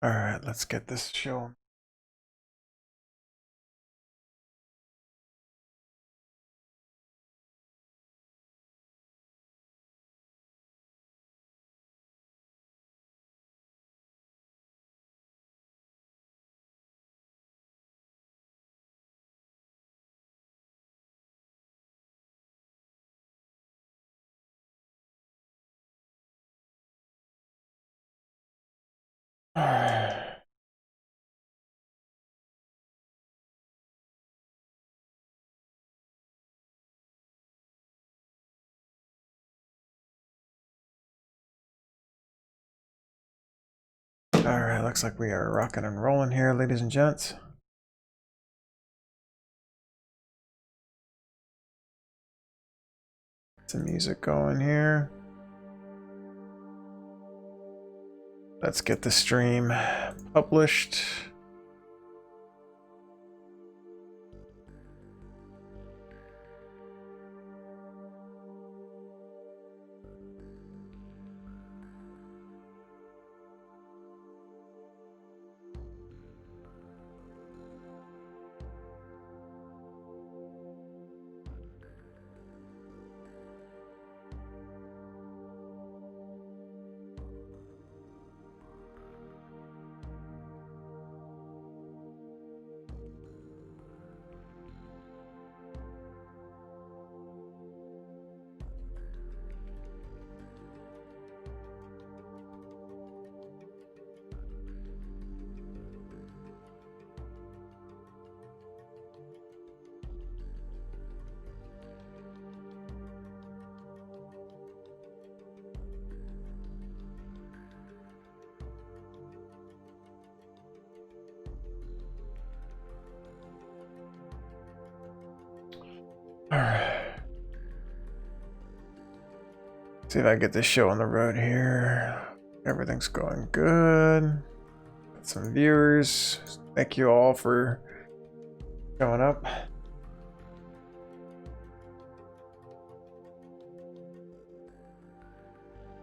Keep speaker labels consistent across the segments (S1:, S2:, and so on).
S1: All right, let's get this show. All right. All right, looks like we are rocking and rolling here, ladies and gents. Some music going here. Let's get the stream published. All right. See if I get this show on the road here. Everything's going good. Got some viewers. Thank you all for showing up.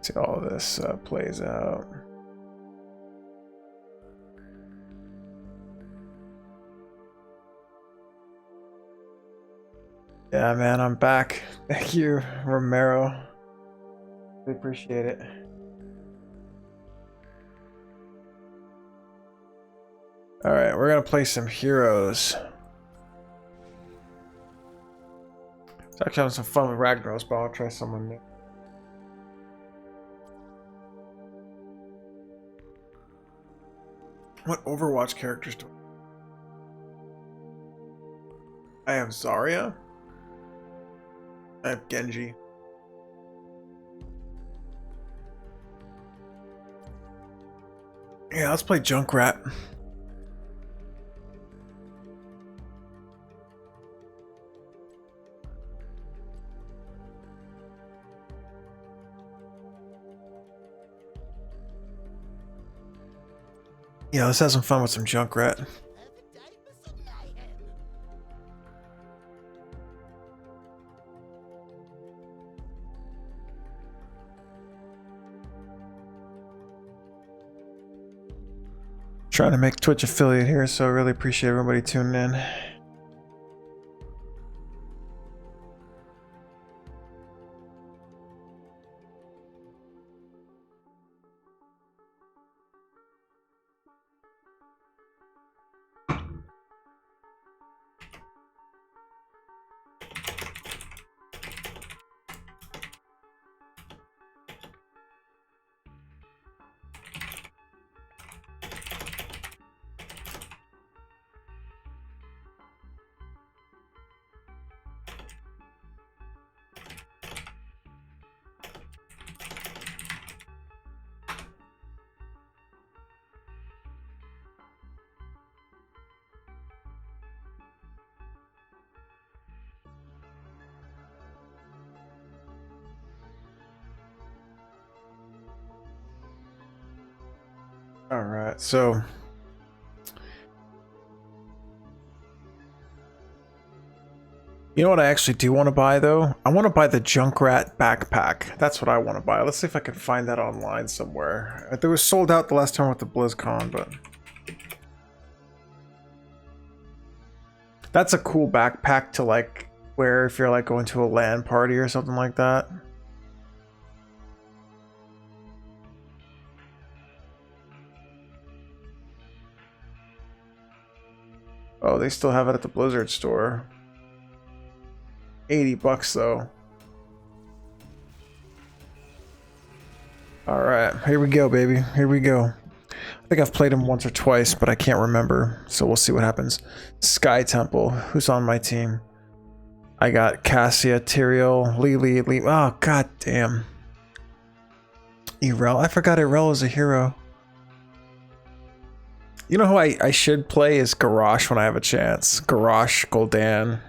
S1: See how all this plays out. Yeah, man, I'm back. Thank you, Romero. We appreciate it. All right, we're gonna play some heroes. It's actually having some fun with Ragnaros, but I'll try someone new. What Overwatch characters do I have? Zarya. I have Genji. Yeah, let's play Junkrat. Yeah, let's have some fun with some Junkrat. Trying to make Twitch affiliate here, so I really appreciate everybody tuning in. All right, so You know what I actually do want to buy though? I want to buy the Junkrat backpack. That's what I want to buy. Let's see if I can find that online somewhere. It was sold out the last time with the BlizzCon, but that's a cool backpack to like wear if you're like going to a LAN party or something like that. Oh, they still have it at the Blizzard store. $80 though. Alright, here we go, baby. Here we go. I think I've played him once or twice, but I can't remember. So we'll see what happens. Sky Temple. Who's on my team? I got Cassia, Tyrael, Lee. Oh, god damn. Irel. I forgot Irel was a hero. You know who I should play is Garrosh when I have a chance. Garrosh, Gul'dan.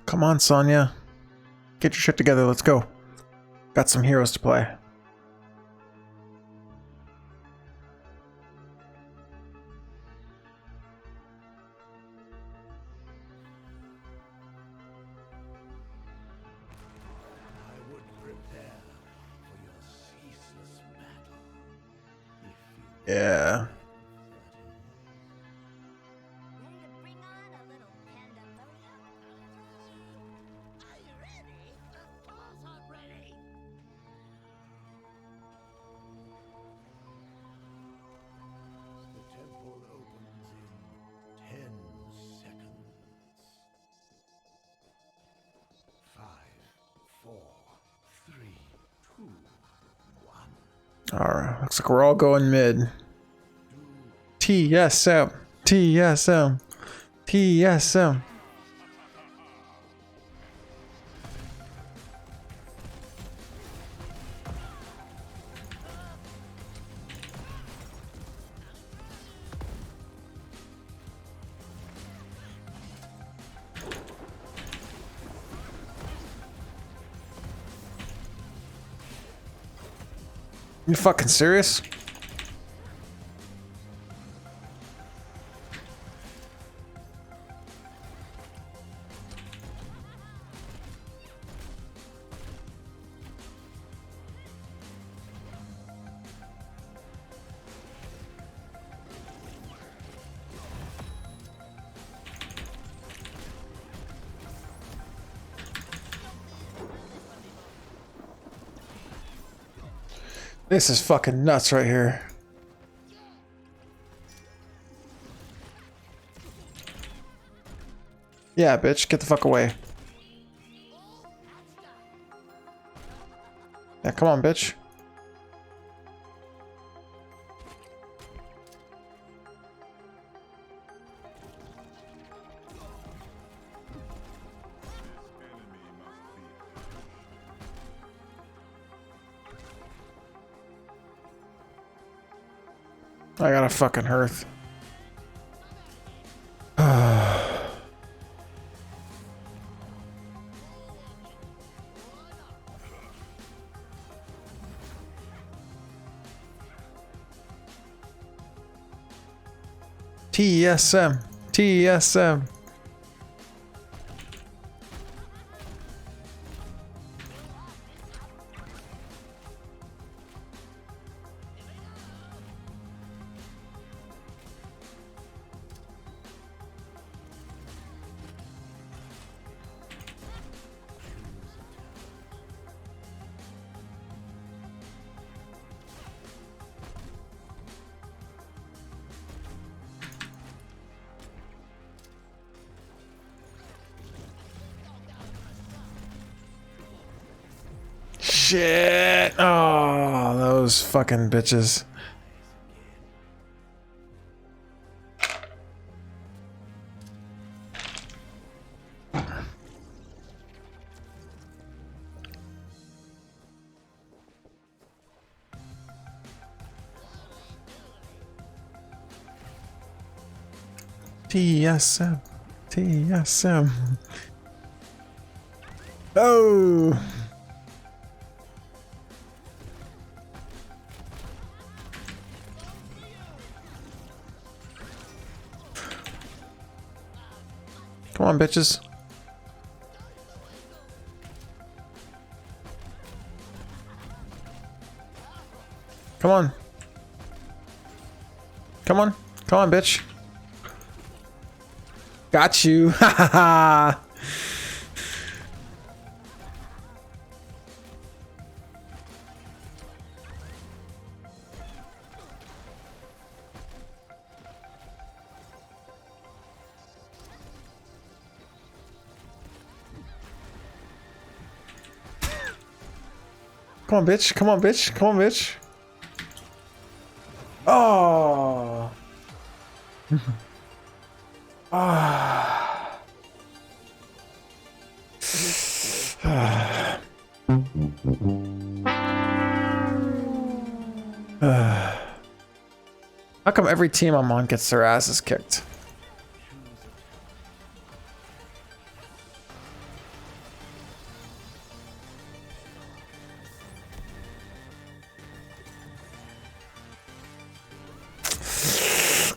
S1: Come on, Sonya. Get your shit together, let's go. Got some heroes to play. Yeah. Alright, looks like we're all going mid. TSM. TSM. TSM. You fucking serious? This is fucking nuts right here. Yeah, bitch, get the fuck away. Yeah, come on, bitch. I got a fucking hearth. TSM. TSM. Shit. Oh, those fucking bitches. TSM. TSM. Oh. Come on, bitches. Come on. Come on. Come on, bitch. Got you. Ha ha ha. Come on, bitch. Come on, bitch. Come on, bitch. Oh. Ah. How come every team I'm on gets their asses kicked?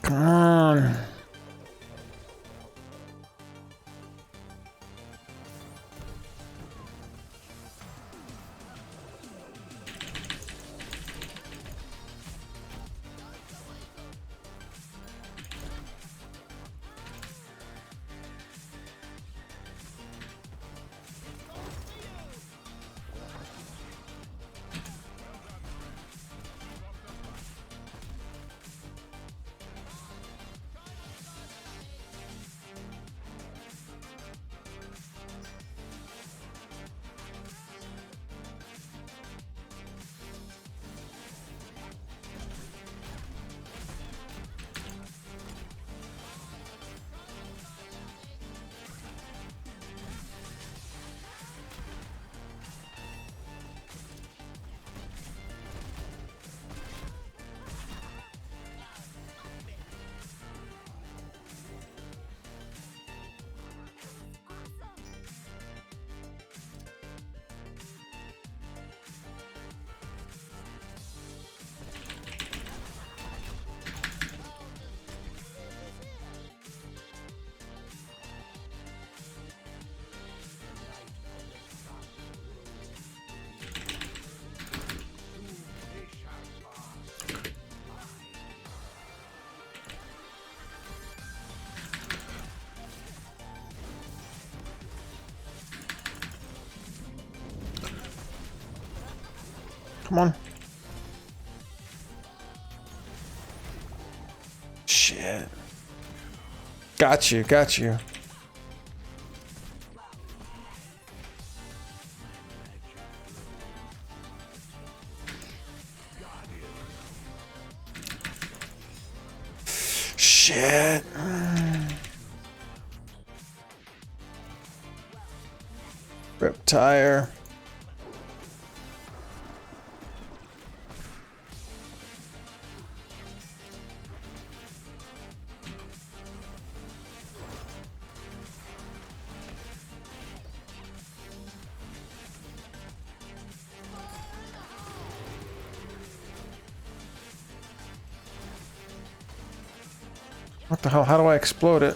S1: Come on. Come on. Shit. Got you, got you. Shit. Rip tire. What the hell? How do I explode it?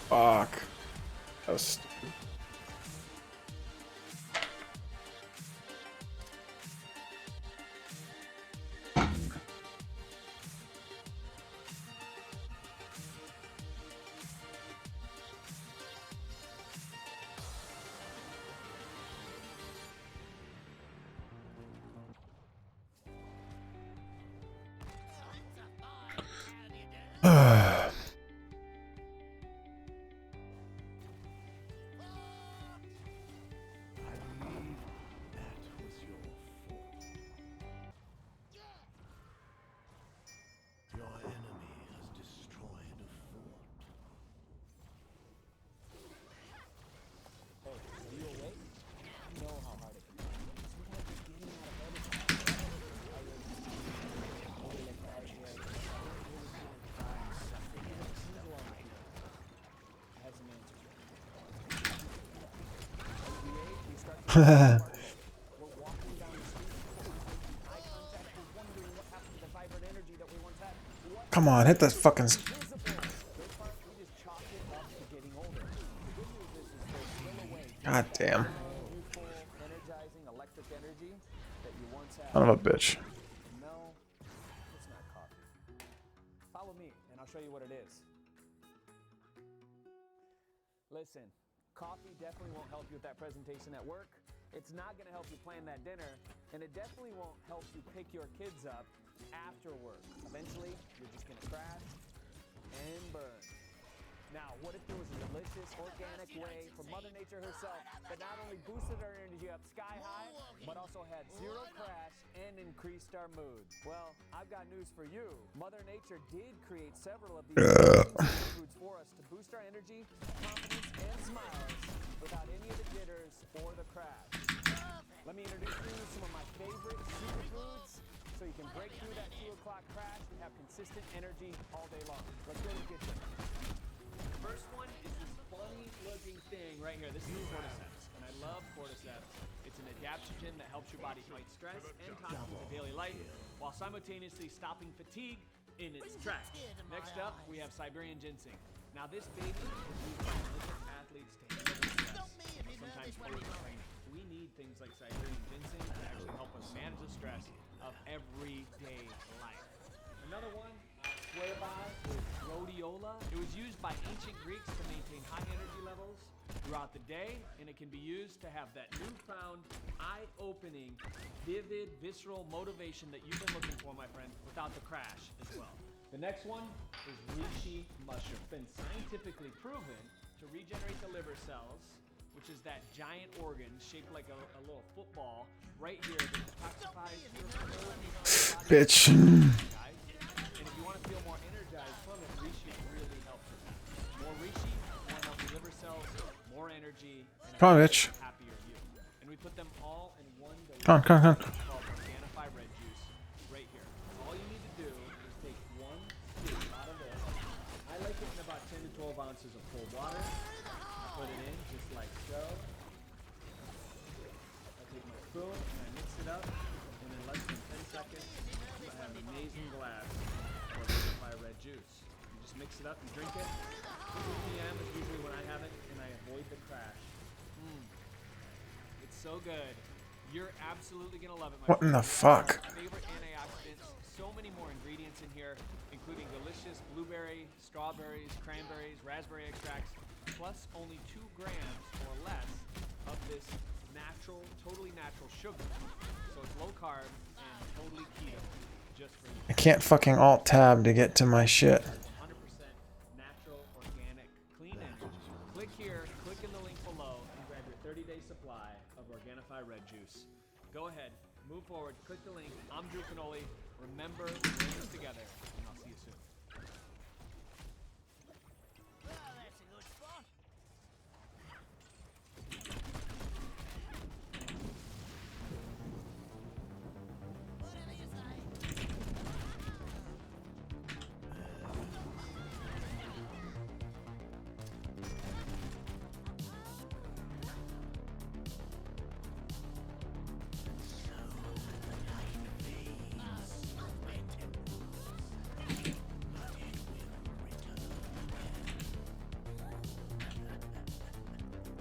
S1: Fuck. That was stupid. Come on, hit the fucking... God damn. Son of a bitch.
S2: No, it's not coffee. Follow me, and I'll show you what it is. Listen, coffee definitely won't help you with that presentation at work. It's not going to help you plan that dinner, and it definitely won't help you pick your kids up after work. Eventually, you're just going to crash and burn. Now, what if there was a delicious, organic way for Mother Nature herself that not only boosted our energy up sky high, but also had zero crash and increased our mood? Well, I've got news for you. Mother Nature did create several of these foods for us to boost our energy, confidence, and smiles without any of the jitters or the crash. Let me introduce you to some of my favorite superfoods so you can break through that 2 o'clock crash and have consistent energy all day long. Let's go to the kitchen. First one is this funny looking thing right here. This is cordyceps, and I love cordyceps. It's an adaptogen that helps your body fight stress and toxins in daily life while simultaneously stopping fatigue in its tracks. Next up, we have Siberian ginseng. Now this baby is used by Olympic athletes to handle stress, sometimes for training. We need things like Siberian ginseng to actually help us manage the stress of everyday life. Another one, whereby is rhodiola. It was used by ancient Greeks to maintain high energy levels throughout the day, and it can be used to have that newfound, eye-opening, vivid, visceral motivation that you've been looking for, my friend, without the crash as well. The next one is reishi mushroom. It's been scientifically proven to regenerate the liver cells, which is that giant organ shaped like a little football right here that detoxifies your body.
S1: Bitch.
S2: And if you want to feel more energized from it, reishi really helps with that. More reishi, more healthy liver cells, more energy, and
S1: Come on, bitch.
S2: happier you. And we put them all in one
S1: Come on.
S2: called Organifi Red Juice right here. All you need to do is take 1 scoop out of this. I like it in about 10 to 12 ounces of cold water. Put it in just like so. I take my spoon and I mix it up, and in less than 10 seconds, I have an amazing glass of Organifi Red Juice. You just mix it up and drink it. 2 p.m. is usually when I have it, and I avoid the crash. It's so good. You're absolutely gonna love it, my
S1: What in
S2: friend.
S1: the fuck?
S2: Favorite antioxidants. So many more ingredients in here, including delicious blueberry, strawberries, cranberries, raspberry extracts, plus only 2 grams or less of this natural, totally natural sugar. So it's low carb and totally keto, just for you.
S1: I can't fucking alt tab to get to my shit.
S2: 100% natural, organic, clean energy. Click here, click in the link below, and grab your 30-day supply of Organifi Red Juice. Go ahead, move forward, click the link. I'm Drew Canoli. Remember, we're in this together, and I'll see you soon.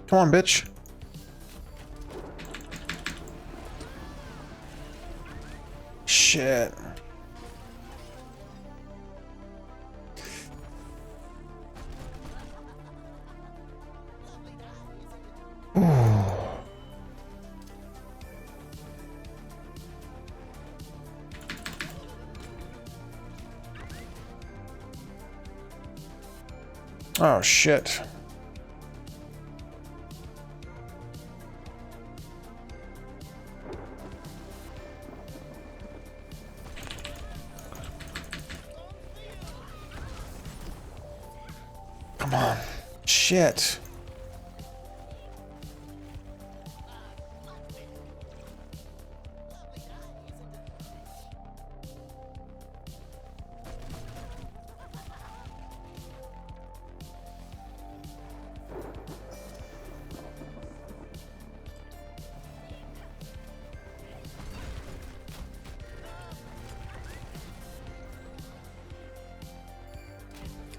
S1: Come on, bitch. Shit. Oh shit. Come on. Shit.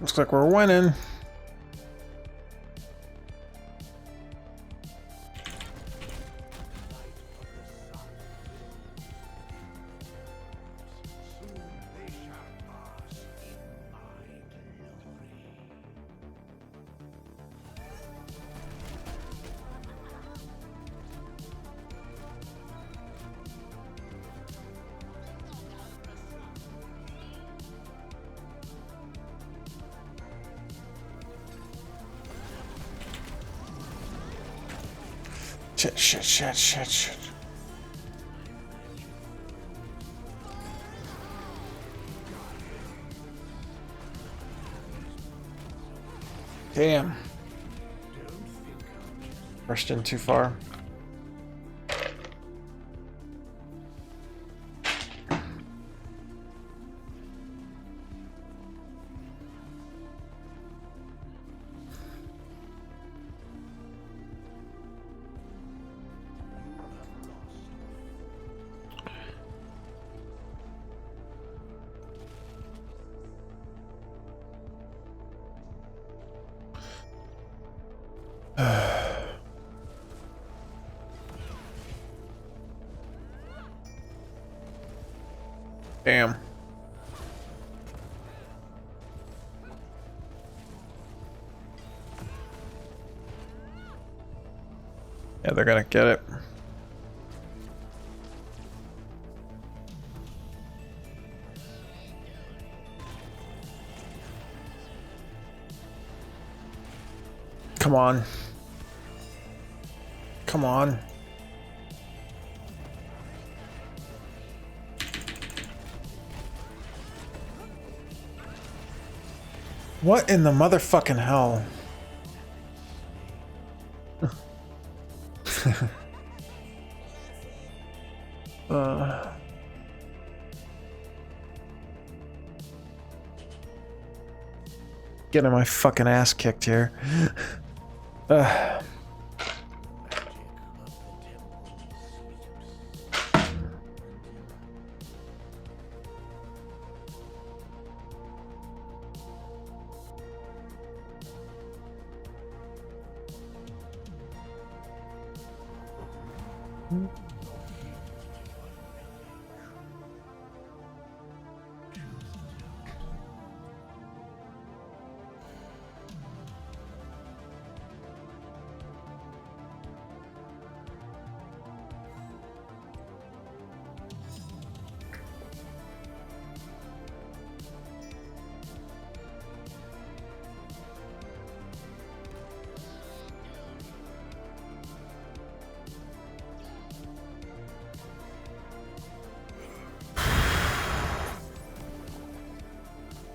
S1: Looks like we're winning. Shit. Damn. Rushed in too far. Damn. Yeah, they're gonna get it. Come on. Come on. What in the motherfucking hell? Getting my fucking ass kicked here.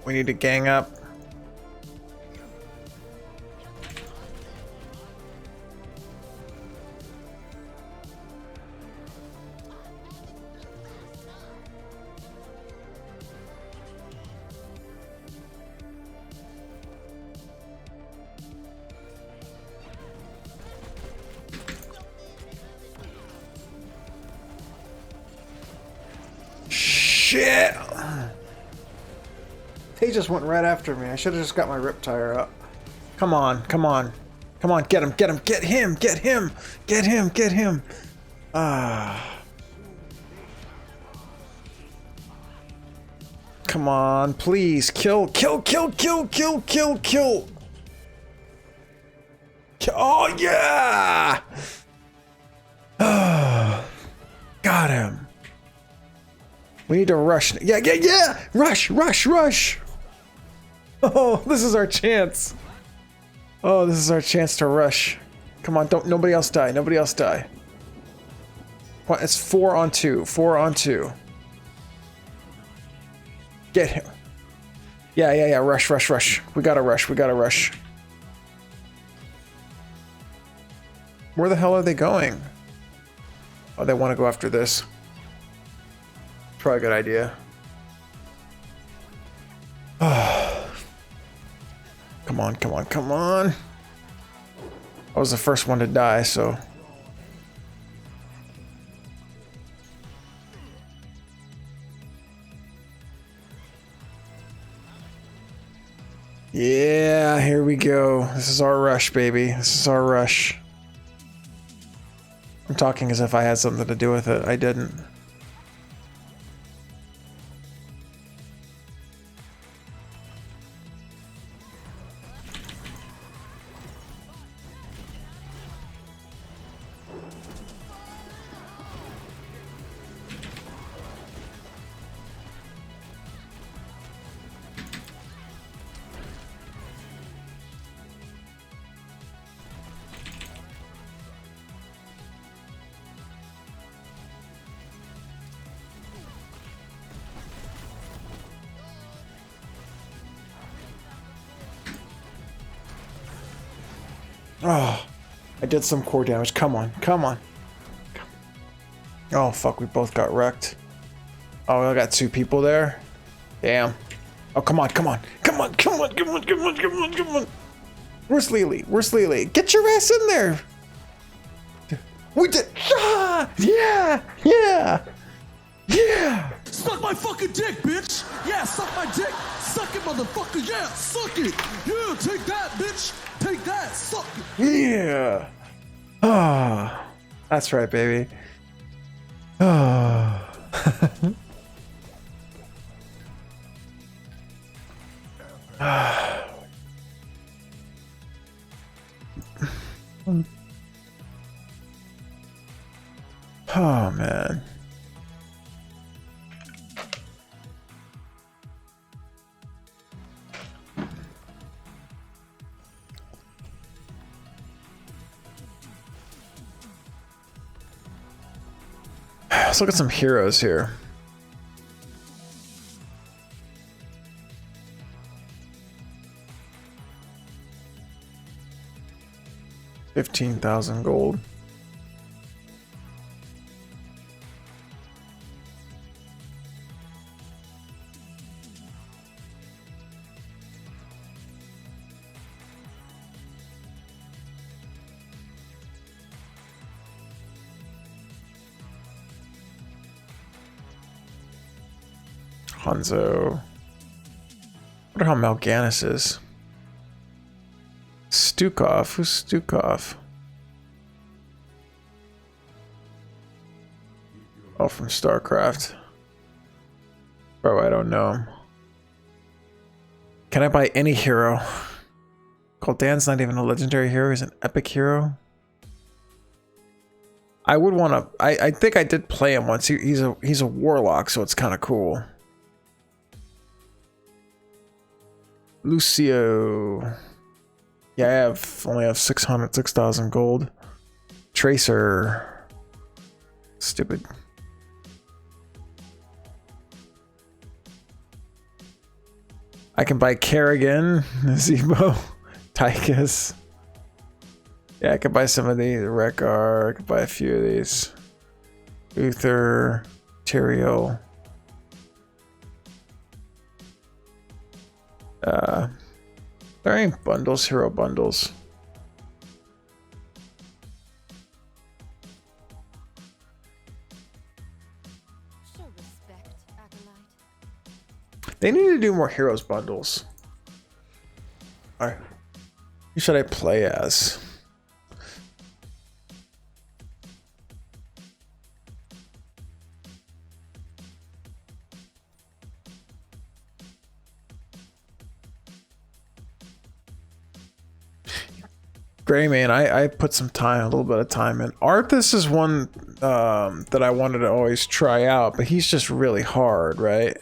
S1: We need to gang up. Shit! He just went right after me. I should have just got my rip tire up. Come on, come on. Come on, get him, get him, get him, get him, get him, get him. Ah. Come on, please. Kill, kill, kill, kill, kill, kill, kill. Oh, yeah! Got him. We need to rush. Yeah, yeah, yeah! Rush, rush, rush! Oh, this is our chance. Oh, this is our chance to rush. Come on, don't nobody else die. Nobody else die. What? It's 4 on 2. 4 on 2. Get him. Yeah, yeah, yeah. Rush, rush, rush. We gotta rush. We gotta rush. Where the hell are they going? Oh, they want to go after this. Probably a good idea. Come on, come on, come on. I was the first one to die, so. Yeah, here we go. This is our rush, baby. This is our rush. I'm talking as if I had something to do with it. I didn't. Oh, I did some core damage. Come on, come on. Oh, fuck, we both got wrecked. Oh, I got 2 people there. Damn. Oh, come on, come on. Come on, come on, come on, come on, come on, come on. Where's Lily? Where's Lily? Get your ass in there. We did. Ah, yeah, yeah, yeah.
S3: Suck my fucking dick, bitch! Yeah, suck my dick! Suck it, motherfucker! Yeah, suck it! Yeah, take that, bitch! Take that! Suck it!
S1: Yeah. Ah, that's right, baby. Ah. Oh, man. Let's look at some heroes here. $15,000 gold. Hanzo. I wonder how Mal'Ganis is. Stukov. Who's Stukov? Oh, from StarCraft. Bro, I don't know him. Can I buy any hero? Gul'dan's not even a legendary hero. He's an epic hero. I would want to. I think I did play him once. He's a warlock, so it's kind of cool. Lucio. Yeah, I only have 6,000 gold. Tracer. Stupid. I can buy Kerrigan, Zebo, Tychus. Yeah, I could buy some of these. Rek'Ar. I could buy a few of these. Uther, Tyrael. There ain't bundles, hero bundles.
S4: Show respect, Acolyte.
S1: They need to do more heroes bundles. Alright. Who should I play as? Greymane, I put some time, a little bit of time in. Arthas is one that I wanted to always try out, but he's just really hard, right?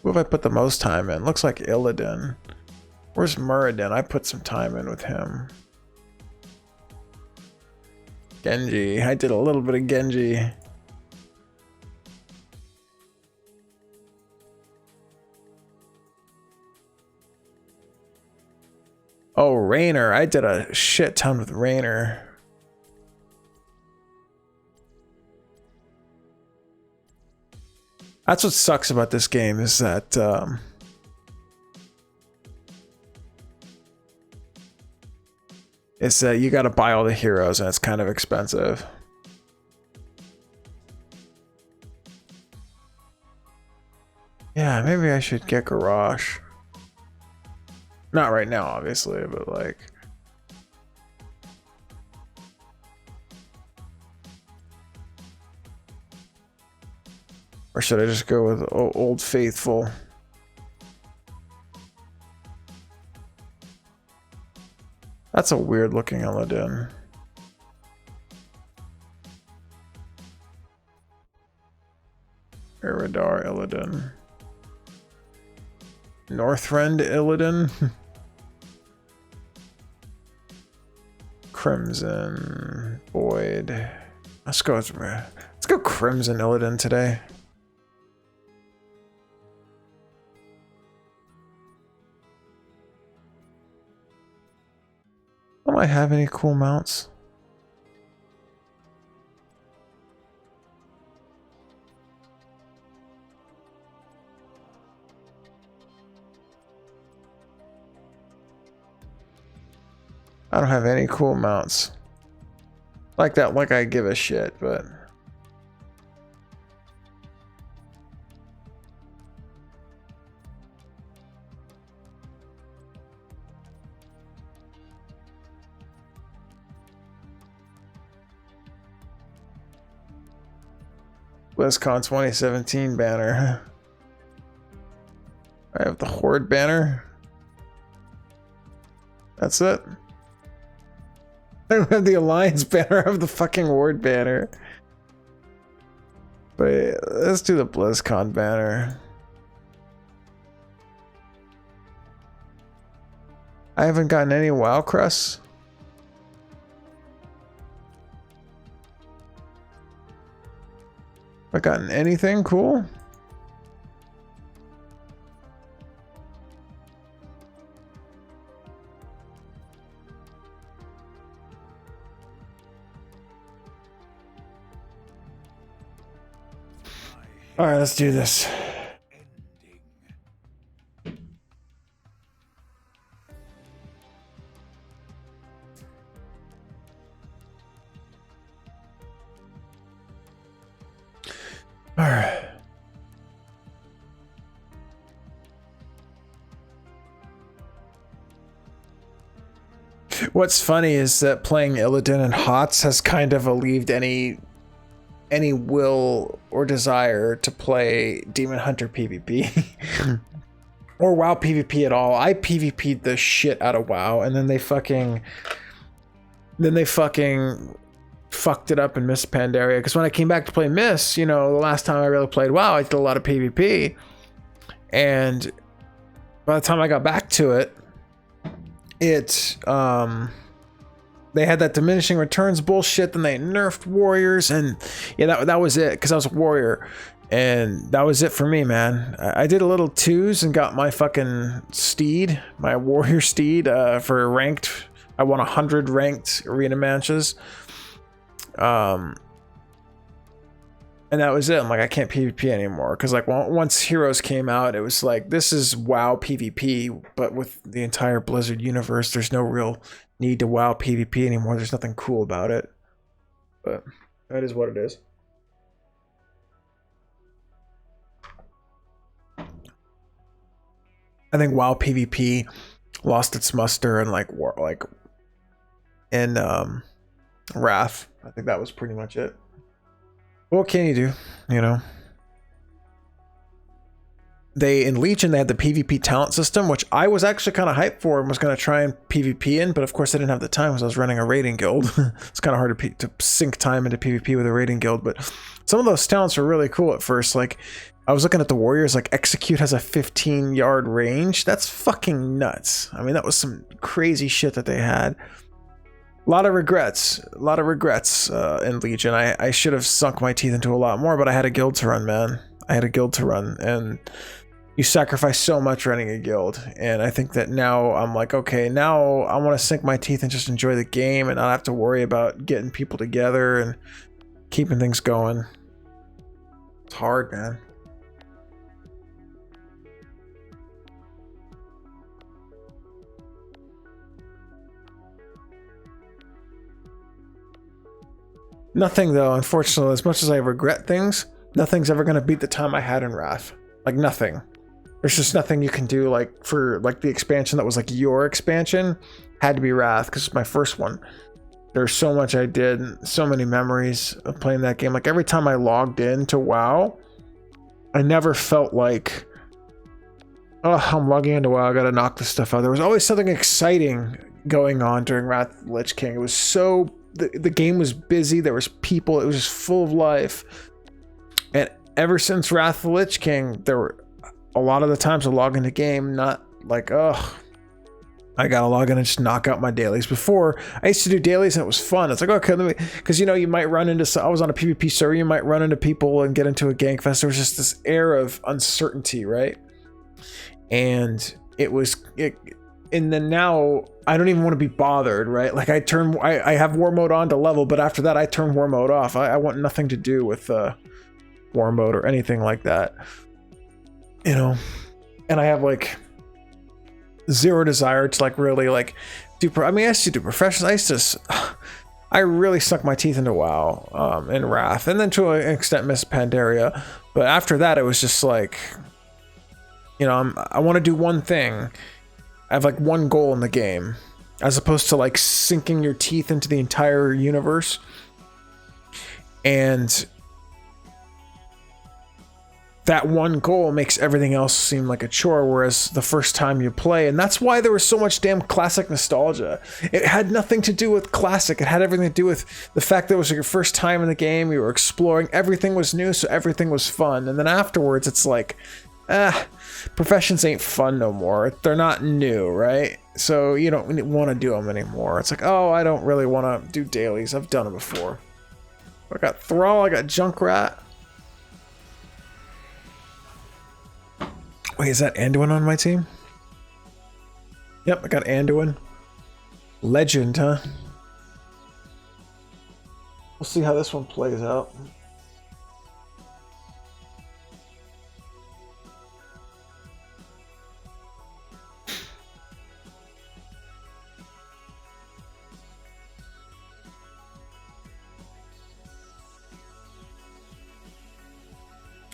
S1: Who have I put the most time in? Looks like Illidan. Where's Muradin? I put some time in with him. Genji. I did a little bit of Genji. Oh, Raynor. I did a shit ton with Raynor. That's what sucks about this game is that is that you got to buy all the heroes and it's kind of expensive. Yeah, maybe I should get Garrosh. Not right now, obviously, but like... Or should I just go with Old Faithful? That's a weird looking Illidan. Eridar Illidan. Northrend Illidan. Crimson Void. Let's go Crimson Illidan today. Don't I have any cool mounts? I don't have any cool mounts. Like that, like I give a shit, but... BlizzCon 2017 banner. I have the Horde banner. That's it. I don't have the Alliance banner. I have the fucking Horde banner. But let's do the BlizzCon banner. I haven't gotten any WoW crests. Have I gotten anything cool? All right, let's do this. All right. What's funny is that playing Illidan and HoTS has kind of alleviated any will or desire to play Demon Hunter PvP or WoW PvP at all. I PvP'd the shit out of WoW, and then they fucking fucked it up in Miss Pandaria. Because when I came back to play Miss, you know, the last time I really played WoW, I did a lot of PvP, and by the time I got back to it, they had that diminishing returns bullshit. Then they nerfed warriors, and yeah, that was it. Because I was a warrior, and that was it for me, man. I did a little twos and got my fucking steed, my warrior steed, for ranked. I won 100 ranked arena matches, and that was it. I'm like, I can't PvP anymore, because like once Heroes came out, it was like, this is WoW PvP, but with the entire Blizzard universe. There's no real need to WoW PvP anymore. There's nothing cool about it, but that is what it is. I think WoW PvP lost its muster and Wrath. I think that was pretty much it. What can you do? You know, in Legion, they had the PvP talent system, which I was actually kind of hyped for and was going to try and PvP in, but of course I didn't have the time because I was running a raiding guild. It's kind of hard to sink time into PvP with a raiding guild, but some of those talents were really cool at first. Like, I was looking at the warriors, like Execute has a 15-yard range. That's fucking nuts. I mean, that was some crazy shit that they had. A lot of regrets in Legion. I should have sunk my teeth into a lot more, but I had a guild to run, man. I had a guild to run, and you sacrifice so much running a guild. And I think that now I'm like, okay, now I want to sink my teeth and just enjoy the game and not have to worry about getting people together and keeping things going. It's hard, man. Nothing though, unfortunately, as much as I regret things, nothing's ever gonna beat the time I had in Wrath. Like nothing. There's just nothing you can do like for like the expansion that was like your expansion had to be Wrath because it's my first one. There's so much I did, so many memories of playing that game. Like every time I logged into WoW, I never felt like, oh, I'm logging into WoW, I gotta knock this stuff out. There was always something exciting going on during Wrath of the Lich King. It was so, the game was busy, there was people, it was just full of life. And ever since Wrath of the Lich King, there were a lot of the times I log into game, not like, oh, I gotta log in and just knock out my dailies. Before, I used to do dailies and it was fun. It's like, okay, let me, because you know, you might run into, I was on a PvP server, you might run into people and get into a gang fest. There was just this air of uncertainty, right? And and then now I don't even want to be bothered, right? Like I have war mode on to level, but after that I turn war mode off. I want nothing to do with war mode or anything like that, you know. And I have like zero desire to like really like do. I mean, I used to do professionals. I really stuck my teeth into WoW in Wrath, and then to an extent Miss Pandaria. But after that, it was just like, you know, I want to do one thing. I have like one goal in the game, as opposed to like sinking your teeth into the entire universe. And that one goal makes everything else seem like a chore, whereas the first time you play, and that's why there was so much damn classic nostalgia. It had nothing to do with classic. It had everything to do with the fact that it was your first time in the game, you were exploring, everything was new, so everything was fun. And then afterwards, it's like, professions ain't fun no more. They're not new, right? So you don't want to do them anymore. It's like, oh, I don't really want to do dailies. I've done them before. I got Thrall, I got Junkrat. Wait, is that Anduin on my team? Yep, I got Anduin. Legend, huh? We'll see how this one plays out.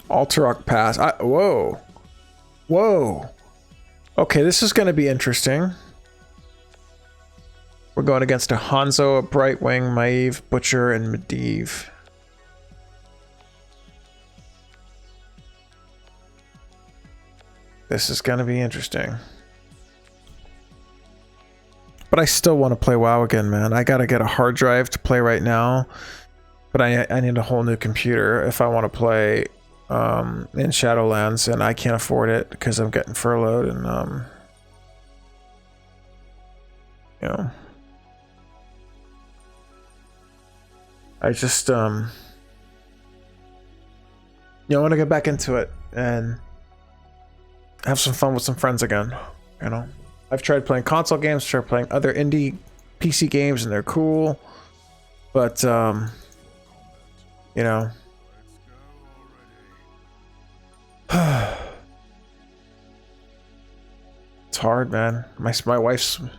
S1: Alterok Pass. Whoa. Whoa. Okay, this is going to be interesting. We're going against a Hanzo, a Brightwing, Maeve, Butcher, and Medivh. This is going to be interesting. But I still want to play WoW again, man. I got to get a hard drive to play right now. But I need a whole new computer if I want to play in Shadowlands, and I can't afford it because I'm getting furloughed, and you know, I just you know, I want to get back into it and have some fun with some friends again. You know, I've tried playing console games, tried playing other indie PC games, and they're cool, but you know, it's hard, man. My wife's. This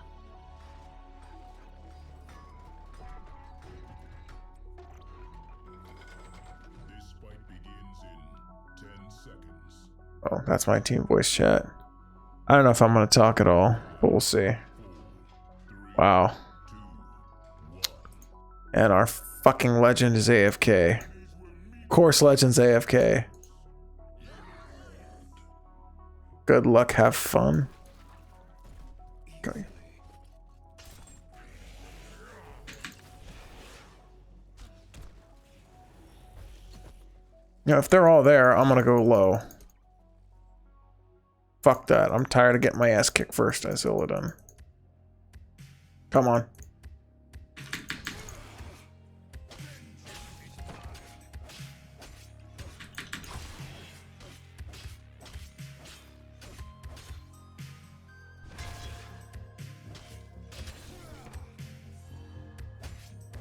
S1: fight begins in 10 seconds. Oh, that's my team voice chat. I don't know if I'm gonna talk at all, but we'll see. Wow. And our fucking legend is AFK. Of course, Legend's AFK. Good luck, have fun. Okay. You know, if they're all there, I'm gonna go low. Fuck that. I'm tired of getting my ass kicked first, as Illidan. Come on.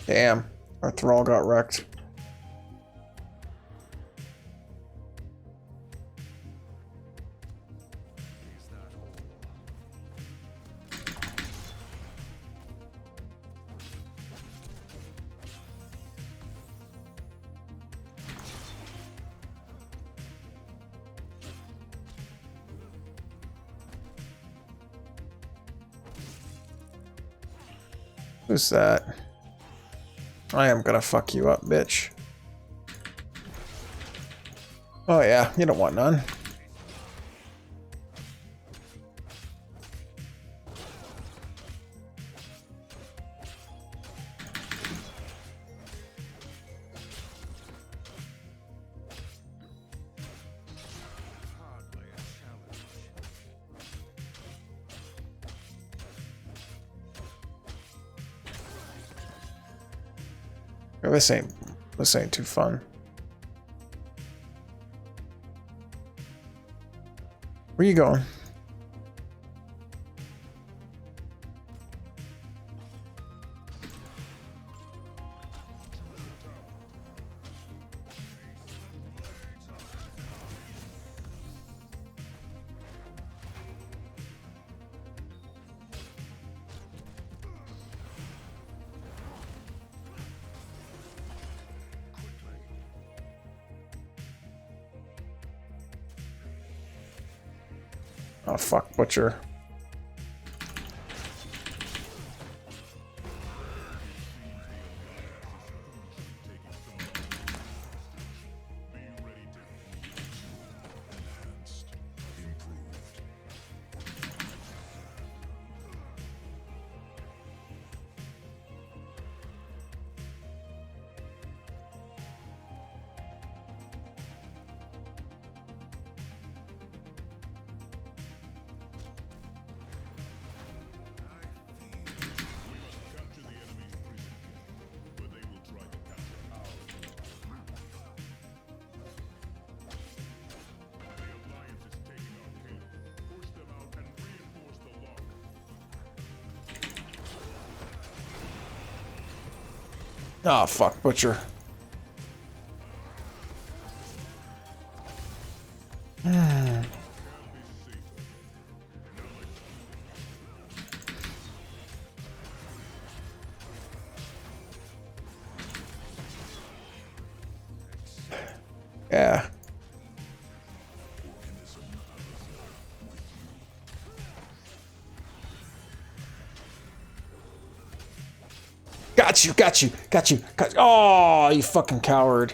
S1: Damn, our Thrall got wrecked. Who's that? I am gonna fuck you up, bitch. Oh yeah, you don't want none. This ain't too fun. Where you going? Oh fuck, Butcher. Oh fuck, Butcher. Yeah. Got you. Oh, you fucking coward.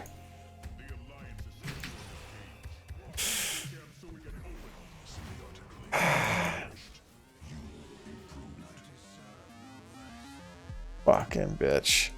S1: Fucking bitch.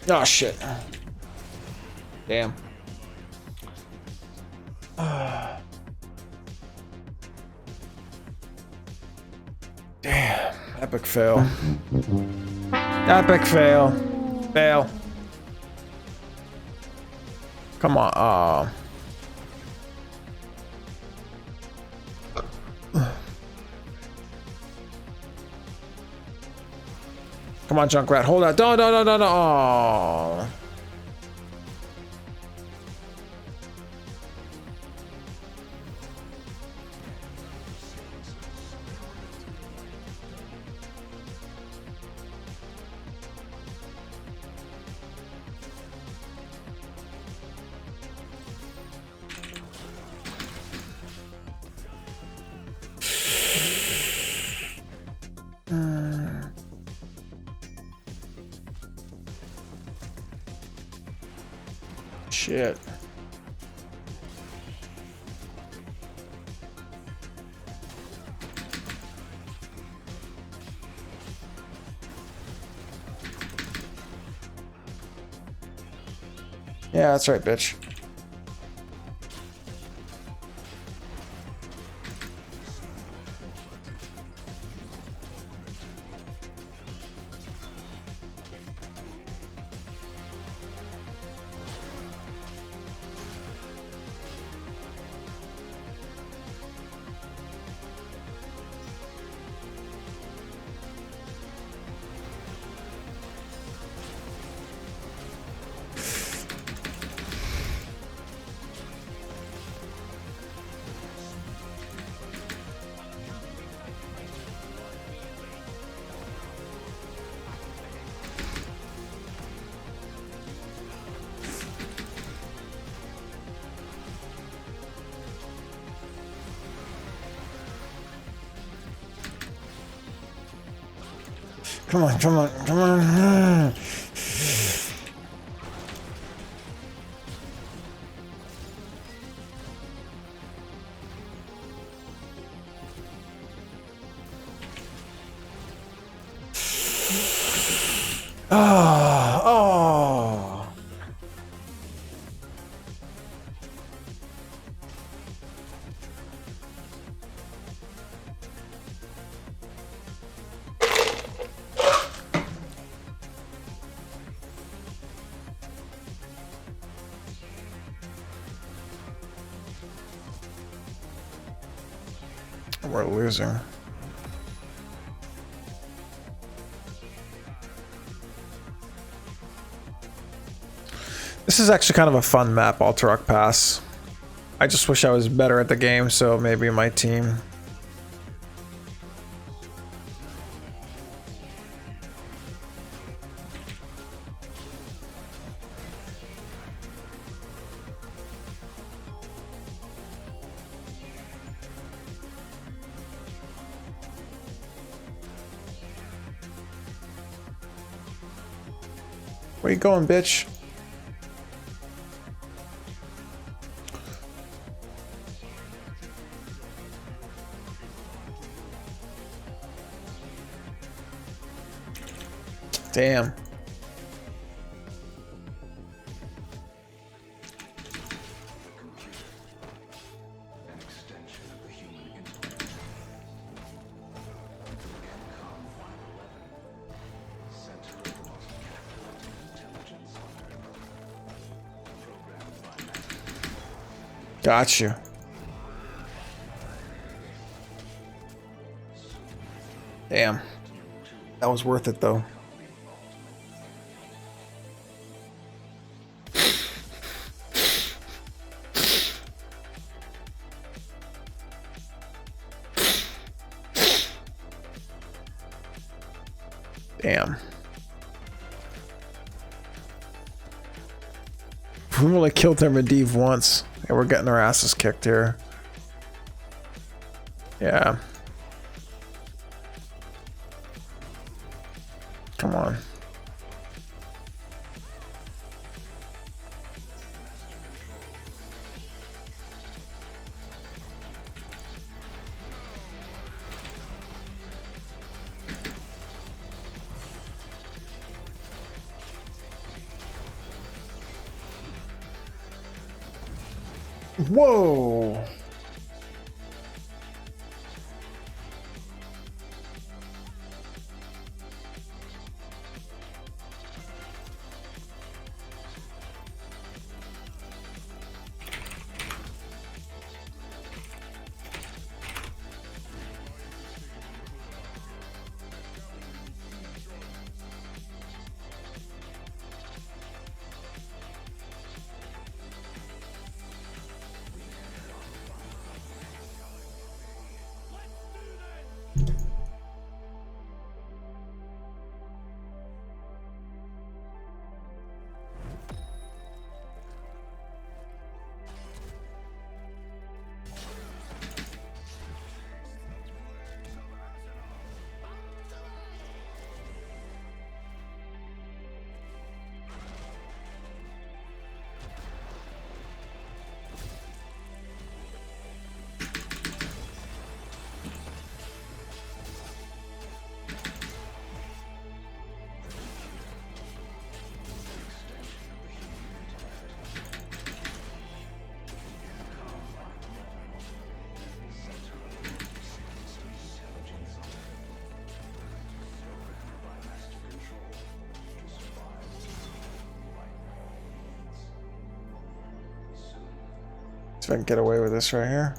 S1: Oh shit. Damn. Damn. Epic fail. Epic fail. Fail. Come on. Oh. Come on, Junkrat. Hold out. No. Oh. Shit. Yeah, that's right, bitch. Come on, come on, come on. Oh, oh. We're losing. This is actually kind of a fun map, Alterock Pass. I just wish I was better at the game, so maybe my team. Where you going, bitch? Damn. Got you. Damn. That was worth it though. Damn. We only killed their Medivh once, and we're getting our asses kicked here. Yeah. Come on. Whoa. See if I can get away with this right here.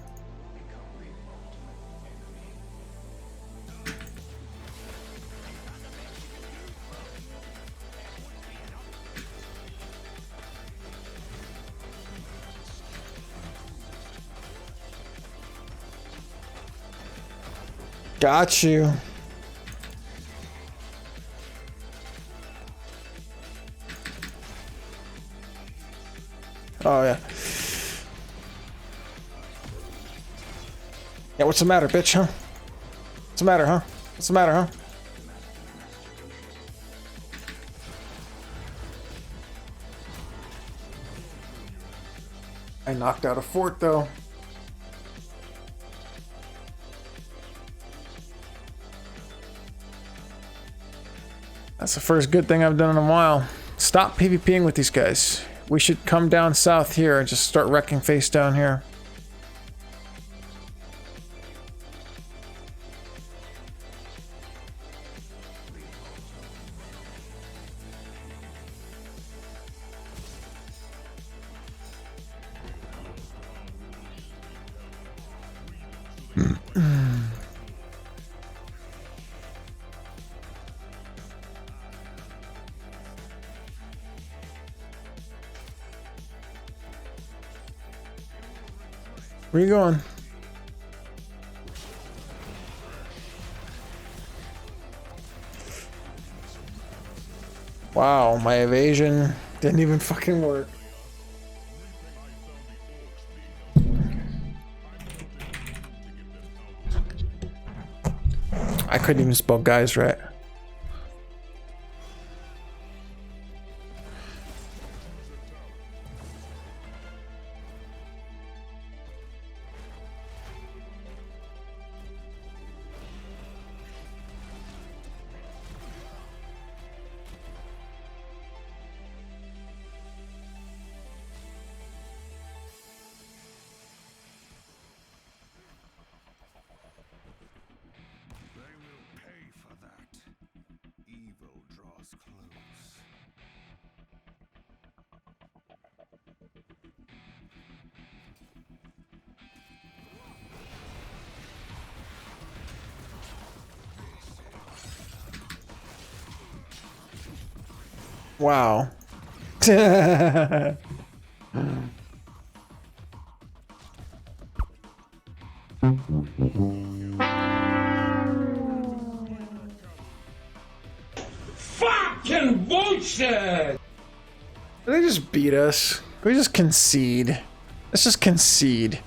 S1: Got you. Oh yeah. Yeah, what's the matter, bitch, huh? What's the matter, huh? What's the matter, huh? I knocked out a fort though. That's the first good thing I've done in a while. Stop PvPing with these guys. We should come down south here and just start wrecking face down here. Where you going? Wow, my evasion didn't even fucking work. I couldn't even spell guys right. Wow.
S5: Fucking bullshit!
S1: They just beat us. Can we just concede? Let's just concede.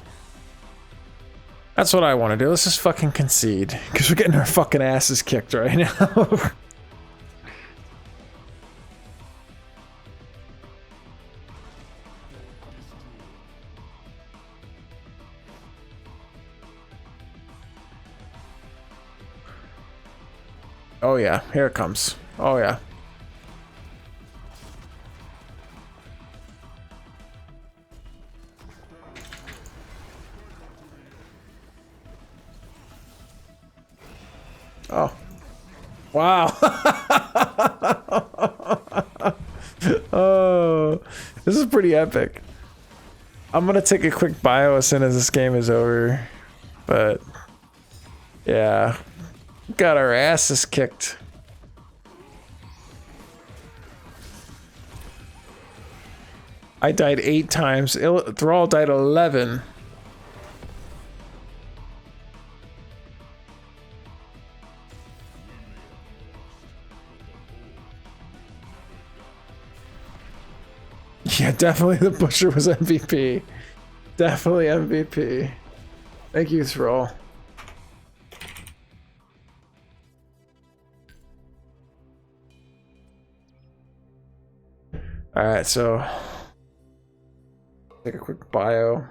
S1: That's what I want to do. Let's just fucking concede. Because we're getting our fucking asses kicked right now. Oh yeah, here it comes. Oh yeah. Oh. Wow. Oh. This is pretty epic. I'm gonna take a quick bio as soon as this game is over. But yeah. Got our asses kicked. I died 8 times. Thrall died 11. Yeah, definitely the Butcher was MVP. Definitely MVP. Thank you, Thrall. Alright, so take a quick bio.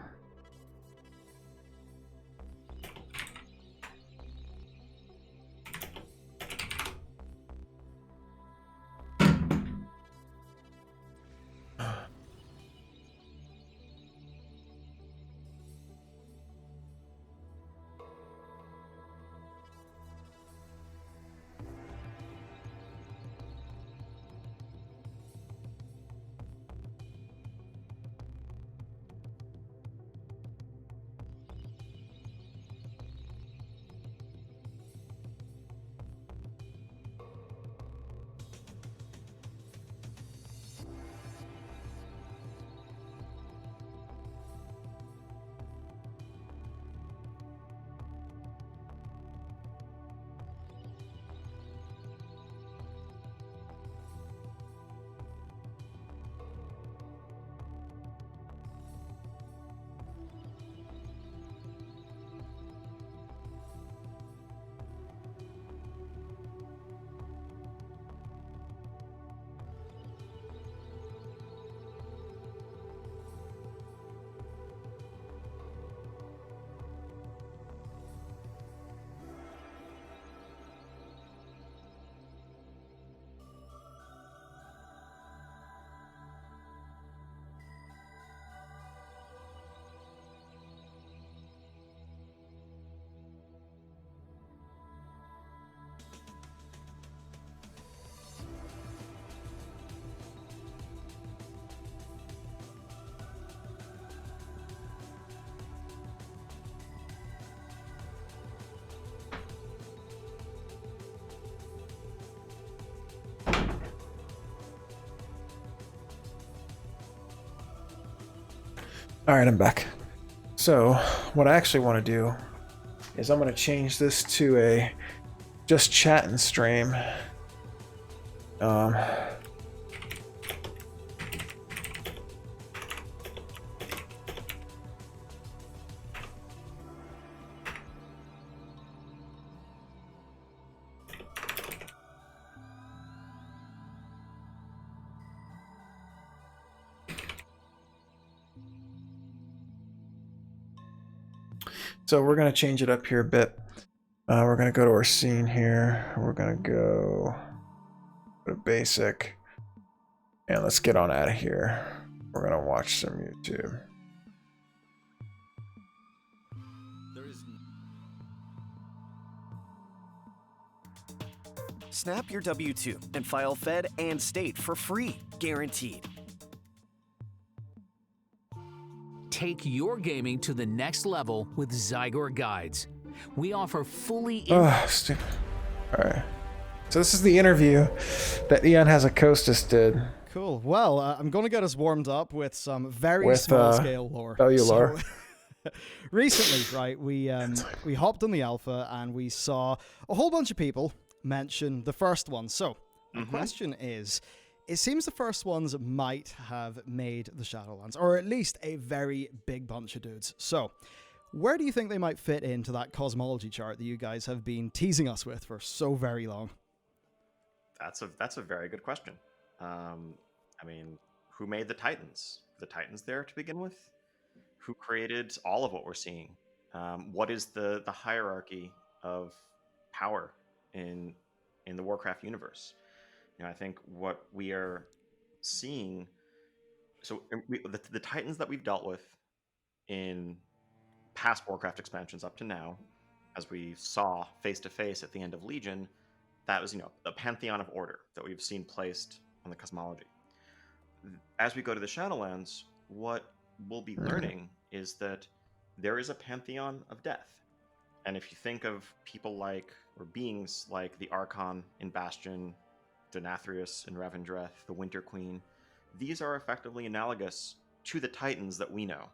S1: All right, I'm back. So what I actually want to do is I'm going to change this to a just chat and stream. So we're going to change it up here a bit. We're going to go to our scene here. We're going to go to basic. And let's get on out of here. We're going to watch some YouTube.
S6: Snap your W-2 and file Fed and State for free, guaranteed.
S7: Take your gaming to the next level with Zygor Guides. We offer fully...
S1: Stupid. Alright. So this is the interview that Ian has a HoTS did.
S8: Cool. Well, I'm going to get us warmed up with some very small-scale lore.
S1: Lore.
S8: Recently, right, we hopped on the alpha and we saw a whole bunch of people mention the first one. So, the question is... It seems the first ones might have made the Shadowlands, or at least a very big bunch of dudes. So, where do you think they might fit into that cosmology chart that you guys have been teasing us with for so very long?
S9: That's a very good question. I mean, who made the Titans? The Titans there to begin with? Who created all of what we're seeing? What is the hierarchy of power in the Warcraft universe? You know, I think what we are seeing, so the Titans that we've dealt with in past Warcraft expansions up to now, as we saw face to face at the end of Legion, that was, a pantheon of order that we've seen placed on the cosmology. As we go to the Shadowlands, what we'll be learning is that there is a pantheon of death. And if you think of people like, or beings like the Archon in Bastion, Denathrius in Revendreth, the Winter Queen, these are effectively analogous to the Titans that we know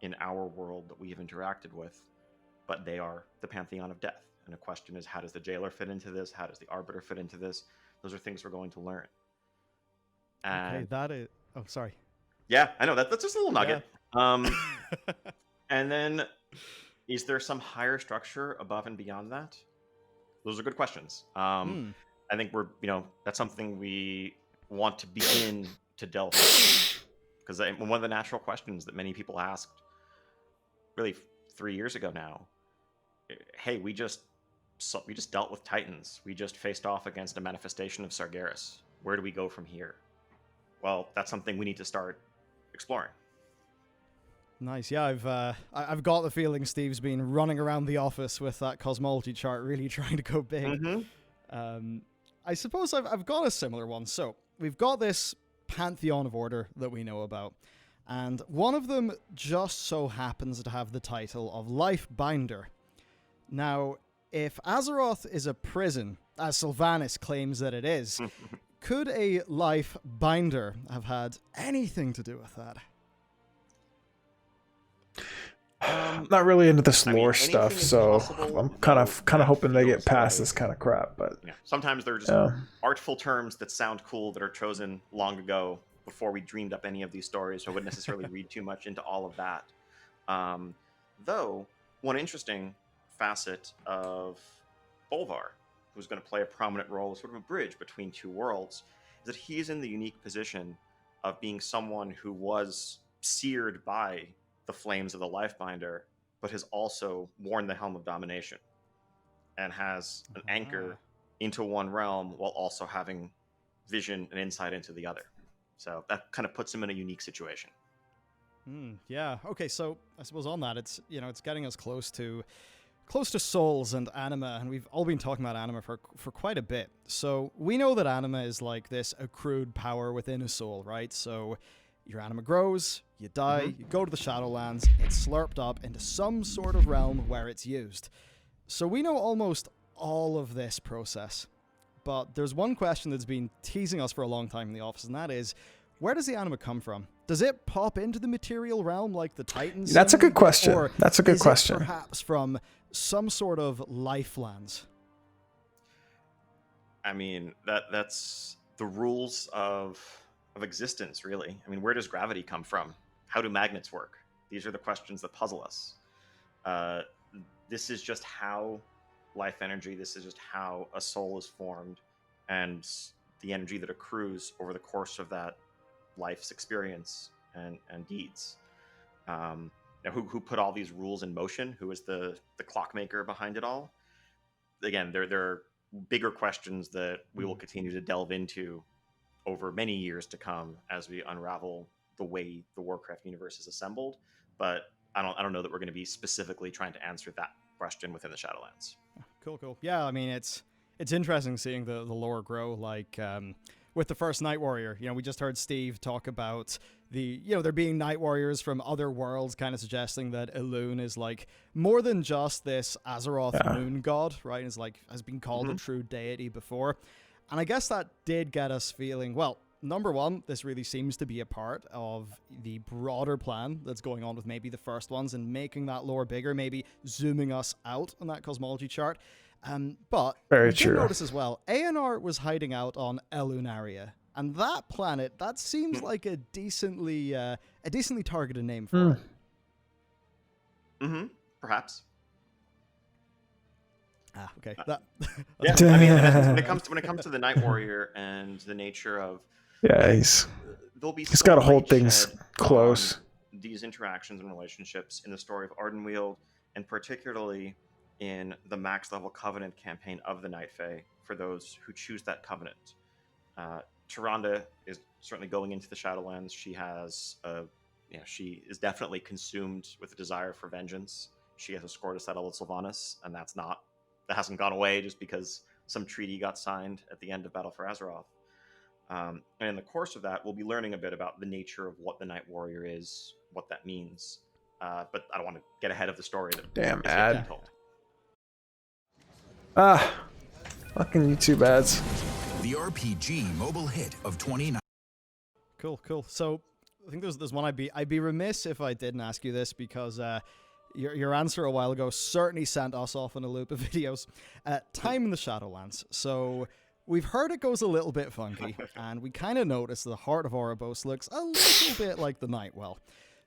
S9: in our world that we have interacted with, but they are the pantheon of death. And the question is, how does the Jailer fit into this? How does the Arbiter fit into this? Those are things we're going to learn. And
S8: okay, that is... Oh, sorry.
S9: Yeah, I know, that's just a little nugget.
S8: Yeah.
S9: And then, is there some higher structure above and beyond that? Those are good questions. I think we're, that's something we want to begin to delve into. Because one of the natural questions that many people asked, really 3 years ago now, hey, we just dealt with Titans. We just faced off against a manifestation of Sargeras. Where do we go from here? Well, that's something we need to start exploring.
S8: Nice. Yeah, I've got the feeling Steve's been running around the office with that cosmology chart, really trying to go big. I suppose I've got a similar one. So we've got this pantheon of order that we know about, and one of them just so happens to have the title of Life Binder. Now, if Azeroth is a prison, as Sylvanas claims that it is, could a Life Binder have had anything to do with that?
S1: Not really into this lore stuff, so I'm kind of hoping they get past this kind of crap. But
S9: sometimes they're just artful terms that sound cool that are chosen long ago before we dreamed up any of these stories. So I wouldn't necessarily read too much into all of that. Though one interesting facet of Bolvar, who's going to play a prominent role, sort of a bridge between two worlds, is that he's in the unique position of being someone who was seared by the flames of the Lifebinder, but has also worn the Helm of Domination and has an anchor into one realm while also having vision and insight into the other. So that kind of puts him in a unique situation.
S8: Yeah. Okay. So I suppose on that, it's getting us close to souls and anima, and we've all been talking about anima for quite a bit. So we know that anima is like this accrued power within a soul, right? So your anima grows, you die, you go to the Shadowlands, it's slurped up into some sort of realm where it's used. So we know almost all of this process. But there's one question that's been teasing us for a long time in the office, and that is, where does the anima come from? Does it pop into the material realm like the Titans?
S1: That's a good
S8: symbol?
S1: question.
S8: Or
S1: That's a good
S8: is
S1: question.
S8: It perhaps from some sort of lifelands?
S9: I mean, that's the rules of existence, really. I mean, where does gravity come from? How do magnets work? These are the questions that puzzle us. This is just how life energy, this is just how a soul is formed, and the energy that accrues over the course of that life's experience and deeds. Now, who put all these rules in motion? Who is the clockmaker behind it all? Again, there are bigger questions that we will continue to delve into over many years to come as we unravel the way the Warcraft universe is assembled. But I don't know that we're going to be specifically trying to answer that question within the Shadowlands.
S8: Cool. Yeah, I mean, it's interesting seeing the lore grow, like with the first Night Warrior. You know, we just heard Steve talk about there being Night Warriors from other worlds, kind of suggesting that Elune is like more than just this Azeroth moon god, right? It's like has been called a true deity before. And I guess that did get us feeling, well, number one, this really seems to be a part of the broader plan that's going on with maybe the first ones and making that lore bigger, maybe zooming us out on that cosmology chart. But
S1: Very
S8: we did
S1: true.
S8: notice as well, ANR was hiding out on Elunaria. And that planet, that seems like a decently targeted name for it.
S9: Mm-hmm. Perhaps.
S8: Okay.
S9: Yeah, I mean, when it comes to the Night Warrior and the nature of,
S1: Yeah,
S9: he's
S1: got to hold things close.
S9: These interactions and relationships in the story of Ardenweald, and particularly in the max level Covenant campaign of the Night Fae, for those who choose that Covenant. Tyrande is certainly going into the Shadowlands. She has she is definitely consumed with a desire for vengeance. She has a score to settle with Sylvanas, and that hasn't gone away just because some treaty got signed at the end of Battle for Azeroth. And in the course of that, we'll be learning a bit about the nature of what the Night Warrior is, what that means. But I don't want to get ahead of the story.
S1: Damn
S9: is
S1: ad.
S9: being told.
S1: Fucking YouTube ads.
S10: The RPG mobile hit of 2019.
S8: Cool. So I think there's one I'd be remiss if I didn't ask you this, because your answer a while ago certainly sent us off on a loop of videos. Time in the Shadowlands. So we've heard it goes a little bit funky, and we kind of noticed the Heart of Oribos looks a little bit like the Nightwell.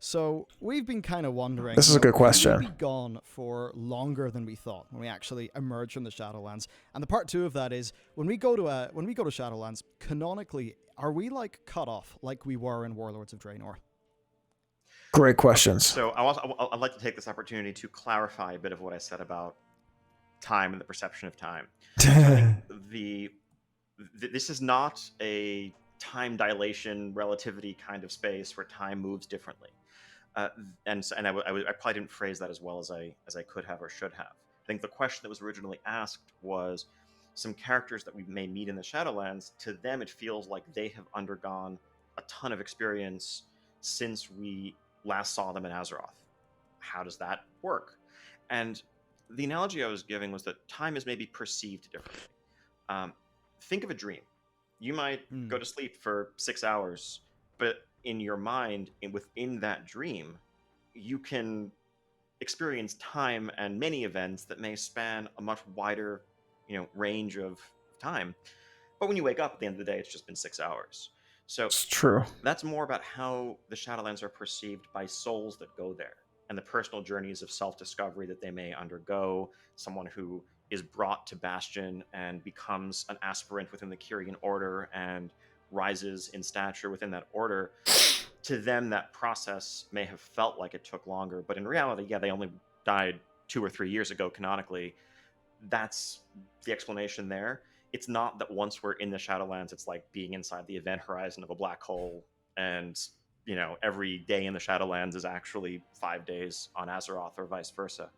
S8: So we've been kind of wondering.
S1: This is a good question.
S8: Will we be gone for longer than we thought when we actually emerge from the Shadowlands? And the part two of that is when we go to Shadowlands, canonically, are we like cut off like we were in Warlords of Draenor?
S1: Great questions.
S9: So I'd like to take this opportunity to clarify a bit of what I said about time and the perception of time. So I think this is not a time dilation relativity kind of space where time moves differently. And I probably didn't phrase that as well as I could have or should have. I think the question that was originally asked was some characters that we may meet in the Shadowlands. To them, it feels like they have undergone a ton of experience since we last saw them in Azeroth. How does that work? And the analogy I was giving was that time is maybe perceived differently. Think of a dream. You might go to sleep for 6 hours, but in your mind, within that dream, you can experience time and many events that may span a much wider, range of time. But when you wake up at the end of the day, it's just been 6 hours. So
S1: It's true.
S9: that's more about how the Shadowlands are perceived by souls that go there, and the personal journeys of self-discovery that they may undergo. Someone who is brought to Bastion and becomes an aspirant within the Kyrian Order and rises in stature within that order. To them, that process may have felt like it took longer, but in reality, they only died 2 or 3 years ago canonically. That's the explanation there. It's not that once we're in the Shadowlands, it's like being inside the event horizon of a black hole, and every day in the Shadowlands is actually 5 days on Azeroth, or vice versa.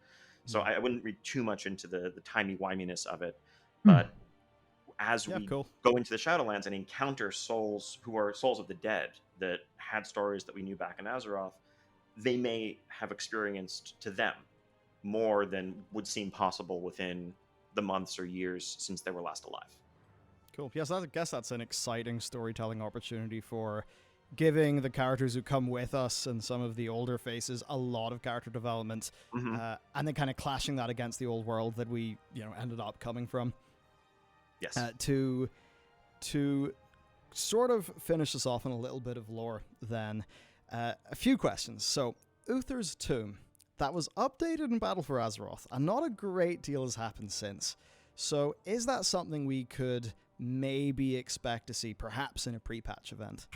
S9: So I wouldn't read too much into the timey-wiminess of it, but as we go into the Shadowlands and encounter souls who are souls of the dead that had stories that we knew back in Azeroth, they may have experienced to them more than would seem possible within the months or years since they were last alive.
S8: Cool. Yes, I guess that's an exciting storytelling opportunity for giving the characters who come with us and some of the older faces a lot of character development, and then kind of clashing that against the old world that we, ended up coming from.
S9: Yes.
S8: To sort of finish us off on a little bit of lore, then a few questions. So, Uther's tomb, that was updated in Battle for Azeroth, and not a great deal has happened since. So, is that something we could maybe expect to see, perhaps in a pre-patch event?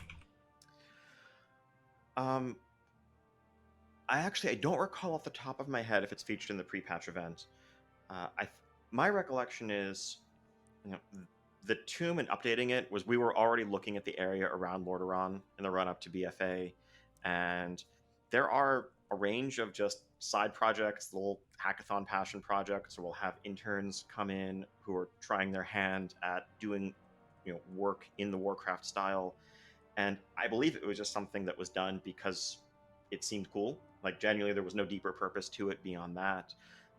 S9: I don't recall off the top of my head if it's featured in the pre-patch event. My recollection is, the tomb and updating it was we were already looking at the area around Lordaeron in the run-up to BFA, and there are a range of just side projects, little hackathon passion projects, where we'll have interns come in who are trying their hand at doing, work in the Warcraft style. And I believe it was just something that was done because it seemed cool. Like, genuinely, there was no deeper purpose to it beyond that.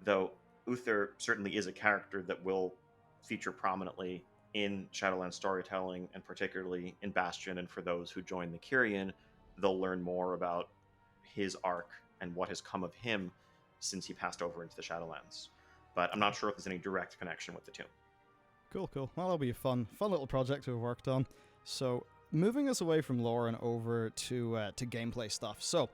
S9: Though Uther certainly is a character that will feature prominently in Shadowlands storytelling, and particularly in Bastion. And for those who join the Kyrian, they'll learn more about his arc and what has come of him since he passed over into the Shadowlands. But I'm not sure if there's any direct connection with the tomb.
S8: Cool. Well, that'll be a fun little project to have worked on. So, moving us away from lore and over to gameplay stuff. So,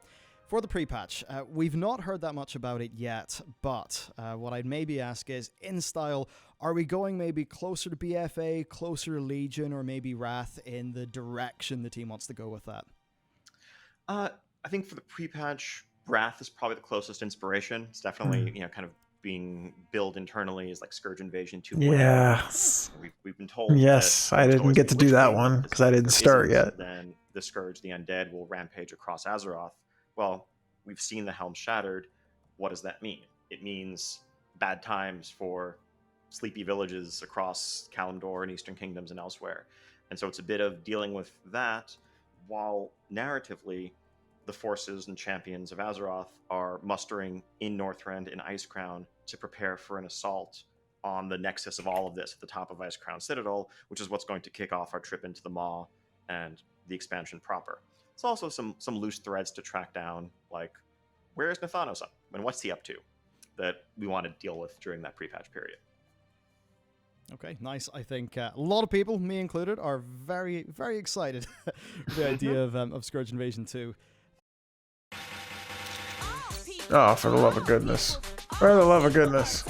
S8: for the pre-patch, we've not heard that much about it yet, but what I'd maybe ask is, in style, are we going maybe closer to BFA, closer to Legion, or maybe Wrath in the direction the team wants to go with that?
S9: I think for the pre-patch, Wrath is probably the closest inspiration. It's definitely, kind of being built internally as like Scourge Invasion 2.0.
S1: Yes.
S9: We've been told.
S1: Yes, I didn't get to do that one because I didn't start yet.
S9: Then the Scourge, the Undead, will rampage across Azeroth. Well, we've seen the Helm Shattered. What does that mean? It means bad times for sleepy villages across Kalimdor and Eastern Kingdoms and elsewhere. And so it's a bit of dealing with that, while narratively, the forces and champions of Azeroth are mustering in Northrend in Icecrown to prepare for an assault on the nexus of all of this at the top of Icecrown Citadel, which is what's going to kick off our trip into the Maw and the expansion proper. It's also some loose threads to track down, like, where is Nathanos up and what's he up to, that we want to deal with during that pre-patch period.
S8: Okay, nice. I think a lot of people, me included, are very, very excited for the idea of Scourge Invasion 2.
S1: Oh, for the love of goodness. For the love of goodness.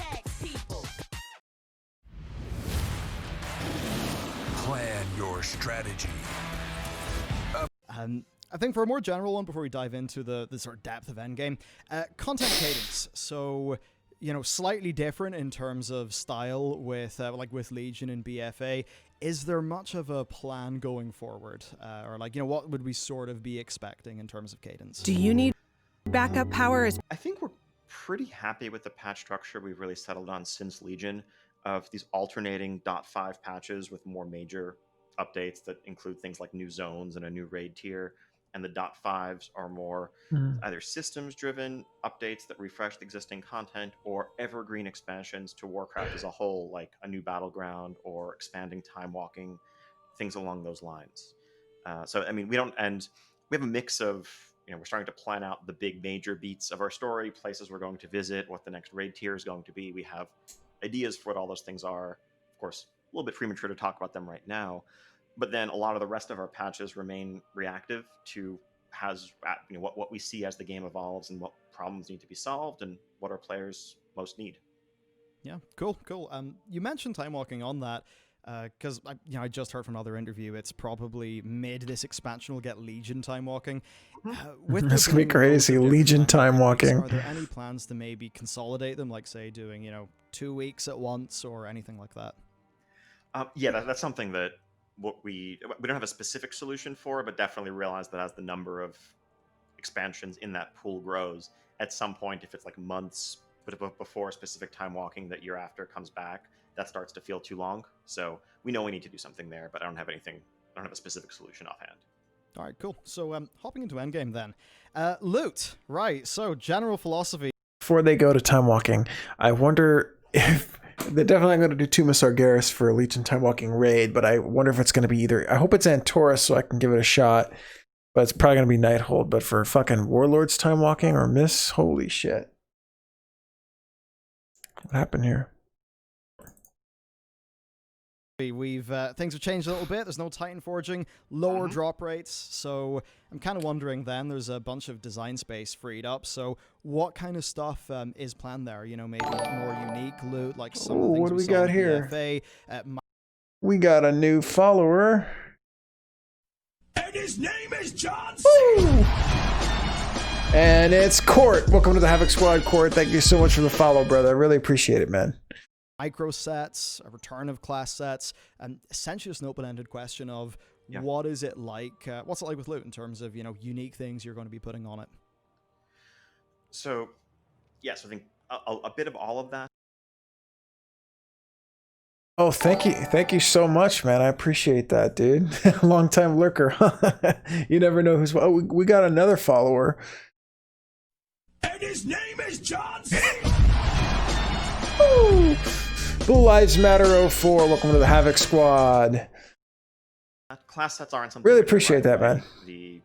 S10: Plan your strategy.
S8: I think for a more general one, before we dive into the sort of depth of endgame, content cadence. So, slightly different in terms of style with Legion and BFA. Is there much of a plan going forward? Or what would we sort of be expecting in terms of cadence?
S11: Do you need backup power?
S9: I think we're pretty happy with the patch structure we've really settled on since Legion, of these alternating .5 patches with more major updates that include things like new zones and a new raid tier. And the .5s are more either systems-driven updates that refresh the existing content, or evergreen expansions to Warcraft as a whole, like a new battleground or expanding time walking, things along those lines. We have a mix of, we're starting to plan out the big major beats of our story, places we're going to visit, what the next raid tier is going to be. We have ideas for what all those things are. Of course, a little bit premature to talk about them right now. But then a lot of the rest of our patches remain reactive to what we see as the game evolves and what problems need to be solved and what our players most need.
S8: Yeah, cool. You mentioned time walking on that because I just heard from another interview. It's probably mid this expansion will get Legion time walking.
S1: It's gonna be crazy. Legion time walking.
S8: Are there any plans to maybe consolidate them, like say doing 2 weeks at once or anything like that?
S9: That's something that we don't have a specific solution for, but definitely realize that as the number of expansions in that pool grows, at some point, if it's like months before specific time walking that year after comes back, that starts to feel too long. So we know we need to do something there, but I don't have a specific solution offhand.
S8: All right, cool. So hopping into endgame then. Loot, right. So general philosophy.
S1: Before they go to time walking, I wonder if they're definitely going to do Tomb of Sargeras for Legion time walking raid, but I wonder if it's going to be either, I hope it's Antorus so I can give it a shot. But it's probably gonna be Nighthold. But for fucking Warlords Time Walking or Miss, holy shit. What happened here?
S8: We've things have changed a little bit. There's no Titan forging, lower drop rates. So I'm kind of wondering. Then there's a bunch of design space freed up. So what kind of stuff is planned there? You know, maybe more unique loot, like some of the things
S1: What do we got here?
S8: BFA,
S1: We got a new follower.
S5: And his name is John C.
S1: And it's Court. Welcome to the Havoc Squad, Court. Thank you so much for the follow, brother. I really appreciate it, man.
S8: Micro sets, a return of class sets, and essentially just an open-ended question of what is it like? What's it like with loot in terms of, you know, unique things you're going to be putting on it?
S9: So, yes, I think a bit of all of that.
S1: Oh, thank you so much, man. I appreciate that, dude. Long time lurker. You never know who's. Oh, we got another follower.
S5: And his name is John C.
S1: Blue Lives Matter 04. Welcome to the Havoc Squad.
S9: Class sets aren't something.
S1: Really appreciate that, man.
S9: The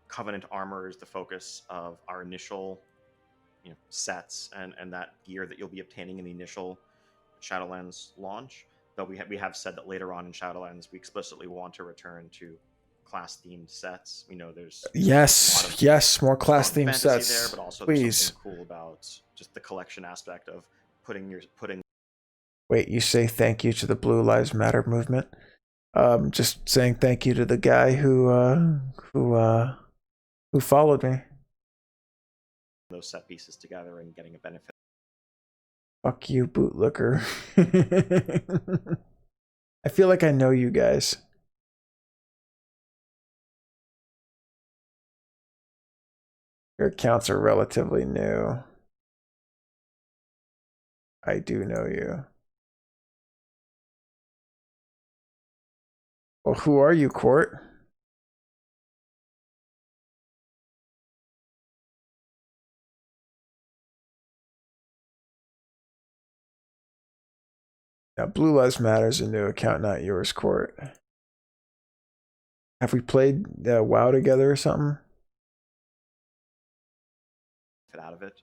S9: Covenant armor is the focus of our initial sets and that gear that you'll be obtaining in the initial Shadowlands launch. Though we have said that later on in Shadowlands we explicitly want to return to class themed sets. We know there's
S1: more class themed sets
S9: there, but also
S1: please.
S9: There's something cool about just the collection aspect of putting.
S1: Wait, you say thank you to the Blue Lives Matter movement? Just saying thank you to the guy who followed me.
S9: Those set pieces together and getting a benefit.
S1: Fuck you, bootlicker. I feel like I know you guys. Your accounts are relatively new. I do know you. Well, who are you, Court? Now, Blue Lives Matter is a new account, not yours, Court. Have we played WoW together or something?
S9: Out of it.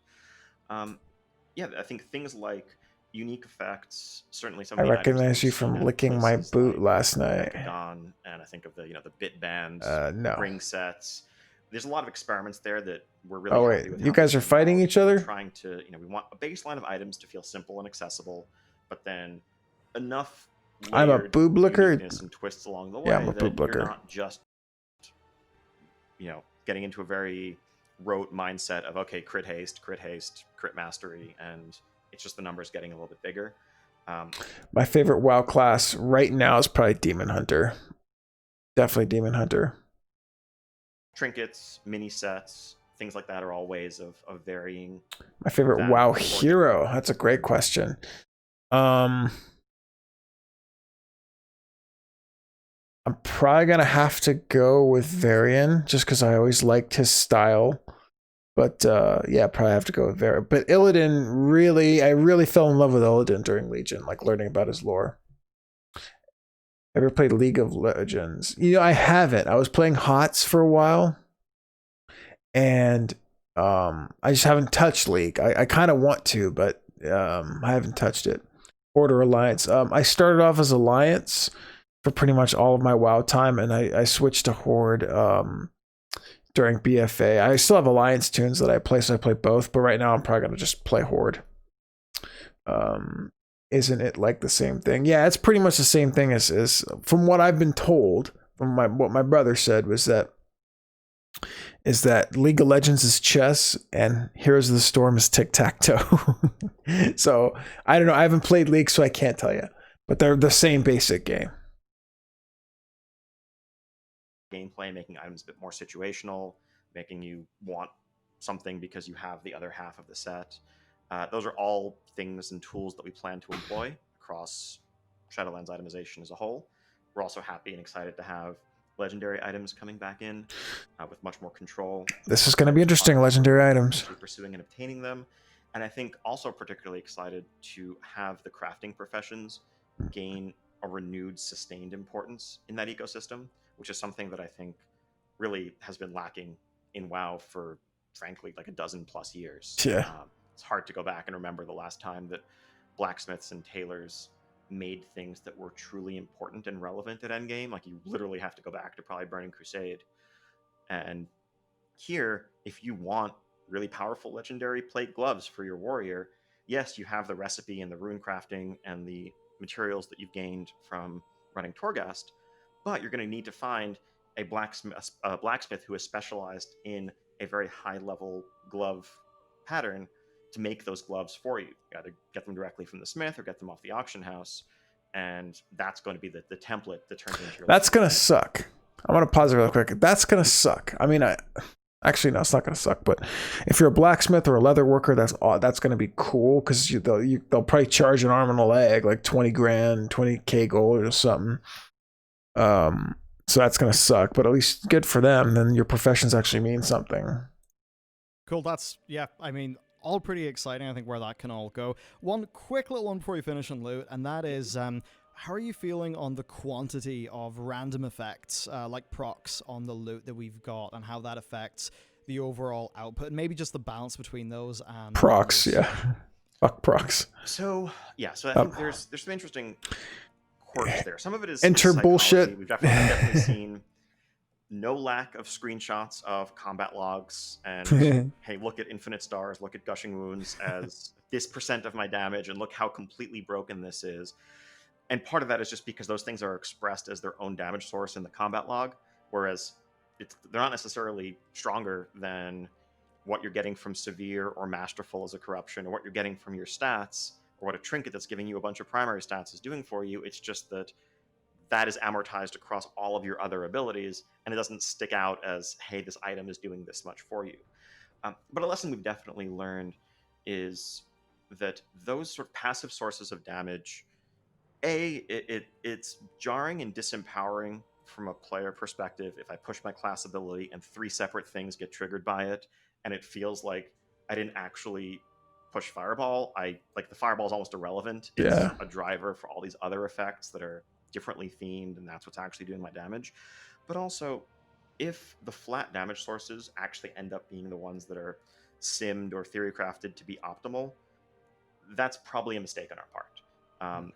S9: Yeah, I think things like unique effects, certainly some.
S1: I recognize you from licking my boot last night.
S9: And I think of the bit bands,
S1: no.
S9: ring sets. There's a lot of experiments there that we're really.
S1: Oh wait, you guys are fighting each other?
S9: We're trying to, we want a baseline of items to feel simple and accessible, but then enough.
S1: I'm a boob licker.
S9: And twists along the way.
S1: Yeah, I'm a boob licker.
S9: You're not just, getting into a very rote mindset of crit haste, crit mastery, and it's just the numbers getting a little bit bigger.
S1: My favorite WoW class right now is probably Demon Hunter. Definitely Demon Hunter.
S9: Trinkets, mini sets, things like that are all ways of varying.
S1: My favorite WoW hero. That's a great question. I'm probably gonna have to go with Varian just because I always liked his style. But yeah, probably have to go with Varian. But Illidan, I really fell in love with Illidan during Legion, like learning about his lore. Ever played League of Legends? I haven't. I was playing HoTS for a while, and I just haven't touched League. I kind of want to, but I haven't touched it. Order Alliance. I started off as Alliance for pretty much all of my WoW time, and I switched to Horde during BFA. I still have Alliance tunes that I play, so I play both, but right now I'm probably going to just play Horde. Isn't it like the same thing? Yeah, it's pretty much the same thing as from what I've been told, from what my brother said is that League of Legends is chess and Heroes of the Storm is tic-tac-toe. So I don't know. I haven't played League, so I can't tell you, but they're the same basic game.
S9: Gameplay, making items a bit more situational, making you want something because you have the other half of the set. Those are all things and tools that we plan to employ across Shadowlands itemization as a whole. We're also happy and excited to have legendary items coming back in with much more control.
S1: This is going to be interesting, legendary items.
S9: Pursuing and obtaining them. And I think also particularly excited to have the crafting professions gain a renewed, sustained importance in that ecosystem, which is something that I think really has been lacking in WoW for, frankly, like a dozen plus years.
S1: Yeah.
S9: It's hard to go back and remember the last time that blacksmiths and tailors made things that were truly important and relevant at endgame. Like, you literally have to go back to probably Burning Crusade. And here, if you want really powerful legendary plate gloves for your warrior, yes, you have the recipe and the rune crafting and the materials that you've gained from running Torghast, but you're going to need to find a blacksmith who is specialized in a very high level glove pattern to make those gloves for you. You got to get them directly from the smith or get them off the auction house, and that's going to be the template that turns into your...
S1: That's going to suck. I'm going to pause it real quick. That's going to suck. I mean, actually, no, it's not going to suck. But if you're a blacksmith or a leather worker, that's going to be cool, because they'll probably charge an arm and a leg like 20 grand, 20K gold or something. So that's going to suck. But at least good for them. Then your professions actually mean something.
S8: Cool. I mean, all pretty exciting, I think, where that can all go. One quick little one before we finish on loot, and that is, how are you feeling on the quantity of random effects, like procs on the loot that we've got, and how that affects the overall output, and maybe just the balance between those and...
S1: Procs, yeah. Fuck procs.
S9: So I think there's some interesting quirks there. Some of it is
S1: enter bullshit.
S9: We've definitely seen no lack of screenshots of combat logs and hey, look at infinite stars, look at gushing wounds as this % of my damage, and look how completely broken this is. And part of that is just because those things are expressed as their own damage source in the combat log, whereas they're not necessarily stronger than what you're getting from severe or masterful as a corruption, or what you're getting from your stats, or what a trinket that's giving you a bunch of primary stats is doing for you. It's just that is amortized across all of your other abilities, and it doesn't stick out as, hey, this item is doing this much for you. But a lesson we've definitely learned is that those sort of passive sources of damage, it's jarring and disempowering from a player perspective if I push my class ability and 3 separate things get triggered by it, and it feels like I didn't actually push Fireball. Like, the Fireball is almost irrelevant. It's a driver for all these other effects that are differently themed, and that's what's actually doing my damage. But also, if the flat damage sources actually end up being the ones that are simmed or theory crafted to be optimal, that's probably a mistake on our part.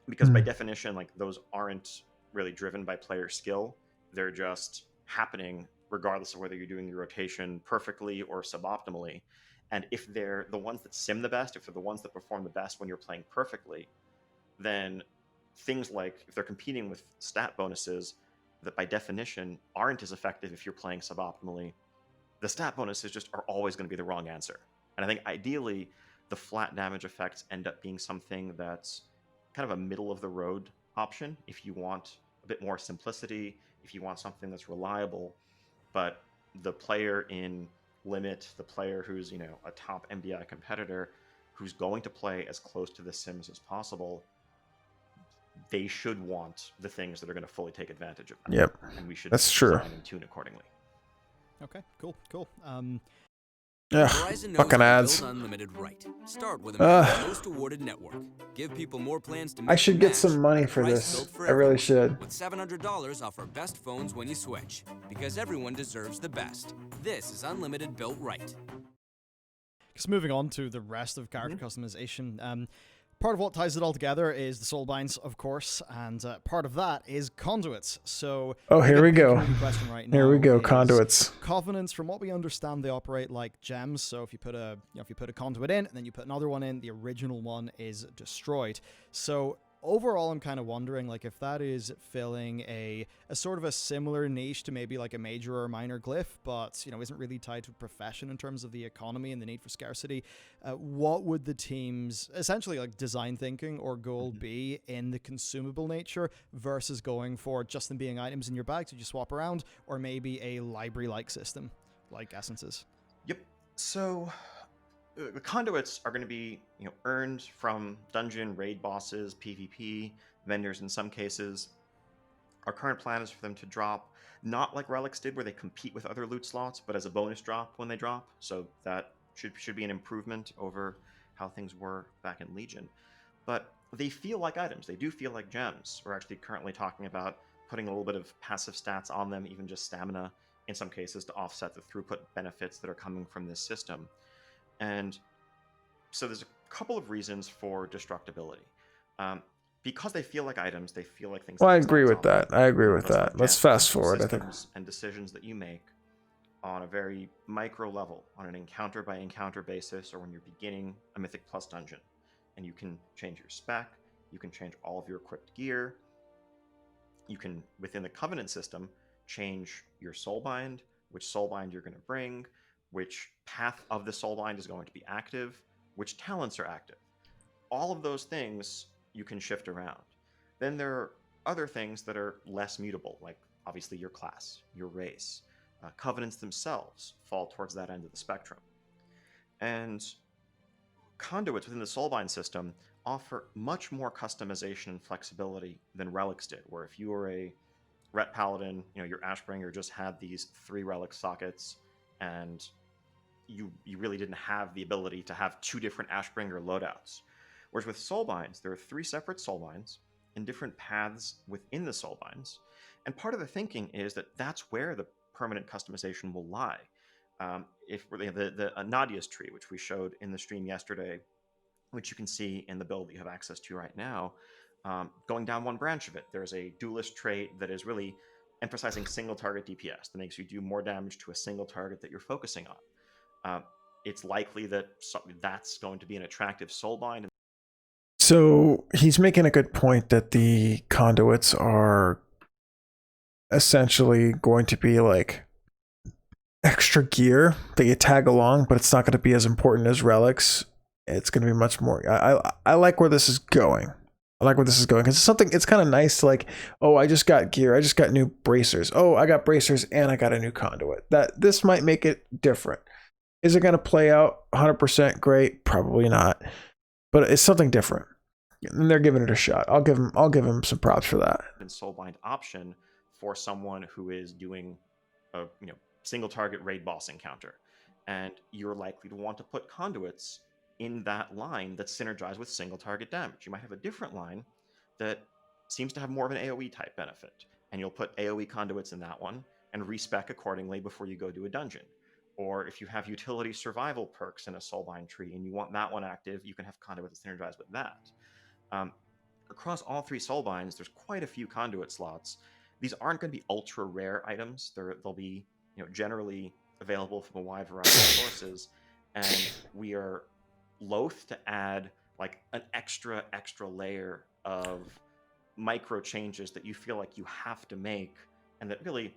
S9: Because by definition, like, those aren't really driven by player skill. They're just happening regardless of whether you're doing your rotation perfectly or suboptimally. And if they're the ones that sim the best, if they're the ones that perform the best when you're playing perfectly, then things like, if they're competing with stat bonuses that by definition aren't as effective if you're playing suboptimally, the stat bonuses just are always going to be the wrong answer. And I think ideally, the flat damage effects end up being something that's kind of a middle of the road option if you want a bit more simplicity, if you want something that's reliable. But the player in Limit, the player who's, a top MDI competitor, who's going to play as close to the sims as possible, they should want the things that are going to fully take advantage of that.
S1: Yep,
S9: and we should
S1: that's true.
S9: Design and tune accordingly.
S8: Okay, cool.
S1: Yeah, fucking ads.
S12: Unlimited right. Start with America's most awarded network. Give people more plans to make
S1: I should get some money for this. I really should.
S12: With $700 off our best phones when you switch. Because everyone deserves the best. This is Unlimited built right.
S8: Just moving on to the rest of character customization. Part of what ties it all together is the soulbinds, of course, and part of that is conduits. So,
S1: here we go.
S8: Right
S1: Here we go,
S8: now
S1: conduits.
S8: Covenants, from what we understand, they operate like gems. So if you put a conduit in and then you put another one in, the original one is destroyed. So overall, I'm kind of wondering, like, if that is filling a sort of a similar niche to maybe like a major or minor glyph, but isn't really tied to a profession in terms of the economy and the need for scarcity. What would the team's essentially like design thinking or goal be in the consumable nature versus going for just them being items in your bag that you swap around, or maybe a library-like system like essences?
S9: Yep. So the conduits are going to be, earned from dungeon, raid bosses, PvP, vendors in some cases. Our current plan is for them to drop, not like Relics did, where they compete with other loot slots, but as a bonus drop when they drop. So that should be an improvement over how things were back in Legion. But they feel like items. They do feel like gems. We're actually currently talking about putting a little bit of passive stats on them, even just stamina, in some cases to offset the throughput benefits that are coming from this system. And so there's a couple of reasons for destructibility. Because they feel like items, they feel like things.
S1: Well, I agree with that. Let's fast forward. I think.
S9: And decisions that you make on a very micro level, on an encounter by encounter basis, or when you're beginning a Mythic Plus dungeon, and you can change your spec, you can change all of your equipped gear. You can, within the Covenant system, change your soulbind, which soulbind you're going to bring, which path of the soulbind is going to be active, which talents are active. All of those things you can shift around. Then there are other things that are less mutable, like obviously your class, your race. Covenants themselves fall towards that end of the spectrum. And conduits within the soulbind system offer much more customization and flexibility than relics did, where if you were a Ret Paladin, your Ashbringer just had these 3 relic sockets, and you really didn't have the ability to have 2 different Ashbringer loadouts. Whereas with soulbinds, there are 3 separate soulbinds in different paths within the soulbinds, and part of the thinking is that that's where the permanent customization will lie. If the Nadia's tree, which we showed in the stream yesterday, which you can see in the build that you have access to right now, going down one branch of it, there's a duelist trait that is really emphasizing single target DPS that makes you do more damage to a single target that you're focusing on. It's likely that that's going to be an attractive soulbind.
S1: So he's making a good point that the conduits are essentially going to be like extra gear that you tag along, but it's not going to be as important as relics. It's going to be much more. I like where this is going. Because it's kind of nice to like, oh, I just got gear. I just got new bracers. Oh, I got bracers and I got a new conduit. This might make it different. Is it going to play out 100% great? Probably not. But it's something different. And they're giving it a shot. I'll give them some props for that.
S9: And soulbind option for someone who is doing a single target raid boss encounter, and you're likely to want to put conduits in that line that synergize with single target damage. You might have a different line that seems to have more of an AoE type benefit, and you'll put AoE conduits in that one and respec accordingly before you go to a dungeon. Or if you have utility survival perks in a soulbind tree and you want that one active, you can have conduits that synergize with that. Across all 3 soulbinds, there's quite a few conduit slots. These aren't going to be ultra rare items. They'll be generally available from a wide variety of sources, and we are loath to add like an extra layer of micro changes that you feel like you have to make, and that really,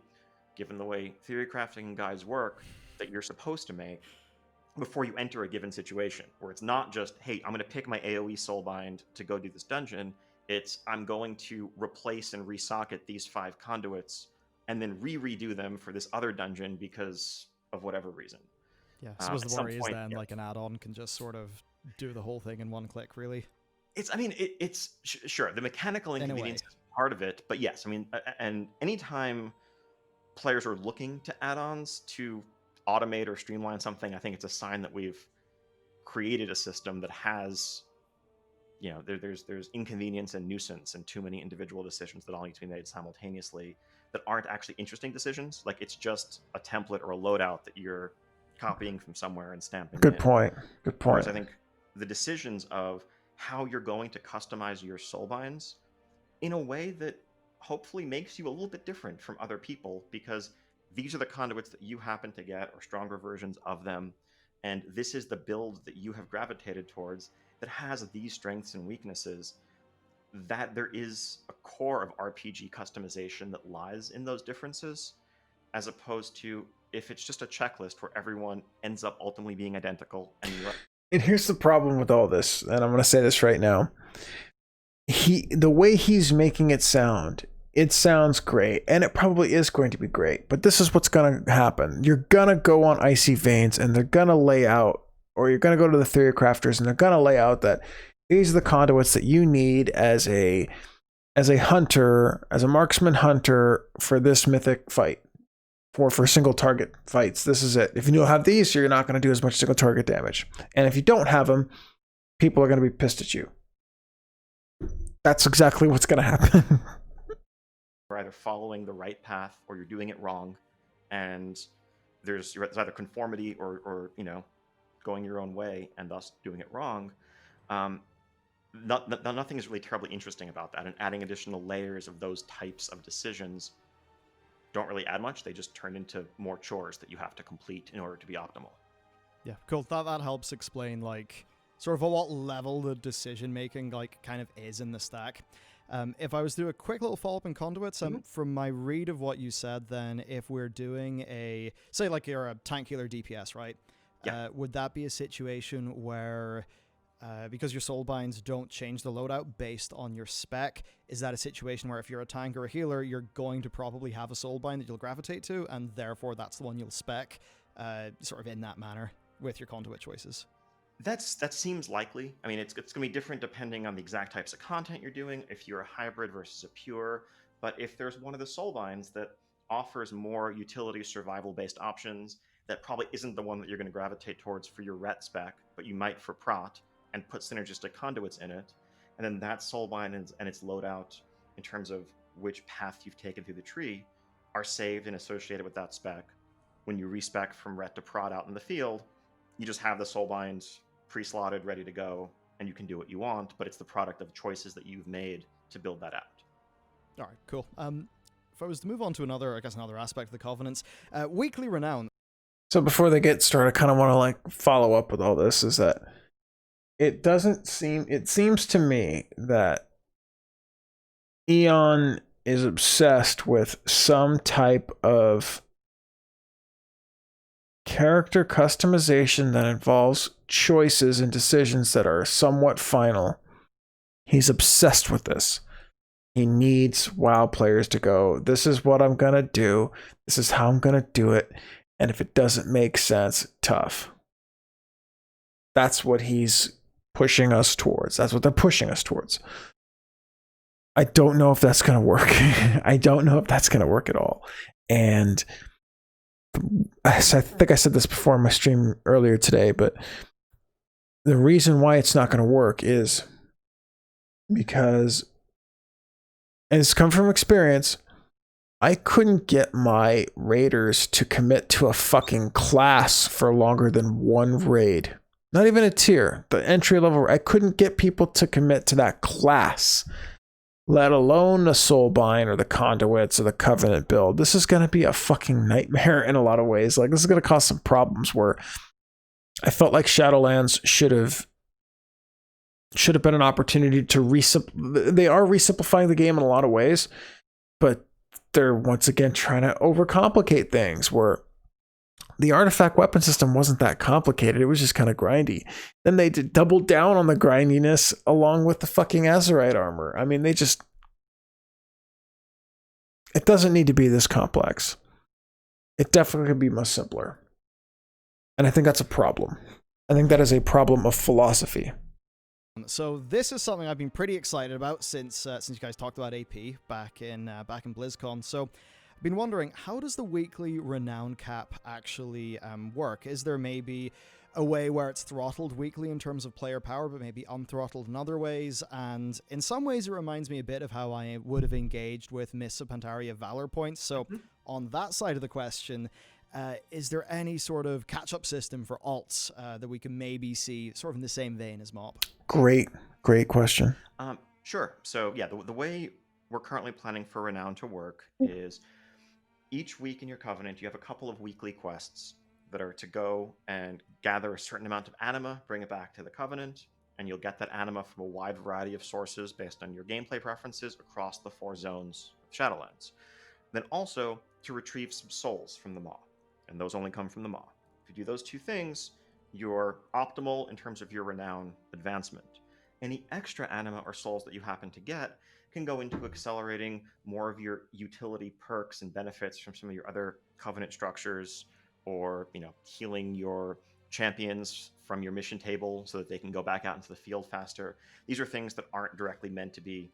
S9: given the way theory crafting guides work, that you're supposed to make before you enter a given situation, where it's not just, hey, I'm going to pick my AoE soulbind to go do this dungeon. It's, I'm going to replace and resocket these 5 conduits and then redo them for this other dungeon because of whatever reason.
S8: Yeah, I suppose the worry is then like an add-on can just sort of do the whole thing in one click, really.
S9: It's sure, the mechanical inconvenience is part of it, but yes, and anytime players are looking to add-ons to automate or streamline something, I think it's a sign that we've created a system that has, there's inconvenience and nuisance and too many individual decisions that all need to be made simultaneously that aren't actually interesting decisions. Like, it's just a template or a loadout that you're copying from somewhere and stamping
S1: Good point.
S9: Whereas I think the decisions of how you're going to customize your soulbinds in a way that hopefully makes you a little bit different from other people, because these are the conduits that you happen to get, or stronger versions of them, and this is the build that you have gravitated towards that has these strengths and weaknesses, that there is a core of RPG customization that lies in those differences, as opposed to if it's just a checklist where everyone ends up ultimately being identical.
S1: And here's the problem with all this, and I'm going to say this right now. The way he's making it sounds great, and it probably is going to be great, but this is what's going to happen. You're going to go on Icy Veins, and they're going to lay out, or you're going to go to the Theory Crafters, and they're going to lay out that these are the conduits that you need as a hunter, as a marksman hunter for this mythic fight, for single target fights. This is it. If you don't have these, you're not going to do as much single target damage. And if you don't have them, people are going to be pissed at you. That's exactly what's going to happen.
S9: You're either following the right path or you're doing it wrong. and there's either conformity or going your own way and thus doing it wrong. Nothing is really terribly interesting about that, and adding additional layers of those types of decisions don't really add much. They just turn into more chores that you have to complete in order to be optimal.
S8: Yeah, cool. That helps explain like sort of at what level the decision making like kind of is in the stack. If I was to do a quick little follow-up in conduits, from my read of what you said, then if we're doing say like you're a tank healer DPS, right?
S9: Yeah.
S8: Would that be a situation where, because your soul binds don't change the loadout based on your spec, is that a situation where if you're a tank or a healer, you're going to probably have a soul bind that you'll gravitate to, and therefore that's the one you'll spec, sort of in that manner with your conduit choices?
S9: That seems likely. I mean, it's going to be different depending on the exact types of content you're doing, if you're a hybrid versus a pure. But if there's one of the soul binds that offers more utility survival-based options, that probably isn't the one that you're going to gravitate towards for your ret spec, but you might for prot, and put synergistic conduits in it, and then that soul bind and its loadout in terms of which path you've taken through the tree are saved and associated with that spec. When you respec from ret to prot out in the field, you just have the soul binds pre-slotted, ready to go, and you can do what you want, but it's the product of choices that you've made to build that out.
S8: All right, cool. If I was to move on to another aspect of the Covenants, weekly renown.
S1: So before they get started, I kind of want to like follow up with all this, is that it seems to me that Eon is obsessed with some type of character customization that involves choices and decisions that are somewhat final. He's obsessed with this. He needs WoW players to go, this is what I'm going to do. This is how I'm going to do it. And if it doesn't make sense, tough. That's what he's pushing us towards. That's what they're pushing us towards. I don't know if that's going to work. I don't know if that's going to work at all. And I think I said this before in my stream earlier today, but the reason why it's not going to work is because, and it's come from experience, I couldn't get my raiders to commit to a fucking class for longer than one raid. Not even a tier, the entry level. I couldn't get people to commit to that class, let alone the soulbind or the conduits or the covenant build. This is going to be a fucking nightmare in a lot of ways. Like, this is going to cause some problems where I felt like Shadowlands should have been an opportunity to they are resimplifying the game in a lot of ways, but they're once again trying to overcomplicate things, where the artifact weapon system wasn't that complicated. It was just kind of grindy. Then they doubled down on the grindiness along with the fucking Azerite armor. I mean, it doesn't need to be this complex. It definitely could be much simpler. And I think that's a problem. I think that is a problem of philosophy.
S8: So this is something I've been pretty excited about since you guys talked about AP back in BlizzCon. So I've been wondering, how does the weekly renown cap actually work? Is there maybe a way where it's throttled weekly in terms of player power, but maybe unthrottled in other ways? And in some ways, it reminds me a bit of how I would have engaged with Mists of Pandaria Valor points. So on that side of the question, is there any sort of catch-up system for alts that we can maybe see sort of in the same vein as MoP?
S1: Great question.
S9: Sure. So yeah, the way we're currently planning for Renown to work is each week in your Covenant, you have a couple of weekly quests that are to go and gather a certain amount of anima, bring it back to the Covenant, and you'll get that anima from a wide variety of sources based on your gameplay preferences across the 4 zones of Shadowlands. Then also to retrieve some souls from the Maw, and those only come from the Maw. If you do those 2 things, you're optimal in terms of your Renown advancement. Any extra anima or souls that you happen to get can go into accelerating more of your utility perks and benefits from some of your other Covenant structures, or healing your champions from your mission table so that they can go back out into the field faster. These are things that aren't directly meant to be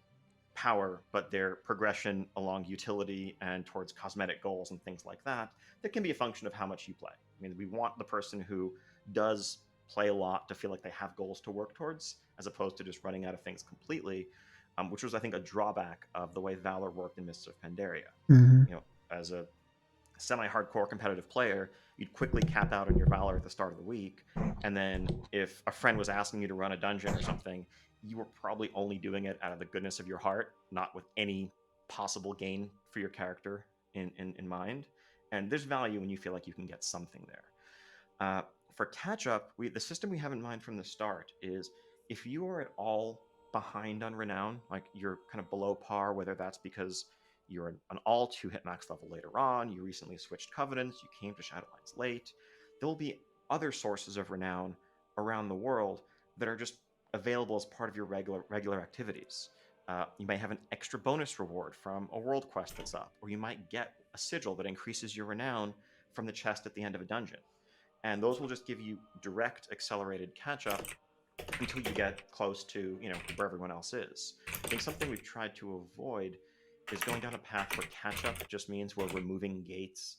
S9: power, but their progression along utility and towards cosmetic goals and things like that can be a function of how much you play. I mean, we want the person who does play a lot to feel like they have goals to work towards, as opposed to just running out of things completely, which was, I think, a drawback of the way Valor worked in Mists of Pandaria.
S1: Mm-hmm.
S9: As a semi-hardcore competitive player, you'd quickly cap out on your Valor at the start of the week. And then if a friend was asking you to run a dungeon or something, you were probably only doing it out of the goodness of your heart, not with any possible gain for your character in mind. And there's value when you feel like you can get something there. For catch-up, the system we have in mind from the start is if you are at all behind on Renown, like you're kind of below par, whether that's because you're an alt who hit max level later on, you recently switched Covenants, you came to Shadowlands late, there will be other sources of Renown around the world that are just available as part of your regular activities. You may have an extra bonus reward from a world quest that's up, or you might get a sigil that increases your Renown from the chest at the end of a dungeon. And those will just give you direct accelerated catch-up until you get close to, where everyone else is. I think something we've tried to avoid is going down a path where catch-up just means we're removing gates,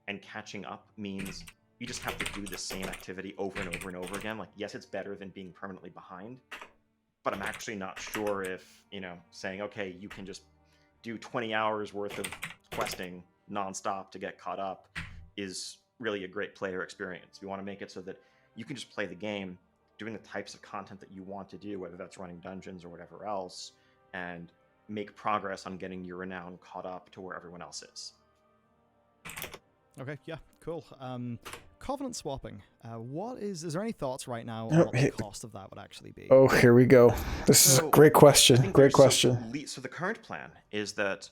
S9: and catching up means you just have to do the same activity over and over and over again. Like, yes, it's better than being permanently behind, but I'm actually not sure if, saying, okay, you can just do 20 hours worth of questing nonstop to get caught up is really a great player experience. We want to make it so that you can just play the game, doing the types of content that you want to do, whether that's running dungeons or whatever else, and make progress on getting your Renown caught up to where everyone else is.
S8: Okay, yeah, cool. Covenant swapping. Is there any thoughts right now on what the cost of that would actually be?
S1: Oh, here we go. This is a great question. Great question.
S9: So the current plan is that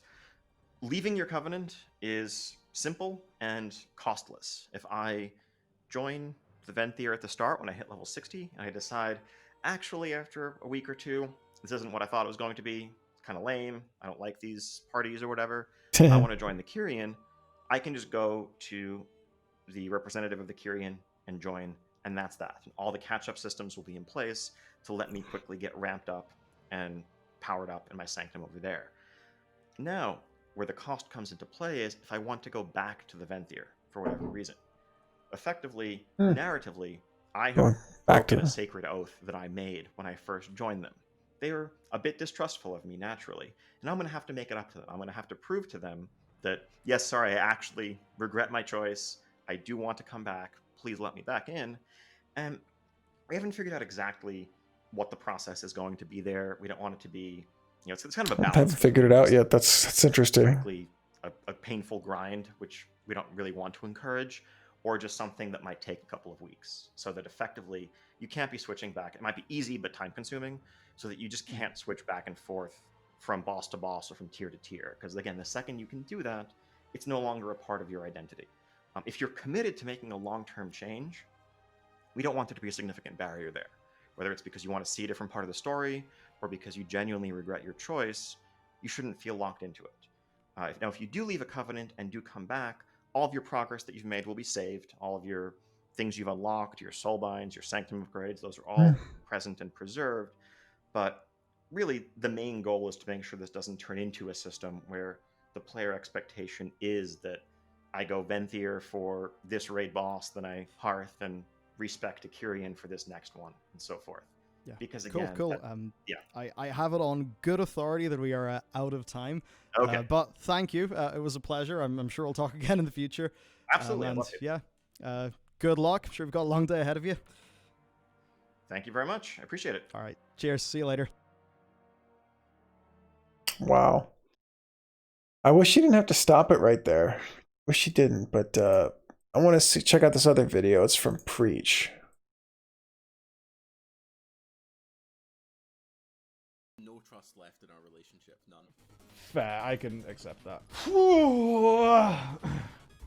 S9: leaving your Covenant is simple and costless. If I join the Venthyr at the start when I hit level 60, and I decide, actually, after a week or two, this isn't what I thought it was going to be, it's kind of lame, I don't like these parties or whatever, I want to join the Kyrian, I can just go to the representative of the Kyrian and join, and that's that. And all the catch-up systems will be in place to let me quickly get ramped up and powered up in my sanctum over there. Now, where the cost comes into play is if I want to go back to the Venthyr for whatever reason. Effectively, narratively, I have broken a sacred oath that I made when I first joined them. They were a bit distrustful of me naturally, and I'm going to have to make it up to them. I'm going to have to prove to them that, yes, sorry, I actually regret my choice. I do want to come back. Please let me back in. And we haven't figured out exactly what the process is going to be there. We don't want it to be, it's kind of a balance.
S1: I haven't figured it out yet. That's interesting.
S9: Frankly, a painful grind, which we don't really want to encourage, or just something that might take a couple of weeks, so that effectively you can't be switching back. It might be easy, but time consuming, so that you just can't switch back and forth from boss to boss or from tier to tier. Because again, the second you can do that, it's no longer a part of your identity. If you're committed to making a long-term change, we don't want there to be a significant barrier there. Whether it's because you want to see a different part of the story, or because you genuinely regret your choice, you shouldn't feel locked into it. Now, if you do leave a Covenant and do come back, all of your progress that you've made will be saved. All of your things you've unlocked, your soulbinds, your sanctum upgrades, those are all present and preserved. But really, the main goal is to make sure this doesn't turn into a system where the player expectation is that I go Venthyr for this raid boss, then I Hearth and respec to Kyrian for this next one, and so forth.
S8: Yeah.
S9: Because again,
S8: cool. I have it on good authority that we are out of time.
S9: Okay.
S8: But thank you. It was a pleasure. I'm sure we'll talk again in the future.
S9: Absolutely.
S8: Good luck. I'm sure we've got a long day ahead of you.
S9: Thank you very much. I appreciate it.
S8: All right. Cheers. See you later.
S1: Wow. I wish she didn't have to stop it right there. Wish she didn't, but I want to check out this other video. It's from Preach.
S13: No trust left in our relationship. None.
S14: Fair, I can accept that.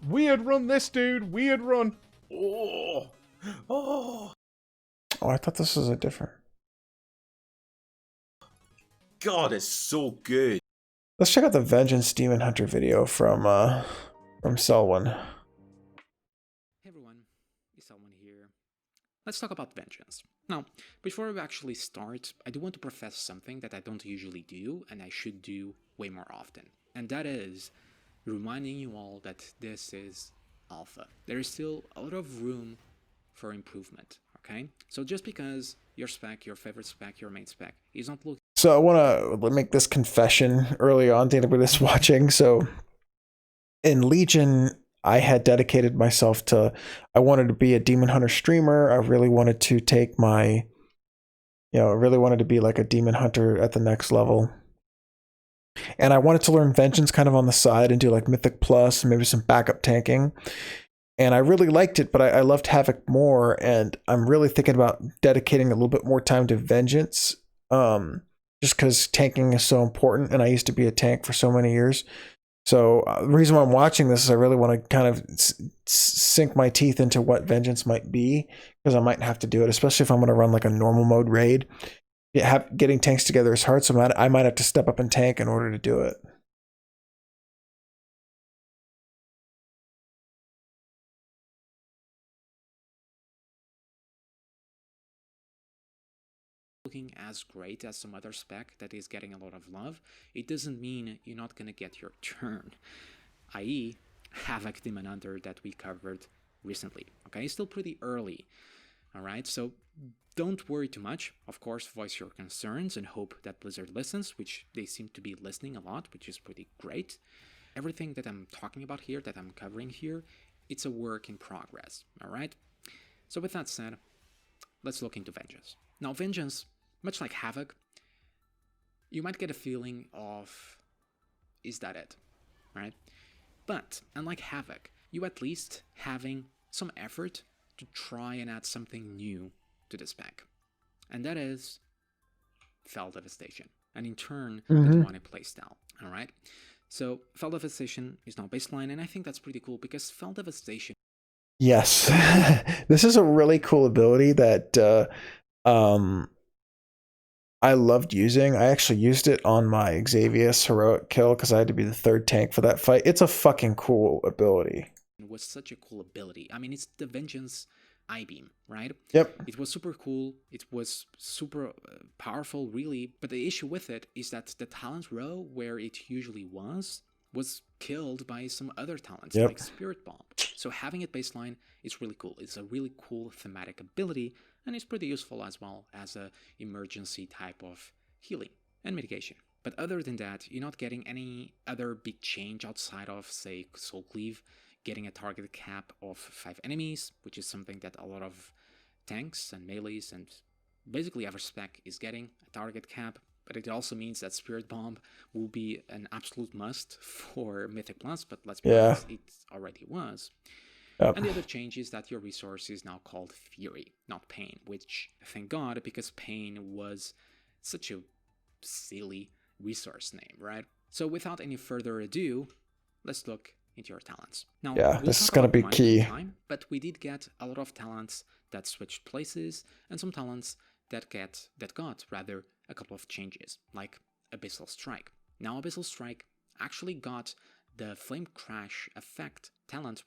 S14: Weird run, this dude. Weird run.
S1: Oh, I thought this was a different.
S13: God, it's so good.
S1: Let's check out the Vengeance Demon Hunter video from Selwyn.
S15: Hey everyone, it's Selwyn here. Let's talk about vengeance. Now, before we actually start, I do want to profess something that I don't usually do, and I should do way more often. And that is reminding you all that this is alpha. There is still a lot of room for improvement, okay? So just because your spec, your favorite spec, your main spec is not looking...
S1: So I want to make this confession early on to anybody that's watching. So in Legion, I had dedicated myself to, I wanted to be a Demon Hunter streamer. I really wanted to take my, I really wanted to be like a Demon Hunter at the next level. And I wanted to learn Vengeance kind of on the side and do like Mythic Plus and maybe some backup tanking. And I really liked it, but I loved Havoc more. And I'm really thinking about dedicating a little bit more time to Vengeance, just because tanking is so important. And I used to be a tank for so many years. So the reason why I'm watching this is I really want to kind of sink my teeth into what Vengeance might be, because I might have to do it, especially if I'm going to run like a normal mode raid. Getting tanks together is hard, so I might have to step up and tank in order to do it.
S15: Looking as great as some other spec that is getting a lot of love, it doesn't mean you're not gonna get your turn, i.e. Havoc Demon Hunter that we covered recently. Okay, it's still pretty early, alright, so don't worry too much. Of course, voice your concerns and hope that Blizzard listens, which they seem to be listening a lot, which is pretty great. Everything that I'm talking about here, that I'm covering here, it's a work in progress, alright? So with that said, let's look into Vengeance. Now, Vengeance, much like Havoc, you might get a feeling of, is that it, right? But, unlike Havoc, you at least having some effort to try and add something new to the spec. And that is Fel Devastation, and in turn, the Demonic playstyle, alright? So, Fel Devastation is now baseline, and I think that's pretty cool, because Fel Devastation...
S1: Yes, this is a really cool ability that I loved using. I actually used it on my Xavius heroic kill because I had to be the third tank for that fight. It's a fucking cool ability.
S15: It was such a cool ability. I mean, it's the Vengeance I-beam, right?
S1: Yep.
S15: It was super cool. It was super powerful, really. But the issue with it is that the talent row where it usually was killed by some other talents like Spirit Bomb. So having it baseline is really cool. It's a really cool thematic ability, and it's pretty useful as well as a emergency type of healing and mitigation. But other than that, you're not getting any other big change outside of, say, Soul Cleave, getting a target cap of 5 enemies, which is something that a lot of tanks and melees and basically every spec is getting, a target cap. But it also means that Spirit Bomb will be an absolute must for Mythic Plus, but let's be honest, it already was. And the other change is that your resource is now called Fury, not Pain, which, thank God, because Pain was such a silly resource name, right? So without any further ado, let's look into your talents. Now,
S1: this is going to be key.
S15: But we did get a lot of talents that switched places, and some talents that got a couple of changes, like Abyssal Strike. Now, Abyssal Strike actually got the Flame Crash effect talent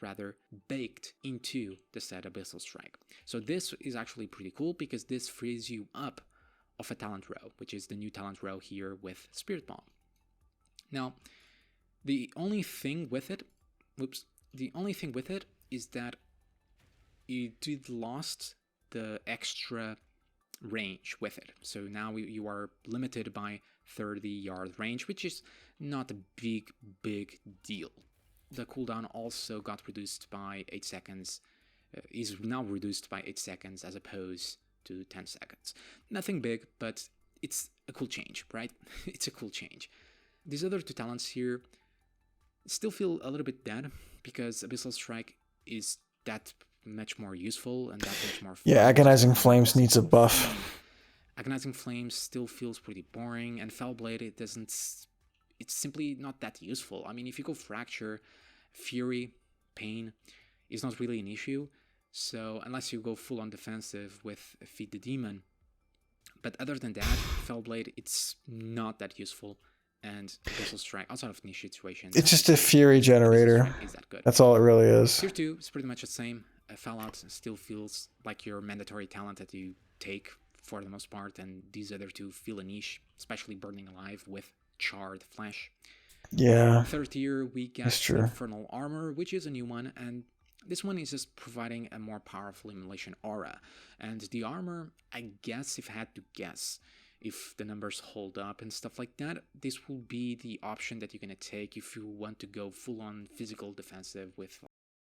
S15: baked into the set Abyssal Strike. So this is actually pretty cool because this frees you up of a talent row, which is the new talent row here with Spirit Bomb. Now, the only thing with it is that you did lost the extra range with it. So now you are limited by 30-yard range, which is not a big deal. The cooldown also got reduced by 8 seconds, is now reduced by 8 seconds as opposed to 10 seconds. Nothing big, but it's a cool change, right? It's a cool change. These other two talents here still feel a little bit dead because Abyssal Strike is that much more useful and that much more fun.
S1: Yeah, Agonizing Flames needs a buff.
S15: Agonizing Flames still feels pretty boring, and Fellblade, it's simply not that useful. I mean, if you go Fracture, Fury, Pain is not really an issue, so unless you go full on defensive with Feed the Demon. But other than that, Fellblade, it's not that useful, and Abyssal Strike, outside of niche situations,
S1: it's just a Fury generator. That's all it really is.
S15: Tier 2 is pretty much the same. Fallout still feels like your mandatory talent that you take for the most part, and these other two feel a niche, especially Burning Alive with Charred Flesh.
S1: Yeah.
S15: Third tier, we get Infernal Armor, which is a new one, and this one is just providing a more powerful immolation aura. And the armor, I guess, if I had to guess, if the numbers hold up and stuff like that, this will be the option that you're going to take if you want to go full-on physical defensive with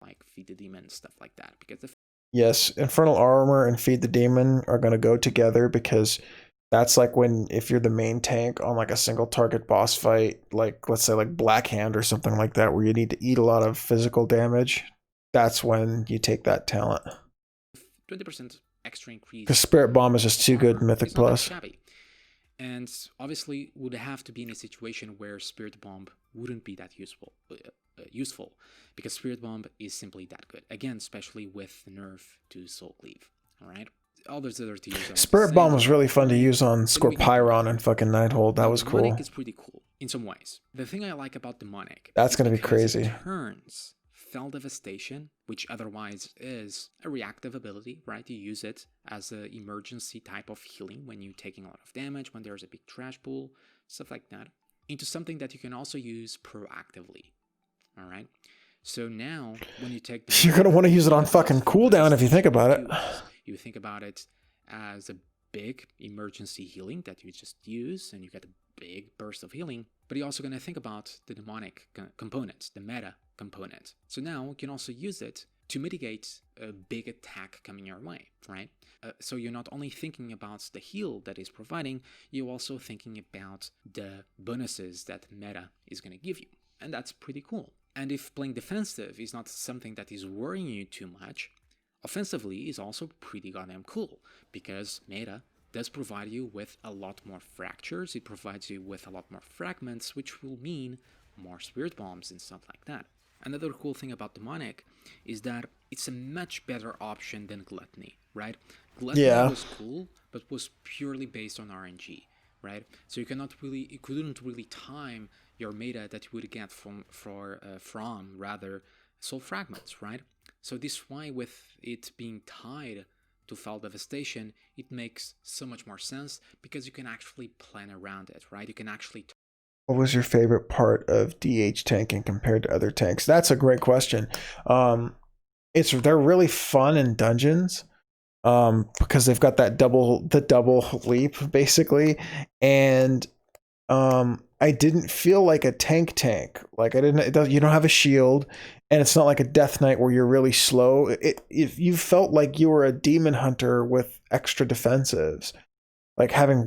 S15: like Feed the Demon, stuff like that. Because the
S1: Yes, Infernal Armor and Feed the Demon are going to go together, because that's like when, if you're the main tank on like a single target boss fight, like let's say like Black Hand or something like that, where you need to eat a lot of physical damage, that's when you take that talent.
S15: 20% extra increase.
S1: Because Spirit Bomb is just too good in Mythic Plus.
S15: Shabby. And obviously would have to be in a situation where Spirit Bomb wouldn't be that useful, because Spirit Bomb is simply that good. Again, especially with the nerf to Soul Cleave. Alright? All those other tiers are
S1: Spirit Bomb was really fun to use on Scorpiron and fucking Nighthold. That was cool.
S15: Demonic is pretty cool in some ways. The thing I like about Demonic,
S1: that's going to be crazy.
S15: It turns Fell Devastation, which otherwise is a reactive ability, right? You use it as an emergency type of healing when you're taking a lot of damage, when there's a big trash pool, stuff like that, into something that you can also use proactively. All right? So now, when you take...
S1: You're going to want to use it on fucking cooldown if you think about it.
S15: You think about it as a big emergency healing that you just use, and you get a big burst of healing, but you're also going to think about the demonic component, the meta component. So now you can also use it to mitigate a big attack coming your way, right? So you're not only thinking about the heal that is providing, you're also thinking about the bonuses that meta is going to give you, and that's pretty cool. And if playing defensive is not something that is worrying you too much, offensively is also pretty goddamn cool, because meta does provide you with a lot more fractures, it provides you with a lot more fragments, which will mean more Spirit Bombs and stuff like that. Another cool thing about Demonic is that it's a much better option than Gluttony, right? Gluttony was cool, but was purely based on RNG, right? So you couldn't really time your meta that you would get from Soul Fragments, right? So this is why, with it being tied to Fell Devastation, it makes so much more sense, because you can actually plan around it, right? You can actually...
S1: What was your favorite part of DH tanking compared to other tanks? That's a great question. They're really fun in dungeons, because they've got that double leap basically, and I didn't feel like a tank. Like you don't have a shield, and it's not like a Death Knight where you're really slow. If you felt like you were a demon hunter with extra defensives, like having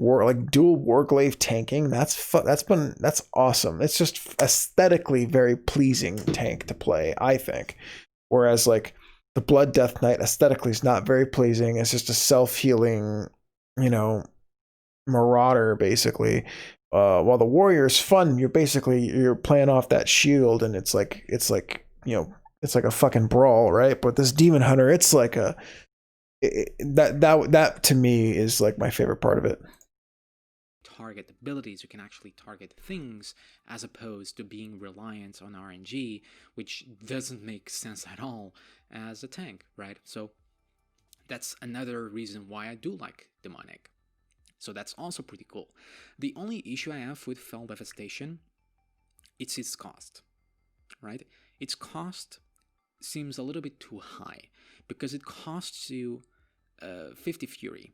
S1: dual Warglaive tanking, that's awesome. It's just aesthetically very pleasing tank to play, I think. Whereas like the Blood Death Knight aesthetically is not very pleasing. It's just a self-healing, marauder basically. While the warrior is fun, you're playing off that shield, and it's like a fucking brawl, right? But this demon hunter, it's like that to me is like my favorite part of it.
S15: Target abilities, you can actually target things, as opposed to being reliant on RNG, which doesn't make sense at all as a tank, right? So that's another reason why I do like Demonic. So that's also pretty cool. The only issue I have with Fell Devastation, it's its cost, right? Its cost seems a little bit too high, because it costs you 50 Fury,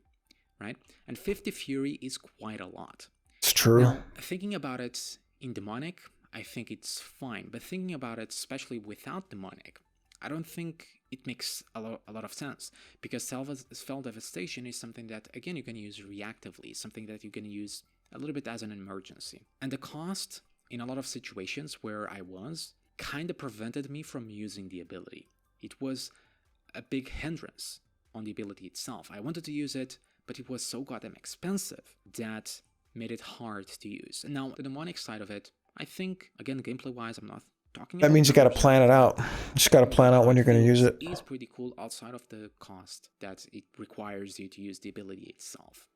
S15: right? And 50 Fury is quite a lot.
S1: It's true.
S15: Now, thinking about it in Demonic, I think it's fine. But thinking about it, especially without Demonic, I don't think it makes a lot of sense, because Fell Devastation is something that, again, you can use reactively, something that you can use a little bit as an emergency. And the cost, in a lot of situations where I was, kind of prevented me from using the ability. It was a big hindrance on the ability itself. I wanted to use it, but it was so goddamn expensive that made it hard to use. And now, the Demonic side of it, I think, again, gameplay-wise, I'm not talking about...
S1: That means you got to plan it out. You just got to plan out when you're going to use it.
S15: It is pretty cool outside of the cost that it requires you to use the ability itself.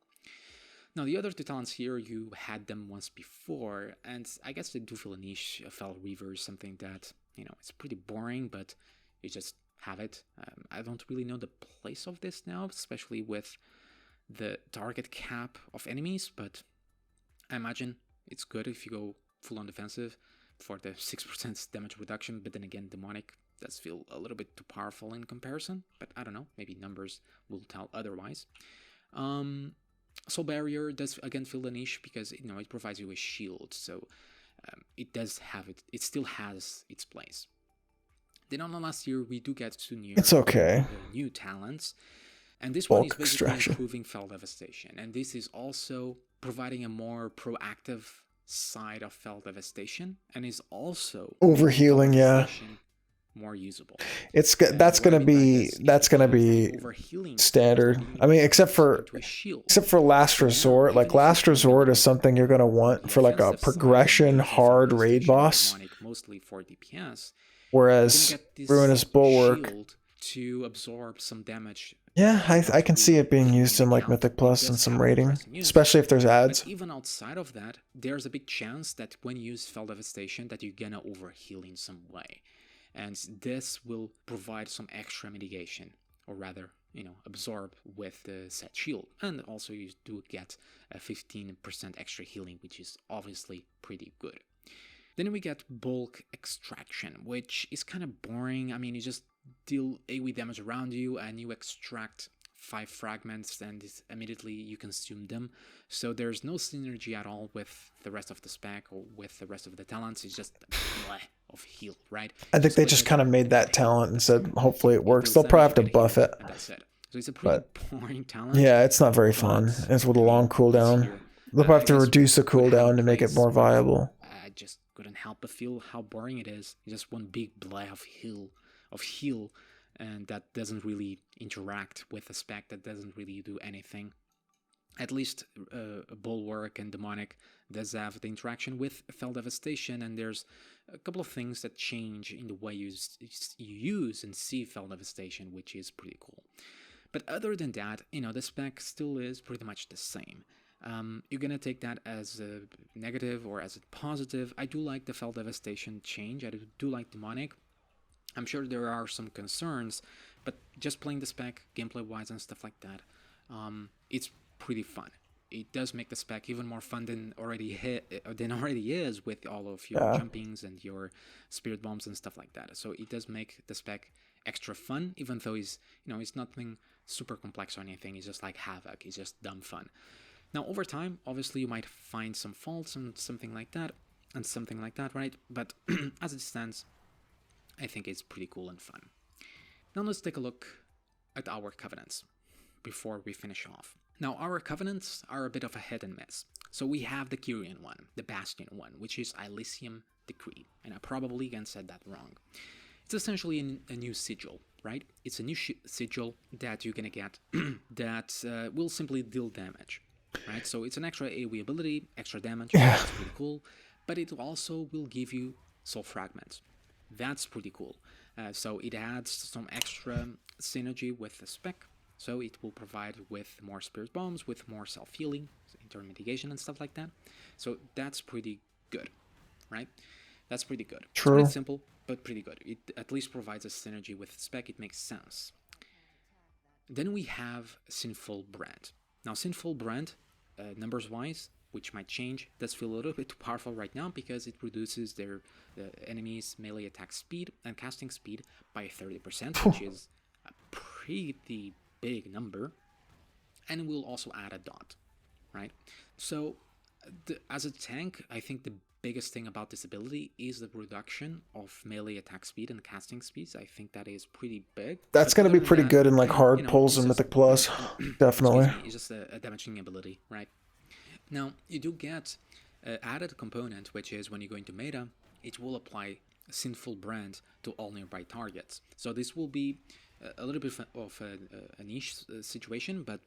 S15: Now, the other two talents here, you had them once before, and I guess they do fill a niche. Fell Reaver is something that, it's pretty boring, but you just have it. I don't really know the place of this now, especially with the target cap of enemies, but I imagine it's good if you go full on defensive for the 6% damage reduction, but then again, Demonic does feel a little bit too powerful in comparison, but I don't know, maybe numbers will tell otherwise. Soul Barrier does again fill the niche, because it provides you a shield, so it still has its place. Then on the last year, we do get to
S1: It's okay.
S15: New talents. And this
S1: Bulk
S15: one is basically
S1: extraction.
S15: improving Fell Devastation. And this is also providing a more proactive side of Fell Devastation, and is also
S1: Overhealing, yeah.
S15: more usable.
S1: That's gonna be standard. I mean, except for last resort. Like last resort is something you're gonna want for like a progression hard raid boss.
S15: Mostly for DPS.
S1: Whereas Ruinous Bulwark,
S15: to absorb some damage.
S1: Yeah, I can see it being used in like Mythic Plus and some raiding, especially if there's ads.
S15: But even outside of that, there's a big chance that when you use Fell Devastation that you're gonna overheal in some way. And this will provide some extra mitigation, or rather, absorb with the set shield. And also you do get a 15% extra healing, which is obviously pretty good. Then we get Bulk Extraction, which is kind of boring. I mean, you just deal AoE damage around you and you extract 5 fragments and immediately you consume them. So there's no synergy at all with the rest of the spec or with the rest of the talents. It's just a bleh of heal, right?
S1: I think they just kind of made that talent and said, hopefully it works. They'll probably have to buff it.
S15: And that's it. So it's a pretty boring talent.
S1: Yeah, it's not very fun. It's with a long cooldown. They'll probably have to reduce the cooldown to make it more viable.
S15: I just couldn't help but feel how boring it is. It's just one big bleh of heal, and that doesn't really interact with the spec, that doesn't really do anything. At least Bulwark and Demonic does have the interaction with Fell Devastation, and there's a couple of things that change in the way you use and see Fell Devastation, which is pretty cool. But other than that, the spec still is pretty much the same. You're gonna take that as a negative or as a positive. I do like the Fell Devastation change. I do like Demonic. I'm sure there are some concerns, but just playing the spec, gameplay-wise and stuff like that, it's pretty fun. It does make the spec even more fun than already is with all of your jumpings and your spirit bombs and stuff like that. So it does make the spec extra fun, even though it's nothing super complex or anything. It's just like Havoc. It's just dumb fun. Now, over time, obviously, you might find some faults and something like that, right? But as it stands, I think it's pretty cool and fun. Now let's take a look at our covenants before we finish off. Now, our covenants are a bit of a hit and miss. So we have the Kyrian one, the Bastion one, which is Elysium Decree, and I probably again said that wrong. It's essentially a new sigil, right? It's a new sigil that you're gonna get that will simply deal damage, right? So it's an extra AoE ability, extra damage, that's pretty cool, but it also will give you soul fragments. That's pretty cool. So it adds some extra synergy with the spec. So it will provide with more spirit bombs, with more self-healing, internal mitigation and stuff like that. So that's pretty good, right? That's pretty good.
S1: True.
S15: It's pretty simple, but pretty good. It at least provides a synergy with spec. It makes sense. Then we have Sinful Brand. Now, Sinful Brand, numbers-wise, which might change, does feel a little bit too powerful right now because it reduces their enemies' melee attack speed and casting speed by 30%, which is a pretty big number, and we'll also add a dot, right? So as a tank, I think the biggest thing about this ability is the reduction of melee attack speed and casting speeds. I think that is pretty big.
S1: That's going to be pretty good in like hard pulls and Mythic Plus, definitely.
S15: It's just a damaging ability, right? Now, you do get an added component, which is when you go into meta, it will apply Sinful Brand to all nearby targets. So this will be a little bit of a niche situation, but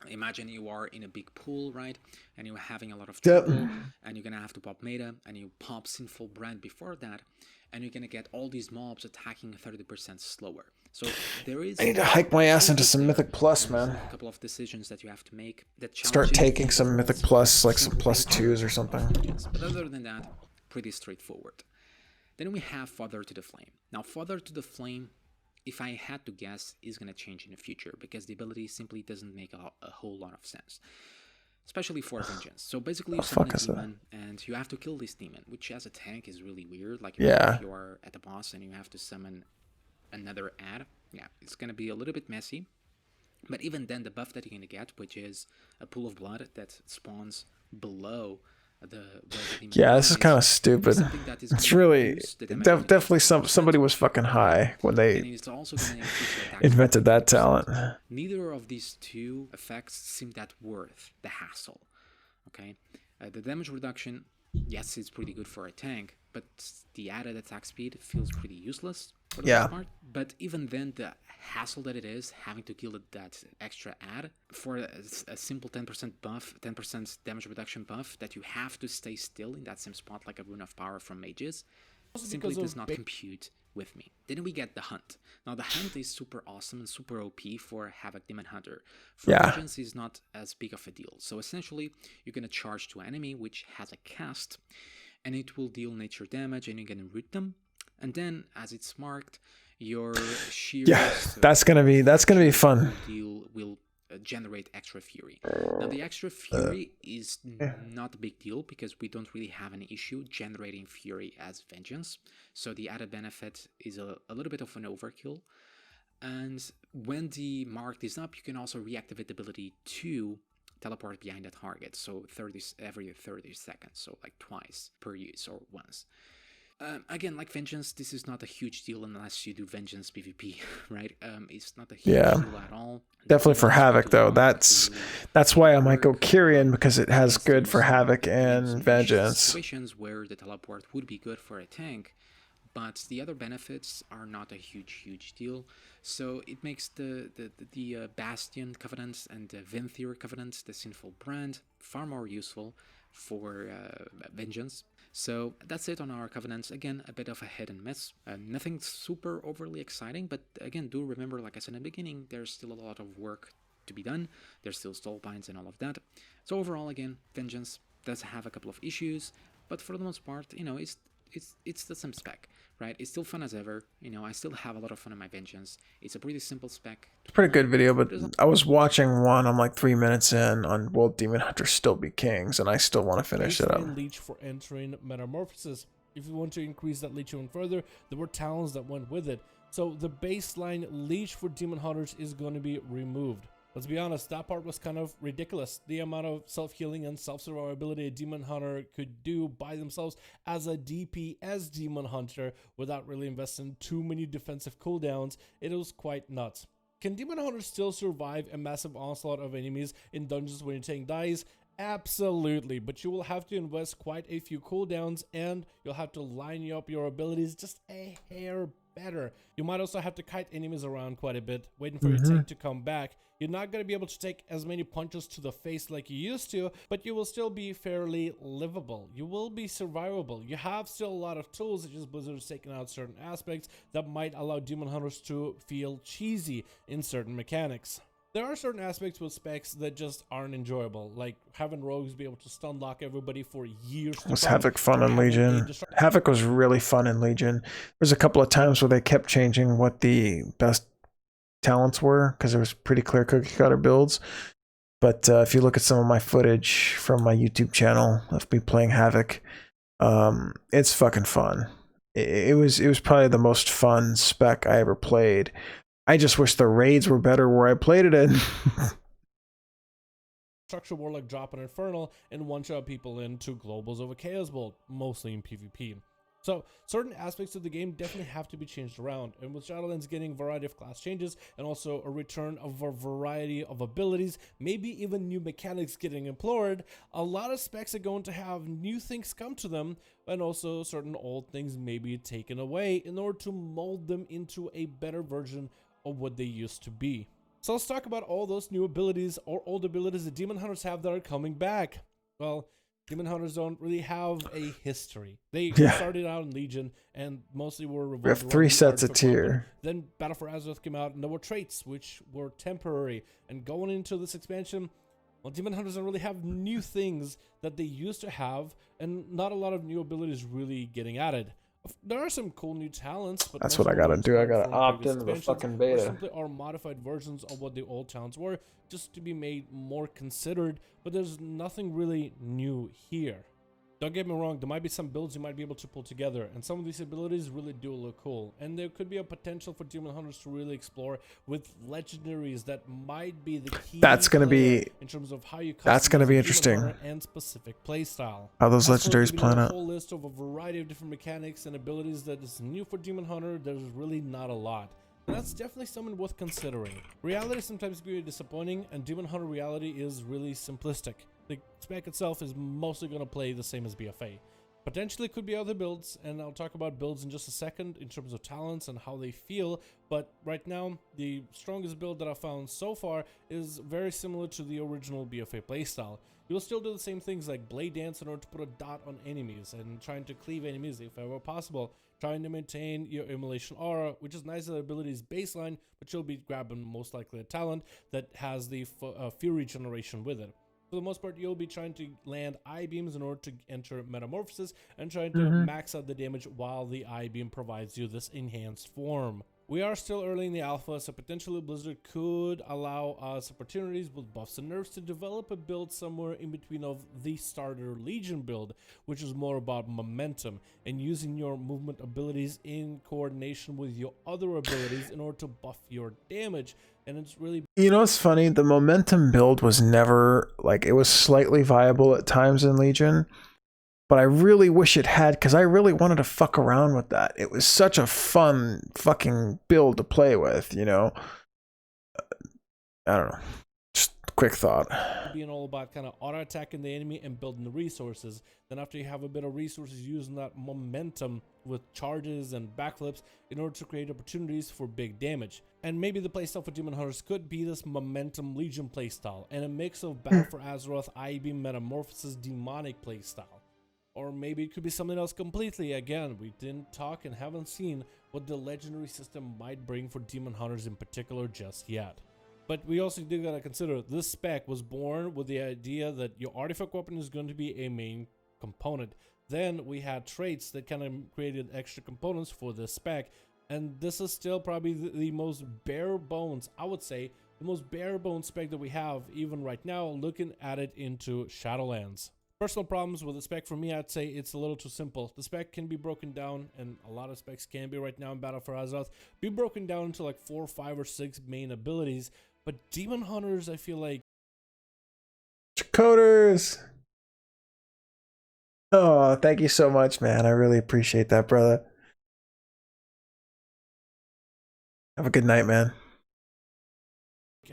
S15: imagine you are in a big pool, right? And you're having a lot of trouble, and you're going to have to pop meta, and you pop Sinful Brand before that, and you're going to get all these mobs attacking 30% slower. So there is...
S1: I need to hike my ass into some Mythic Plus, man.
S15: A couple of decisions that you have to make that
S1: start taking some Mythic Plus, like some +2s or something.
S15: Yes, but other than that, pretty straightforward. Then we have Father to the Flame. Now, Father to the Flame, if I had to guess, is going to change in the future because the ability simply doesn't make a whole lot of sense. Especially for Vengeance. So basically you summon a demon and you have to kill this demon, which as a tank is really weird. Like if you are at the boss and you have to summon another ad, it's going to be a little bit messy. But even then, the buff that you're going to get, which is a pool of blood that spawns below
S1: Yeah, this is kind of stupid. It's really definitely somebody was fucking high when they invented that talent.
S15: Neither of these two effects seem that worth the hassle. Okay, the damage reduction, yes, it's pretty good for a tank, but the added attack speed feels pretty useless for the most part. But even then, the hassle that it is having to kill that extra add for a simple 10% buff, 10% damage reduction buff that you have to stay still in that same spot like a rune of power from mages simply does not compute with me. Then we get the hunt. Now the hunt is super awesome and super OP for Havoc Demon Hunter. For Vengeance is not as big of a deal. So essentially you're gonna charge to an enemy which has a cast, and it will deal nature damage, and you're gonna root them. And then as it's marked, your shears,
S1: that's gonna be fun.
S15: Will generate extra fury. Now the extra fury is not a big deal because we don't really have an issue generating fury as vengeance, so the added benefit is a little bit of an overkill. And when the marked is up, you can also reactivate the ability to teleport behind a target, so every 30 seconds, so like twice per use or once. Again, like Vengeance, this is not a huge deal unless you do Vengeance PvP, right? It's not a huge deal at all.
S1: Definitely for Havoc, though. That's why I might go Kyrian, because it has good for Havoc and Vengeance.
S15: Situations where the teleport would be good for a tank, but the other benefits are not a huge deal. So it makes the Bastion Covenant and the Venthyr Covenant, the Sinful Brand, far more useful for Vengeance. So that's it on our Covenants. Again, a bit of a hit and miss. Nothing super overly exciting, but again, do remember, like I said in the beginning, there's still a lot of work to be done. There's still stallbinds and all of that. So overall, again, Vengeance does have a couple of issues, but for the most part, you know, it's the same spec, right? It's still fun as ever. You know, I still have a lot of fun in my Vengeance. It's a pretty simple spec.
S1: It's a pretty good video, but I was watching one. I'm like 3 minutes in on Will Demon Hunters Still Be Kings, and I still want to finish it up.
S16: Leech for entering Metamorphosis. If you want to increase that leech even further, there were talents that went with it. So the baseline leech for Demon Hunters is going to be removed. Let's be honest, that part was kind of ridiculous. The amount of self-healing and self-survivability a Demon Hunter could do by themselves as a DPS Demon Hunter without really investing too many defensive cooldowns, it was quite nuts. Can Demon Hunters still survive a massive onslaught of enemies in dungeons when you're taking dice? Absolutely, but you will have to invest quite a few cooldowns, and you'll have to line up your abilities just a hair better. You might also have to kite enemies around quite a bit, waiting for your tank to come back. You're not going to be able to take as many punches to the face like you used to, but you will still be fairly livable. You will be survivable. You have still a lot of tools. It's just Blizzard's taking out certain aspects that might allow Demon Hunters to feel cheesy in certain mechanics. There are certain aspects with specs that just aren't enjoyable, like having rogues be able to stun lock everybody for years.
S1: Was Havoc fun in Legion? Havoc was really fun in Legion. There's a couple of times where they kept changing what the best talents were, because there was pretty clear cookie cutter builds. But if you look at some of my footage from my YouTube channel of me playing Havoc, it's fucking fun. It was probably the most fun spec I ever played. I just wish the raids were better where I played it in.
S16: Structure Warlock drop an Infernal and one-shot people into Globals of a Chaos Bolt, mostly in PvP. So certain aspects of the game definitely have to be changed around, and with Shadowlands getting a variety of class changes and also a return of a variety of abilities, maybe even new mechanics getting employed, a lot of specs are going to have new things come to them, and also certain old things may be taken away in order to mold them into a better version of what they used to be. So let's talk about all those new abilities or old abilities that Demon Hunters have that are coming back. Well, Demon Hunters don't really have a history. They started out in Legion and mostly were revolved.
S1: We have 3 sets of tier.
S16: Then Battle for Azeroth came out, and there were traits which were temporary. And going into this expansion, well, Demon Hunters don't really have new things that they used to have, and not a lot of new abilities really getting added. There are some cool new talents, but
S1: that's what I gotta do. I gotta opt into the fucking beta.
S16: Simply are modified versions of what the old talents were, just to be made more considered. But there's nothing really new here. Don't get me wrong, there might be some builds you might be able to pull together, and some of these abilities really do look cool. And there could be a potential for Demon Hunters to really explore with legendaries that might be the key.
S1: That's going to be
S16: in terms of how you.
S1: That's going to be interesting.
S16: And specific playstyle.
S1: How those legendaries plan out.
S16: A whole list of a variety of different mechanics and abilities that is new for Demon Hunter. There's really not a lot. And that's definitely something worth considering. Reality sometimes can be disappointing, and Demon Hunter reality is really simplistic. The spec itself is mostly going to play the same as BFA. Potentially could be other builds, and I'll talk about builds in just a second in terms of talents and how they feel, but right now the strongest build that I found so far is very similar to the original BFA playstyle. You'll still do the same things like blade dance in order to put a dot on enemies and trying to cleave enemies if ever possible, trying to maintain your immolation aura, which is nice that the ability is baseline, but you'll be grabbing most likely a talent that has the fury generation with it. For the most part, you'll be trying to land I-beams in order to enter metamorphosis and trying to max out the damage while the I-beam provides you this enhanced form. We are still early in the alpha, so potentially Blizzard could allow us opportunities with buffs and nerfs to develop a build somewhere in between of the starter Legion build, which is more about momentum and using your movement abilities in coordination with your other abilities in order to buff your damage. And it's really,
S1: you know, it's funny, the momentum build was never like, it was slightly viable at times in Legion, but I really wish it had, because I really wanted to fuck around with that. It was such a fun fucking build to play with, you know. I don't know, just a quick thought.
S16: Being all about kind of auto attacking the enemy and building the resources. Then after you have a bit of resources, using that momentum with charges and backflips in order to create opportunities for big damage. And maybe the playstyle for Demon Hunters could be this momentum Legion playstyle and a mix of Battle for Azeroth, I-Beam, Metamorphosis, Demonic playstyle. Or maybe it could be something else completely. Again, we didn't talk and haven't seen what the legendary system might bring for Demon Hunters in particular just yet. But we also do gotta consider this spec was born with the idea that your artifact weapon is going to be a main component. Then we had traits that kind of created extra components for this spec, and this is still probably the most bare bones, I would say, the most bare bones spec that we have even right now looking at it into Shadowlands. Personal problems with the spec for me, I'd say it's a little too simple. The spec can be broken down, and a lot of specs can be right now in Battle for Azeroth, be broken down into like 4, 5, or 6 main abilities. But Demon Hunters, I feel like...
S1: Coders! Oh, thank you so much, man. I really appreciate that, brother. Have a good night, man.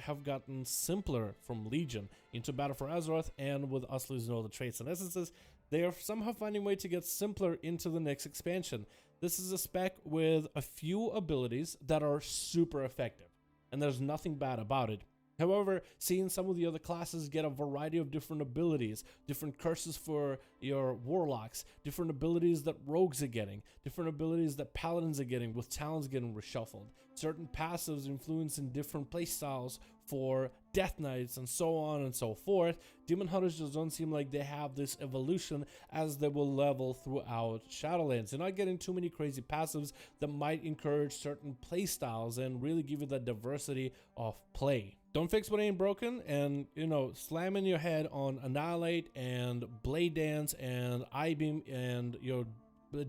S16: Have gotten simpler from Legion into Battle for Azeroth, and with us losing all the traits and essences, they are somehow finding a way to get simpler into the next expansion. This is a spec with a few abilities that are super effective, and there's nothing bad about it. However, seeing some of the other classes get a variety of different abilities, different curses for your warlocks, different abilities that rogues are getting, different abilities that paladins are getting with talents getting reshuffled, certain passives influencing different playstyles for death knights, and so on and so forth. Demon Hunters just don't seem like they have this evolution as they will level throughout Shadowlands. They're not getting too many crazy passives that might encourage certain playstyles and really give you that diversity of play. Don't fix what ain't broken, and, you know, slamming your head on Annihilate and Blade Dance and I-Beam and your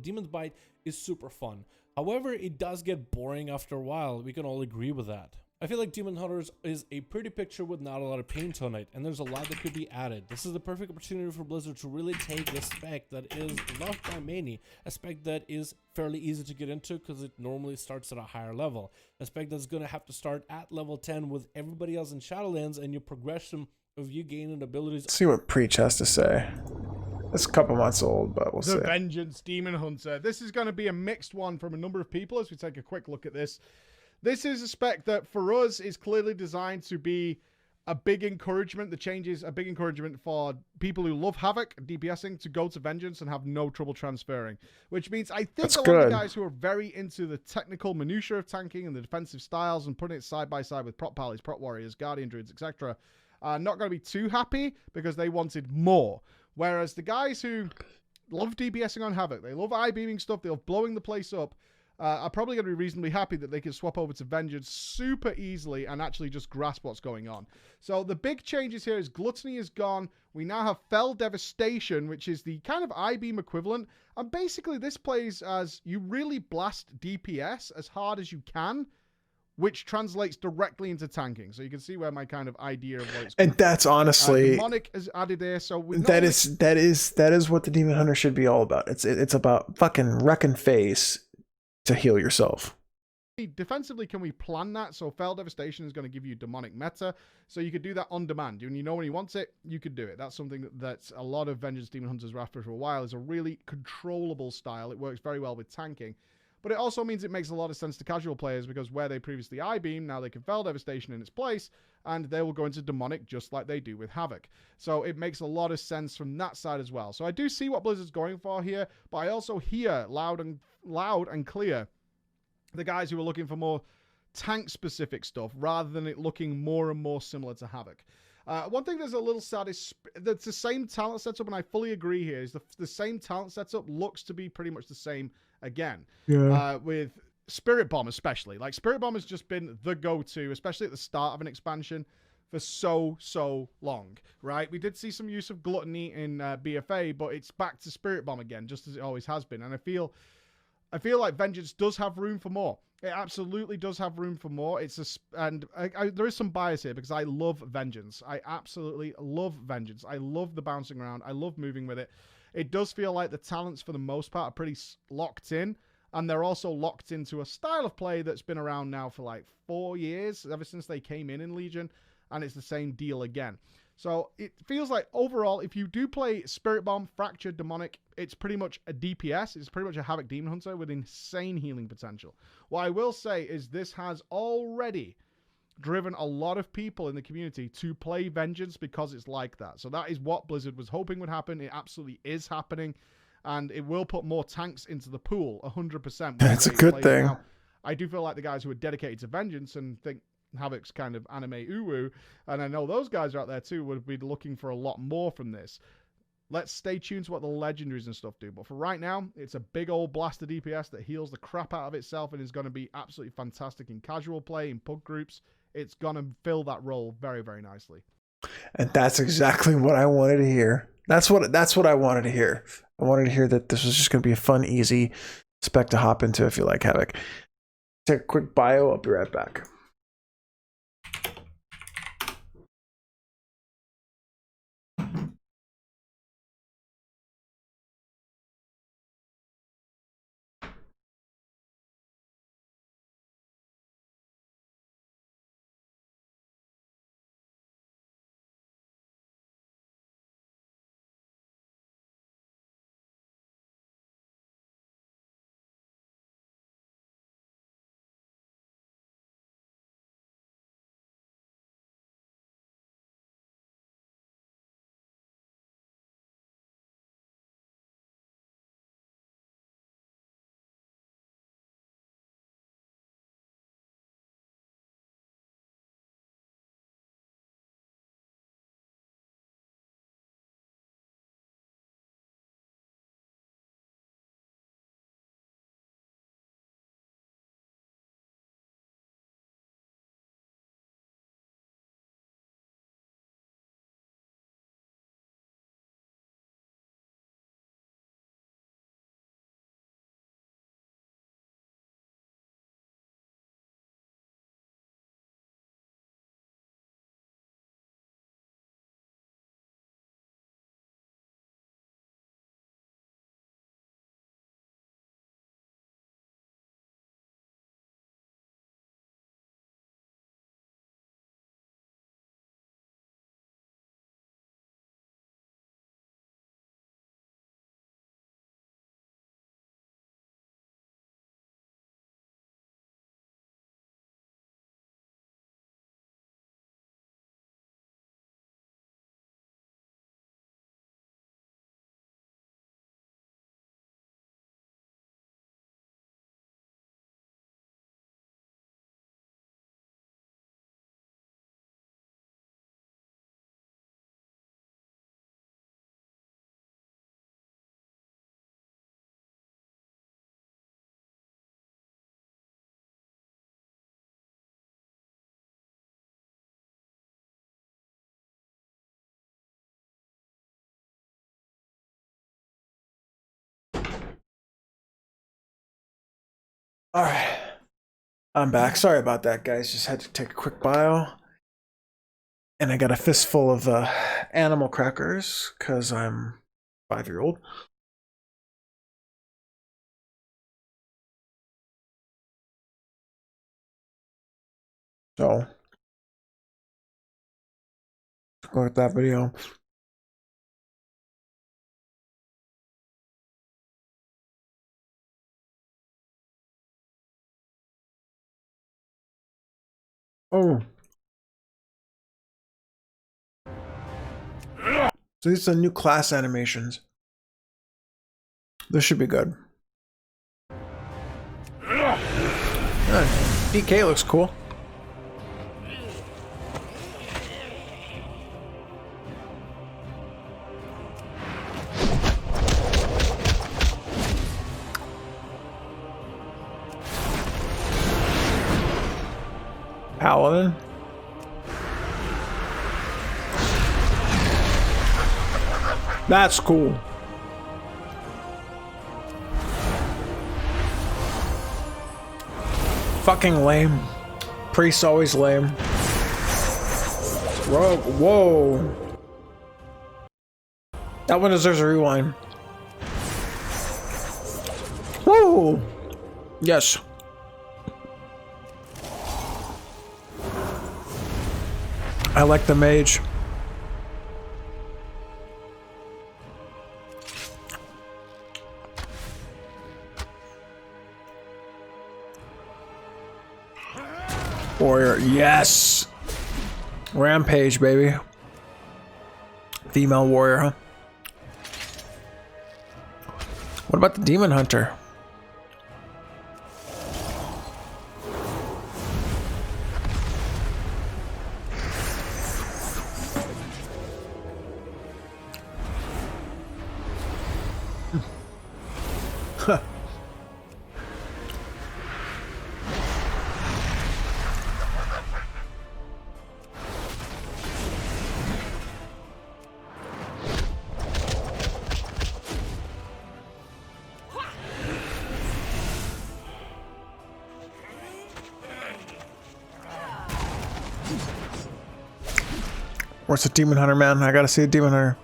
S16: Demon's Bite is super fun. However, it does get boring after a while. We can all agree with that. I feel like Demon Hunters is a pretty picture with not a lot of paint on it, and there's a lot that could be added. This is the perfect opportunity for Blizzard to really take this spec that is loved by many, a spec that is fairly easy to get into because it normally starts at a higher level, a spec that's going to have to start at level 10 with everybody else in Shadowlands, and your progression of you gaining abilities.
S1: Let's see what Preach has to say. It's a couple months old, but we'll see.
S14: The Vengeance Demon Hunter. This is going to be a mixed one from a number of people as we take a quick look at this. This is a spec that for us is clearly designed to be a big encouragement. The changes a big encouragement for people who love Havoc DPSing to go to Vengeance and have no trouble transferring. Which means I think a lot of the guys who are very into the technical minutiae of tanking and the defensive styles and putting it side by side with prop pallies, prop warriors, guardian druids, etc. are not going to be too happy because they wanted more. Whereas the guys who love DPSing on Havoc, they love I-beaming stuff, they love blowing the place up, are probably going to be reasonably happy that they can swap over to Vengeance super easily and actually just grasp what's going on. So the big changes here is Gluttony is gone. We now have Fell Devastation, which is the kind of I-beam equivalent. And basically this plays as you really blast DPS as hard as you can, which translates directly into tanking. So you can see where my kind of idea of what it's.
S1: And that's honestly
S14: Demonic is added there, so
S1: that is what the Demon Hunter should be all about. It's about fucking wrecking face to heal yourself.
S14: Defensively, can we plan that? So Fell Devastation is going to give you demonic meta, so you could do that on demand. And you know when he wants it, you could do it. That's something that a lot of Vengeance Demon Hunters were after for a while. Is a really controllable style. It works very well with tanking. But it also means it makes a lot of sense to casual players because where they previously I-beam, now they can Fell Devastation in its place, and they will go into Demonic just like they do with Havoc. So it makes a lot of sense from that side as well. So I do see what Blizzard's going for here, but I also hear loud and clear the guys who are looking for more tank-specific stuff rather than it looking more and more similar to Havoc. One thing that's a little sad is that's the same talent setup, and I fully agree here, is the same talent setup looks to be pretty much the same again.
S1: Yeah.
S14: With Spirit Bomb especially. Like, Spirit Bomb has just been the go-to, especially at the start of an expansion, for so long, right? We did see some use of Gluttony in BFA, but it's back to Spirit Bomb again, just as it always has been. And I feel like Vengeance does have room for more. It absolutely does have room for more. There is some bias here because I love Vengeance. I absolutely love Vengeance. I love the bouncing around. I love moving with it. It does feel like the talents for the most part are pretty locked in, and they're also locked into a style of play that's been around now for like 4 years, ever since they came in Legion, and it's the same deal again. So it feels like overall, if you do play Spirit Bomb, Fracture, Demonic, it's pretty much a DPS. It's pretty much a Havoc Demon Hunter with insane healing potential. What I will say is this has already driven a lot of people in the community to play Vengeance because it's like that. So that is what Blizzard was hoping would happen. It absolutely is happening, and it will put more tanks into the pool, 100%.
S1: That's a good thing.
S14: Now, I do feel like the guys who are dedicated to Vengeance and think Havoc's kind of anime uwu, and I know those guys are out there too, would be looking for a lot more from this. Let's stay tuned to what the legendaries and stuff do. But for right now, it's a big old blaster DPS that heals the crap out of itself and is going to be absolutely fantastic in casual play, in pug groups. It's going to fill that role very, very nicely.
S1: And that's exactly what I wanted to hear. That's what I wanted to hear. I wanted to hear that this was just going to be a fun, easy spec to hop into if you like Havoc. Take a quick bio. I'll be right back. All right, I'm back. Sorry about that, guys. Just had to take a quick bio. And I got a fistful of animal crackers because I'm 5-year-old. So, look at that video. Oh. So these are new class animations. This should be good. DK looks cool. Paladin. That's cool. Fucking lame. Priest always lame. Rogue. Whoa. That one deserves a rewind. Whoa. Yes. I like the mage. Warrior, yes! Rampage, baby. Female warrior, huh? What about the demon hunter? Where's the demon hunter, man? I gotta see a demon hunter.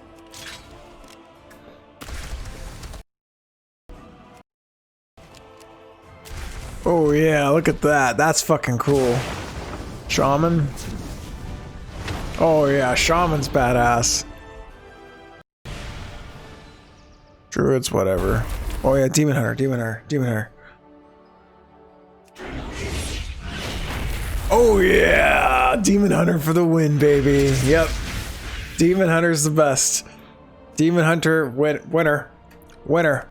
S1: Oh yeah, look at that. That's fucking cool. Shaman. Oh yeah, Shaman's badass. Druids, whatever. Oh yeah, demon hunter, demon hunter, demon hunter. Oh yeah, demon hunter for the win, baby. Yep. Demon hunter's the best. Demon hunter winner. Winner.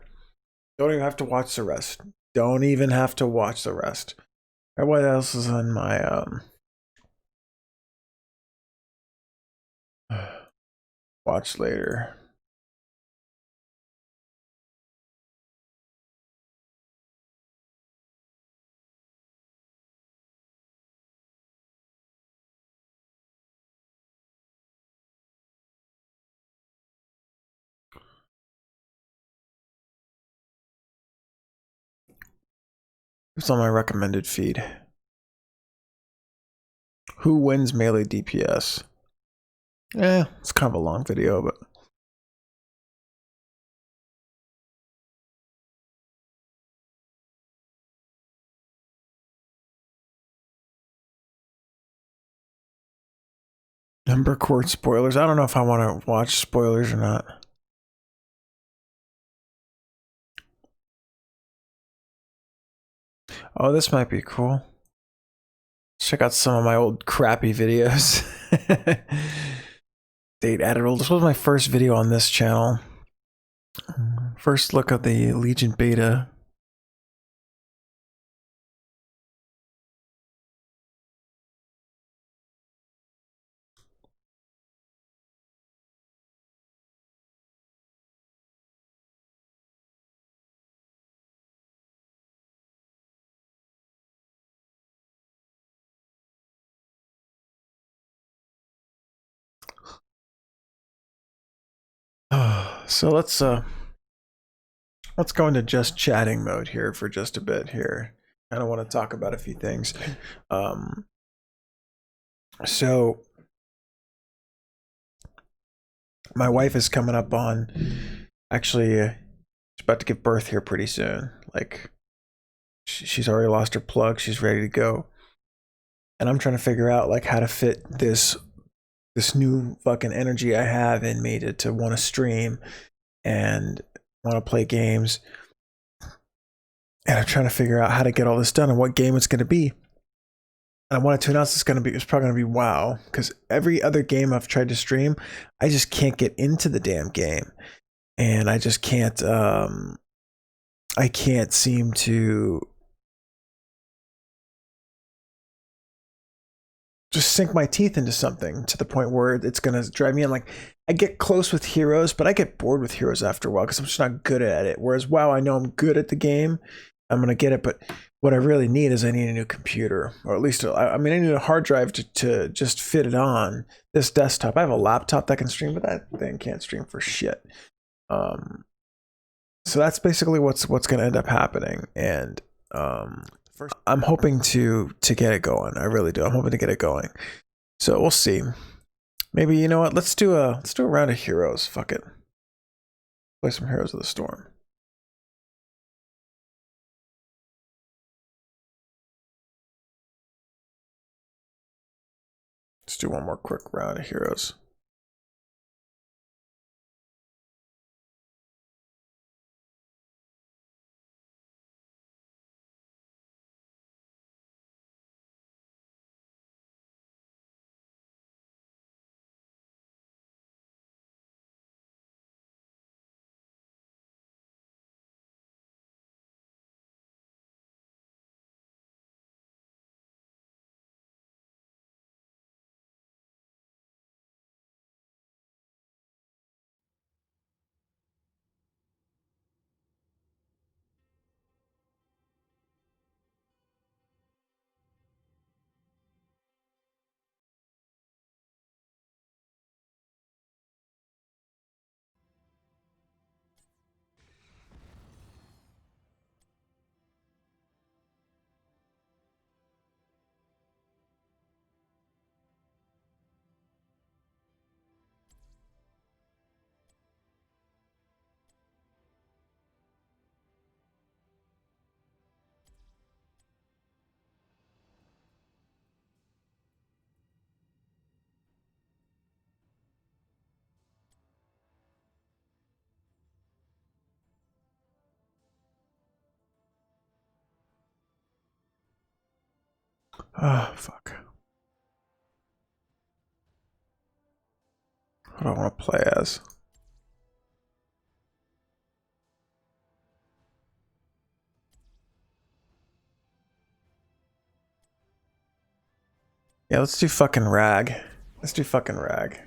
S1: Don't even have to watch the rest. Don't even have to watch the rest. Alright, what else is on my watch later? It's on my recommended feed. Who wins melee DPS? It's kind of a long video, but Ember Court spoilers. I don't know if I want to watch spoilers or not. Oh, this might be cool. Check out some of my old crappy videos. Date added old. This was my first video on this channel. First look at the Legion beta. So let's go into just chatting mode here for just a bit here. I don't want to talk about a few things. So my wife is coming up on, actually, she's about to give birth here pretty soon. Like, she's already lost her plug. She's ready to go. And I'm trying to figure out like how to fit this new fucking energy I have in me to want to stream and want to play games. And I'm trying to figure out how to get all this done and what game it's going to be. And I wanted to announce it's probably going to be WoW, because every other game I've tried to stream, I just can't get into the damn game. And I just can't, I can't seem to just sink my teeth into something to the point where it's going to drive me in. Like, I get close with heroes, but I get bored with heroes after a while because I'm just not good at it. Whereas WoW, I know I'm good at the game. I'm going to get it, but what I really need is I need a new computer, or at least, I need a hard drive to just fit it on this desktop. I have a laptop that can stream, but that thing can't stream for shit. So that's basically what's going to end up happening. And first, I'm hoping to get it going. I really do. I'm hoping to get it going. So we'll see. Maybe, you know what? Let's do a round of heroes. Fuck it. Play some Heroes of the Storm. Let's do one more quick round of heroes. Oh, fuck. What do I want to play as? Yeah, let's do fucking Rag. Let's do fucking Rag.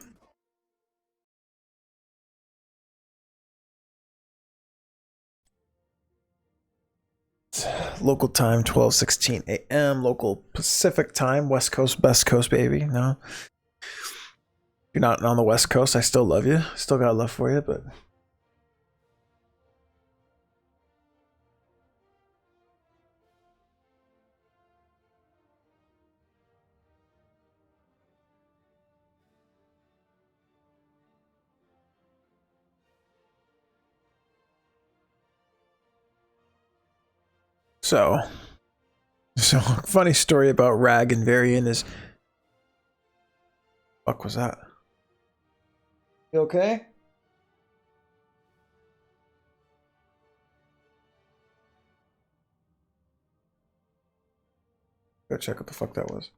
S1: Local time 12:16 a.m. Local Pacific time, West Coast, best coast, baby. No, you're not on the West Coast. I still love you. Still got love for you, but so funny story about Rag and Varian is, fuck was that? You okay? Go check what the fuck that was.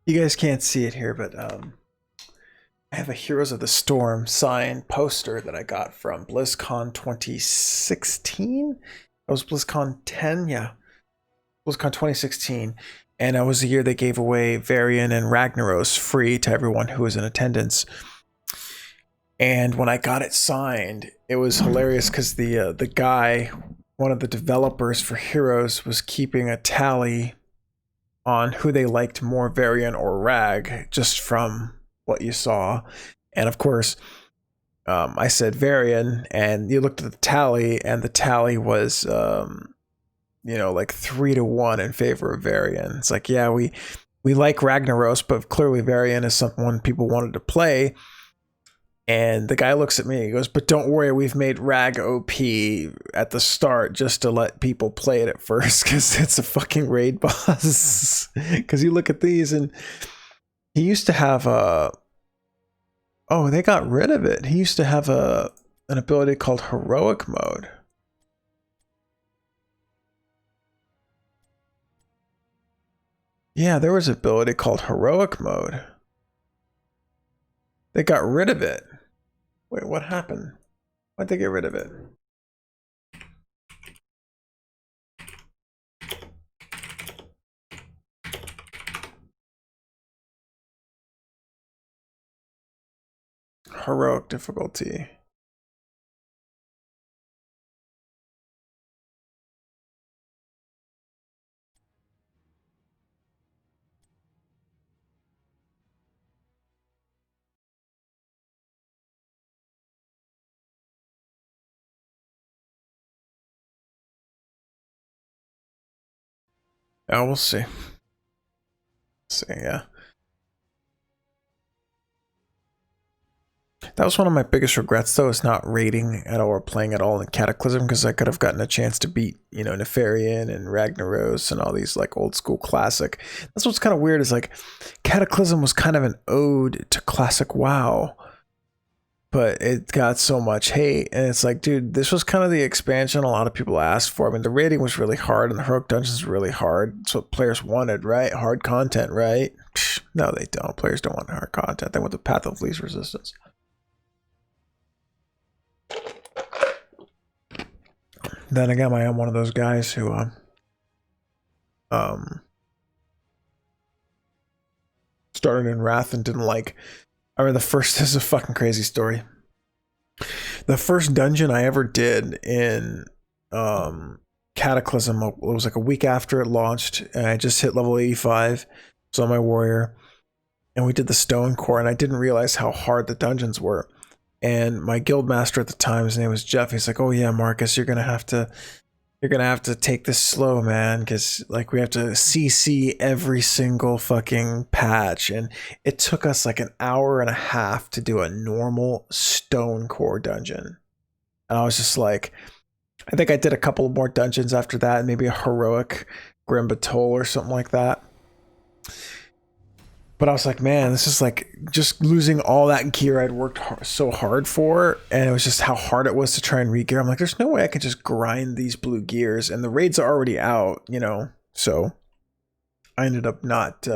S1: You guys can't see it here, but I have a Heroes of the Storm signed poster that I got from BlizzCon 2016. That was BlizzCon 10, yeah. BlizzCon 2016. And it was the year they gave away Varian and Ragnaros free to everyone who was in attendance. And when I got it signed, it was hilarious because the guy, one of the developers for Heroes, was keeping a tally on who they liked more, Varian or Rag, just from what you saw. And of course, I said Varian, and you looked at the tally, and the tally was, like 3-1 in favor of Varian. It's like, yeah, we like Ragnaros, but clearly Varian is someone people wanted to play. And the guy looks at me, he goes, but don't worry, we've made Rag OP at the start just to let people play it at first, because it's a fucking raid boss. Because you look at these, and he used to have a... Oh, they got rid of it. He used to have an ability called Heroic Mode. Yeah, there was an ability called Heroic Mode. They got rid of it. Wait, what happened? Why'd they get rid of it? Heroic difficulty. Oh, we'll see. Yeah. That was one of my biggest regrets, though, is not raiding at all or playing at all in Cataclysm, because I could have gotten a chance to beat, Nefarian and Ragnaros and all these like old school classic. That's what's kind of weird, is like Cataclysm was kind of an ode to classic WoW, but it got so much hate, and it's like, dude, this was kind of the expansion a lot of people asked for. I mean, the raiding was really hard, and the heroic dungeons were really hard. It's what players wanted, right? Hard content, right? Psh, no, they don't. Players don't want hard content. They want the path of least resistance. Then again, I am one of those guys who started in Wrath and didn't like... I mean, this is a fucking crazy story. The first dungeon I ever did in Cataclysm, it was like a week after it launched, and I just hit level 85, so my warrior, and we did the Stone Core, and I didn't realize how hard the dungeons were. And my guild master at the time, his name was Jeff. He's like, "Oh yeah, Marcus, you're gonna have to take this slow, man, because like we have to CC every single fucking patch." And it took us like an hour and a half to do a normal Stone Core dungeon. And I was just like, I think I did a couple more dungeons after that, maybe a heroic Grim Batol or something like that. But I was like, man, this is like just losing all that gear I'd worked so hard for. And it was just how hard it was to try and re-gear. I'm like, there's no way I could just grind these blue gears. And the raids are already out, So I ended up not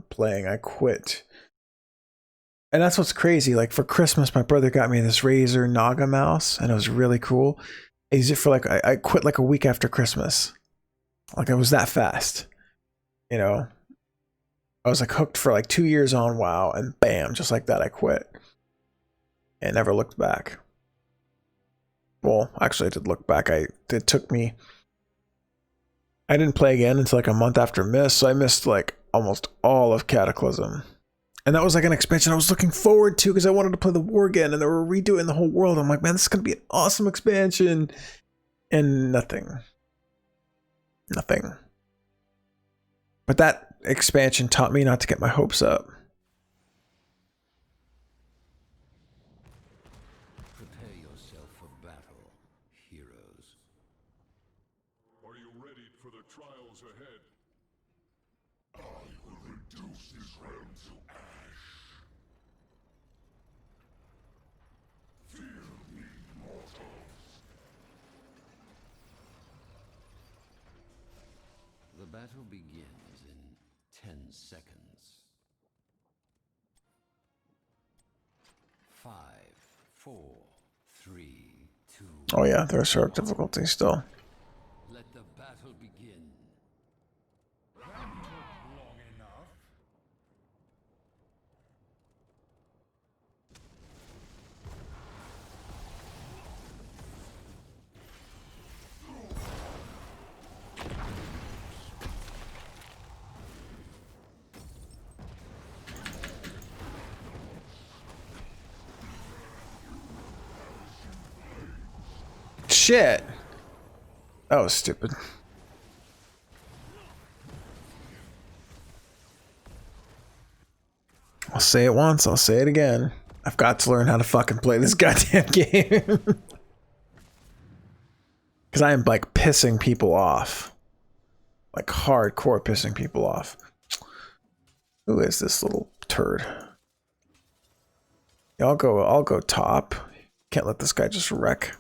S1: playing. I quit. And that's what's crazy. Like for Christmas, my brother got me this Razer Naga mouse. And it was really cool. I used it for like, I quit like a week after Christmas. Like I was that fast, I was like hooked for like 2 years on WoW, and bam, just like that, I quit and never looked back. Well, actually, I did look back. I didn't play again until like a month after Mist, so I missed like almost all of Cataclysm. And that was like an expansion I was looking forward to because I wanted to play the war again, and they were redoing the whole world. I'm like, man, this is going to be an awesome expansion. And nothing. But that expansion taught me not to get my hopes up.
S10: Prepare yourself for battle, heroes.
S5: Are you ready for the trials ahead?
S10: I will reduce this realm to ash. Fear me, mortals. The battle begins in 10 seconds. 5, 4, 3, 2.
S1: Oh yeah, there's short difficulty still.
S10: Let the battle begin.
S1: shit. That was stupid. I'll say it once, I'll say it again. I've got to learn how to fucking play this goddamn game. Because I am like pissing people off. Like hardcore pissing people off. Who is this little turd? Yeah, I'll go top. Can't let this guy just wreck.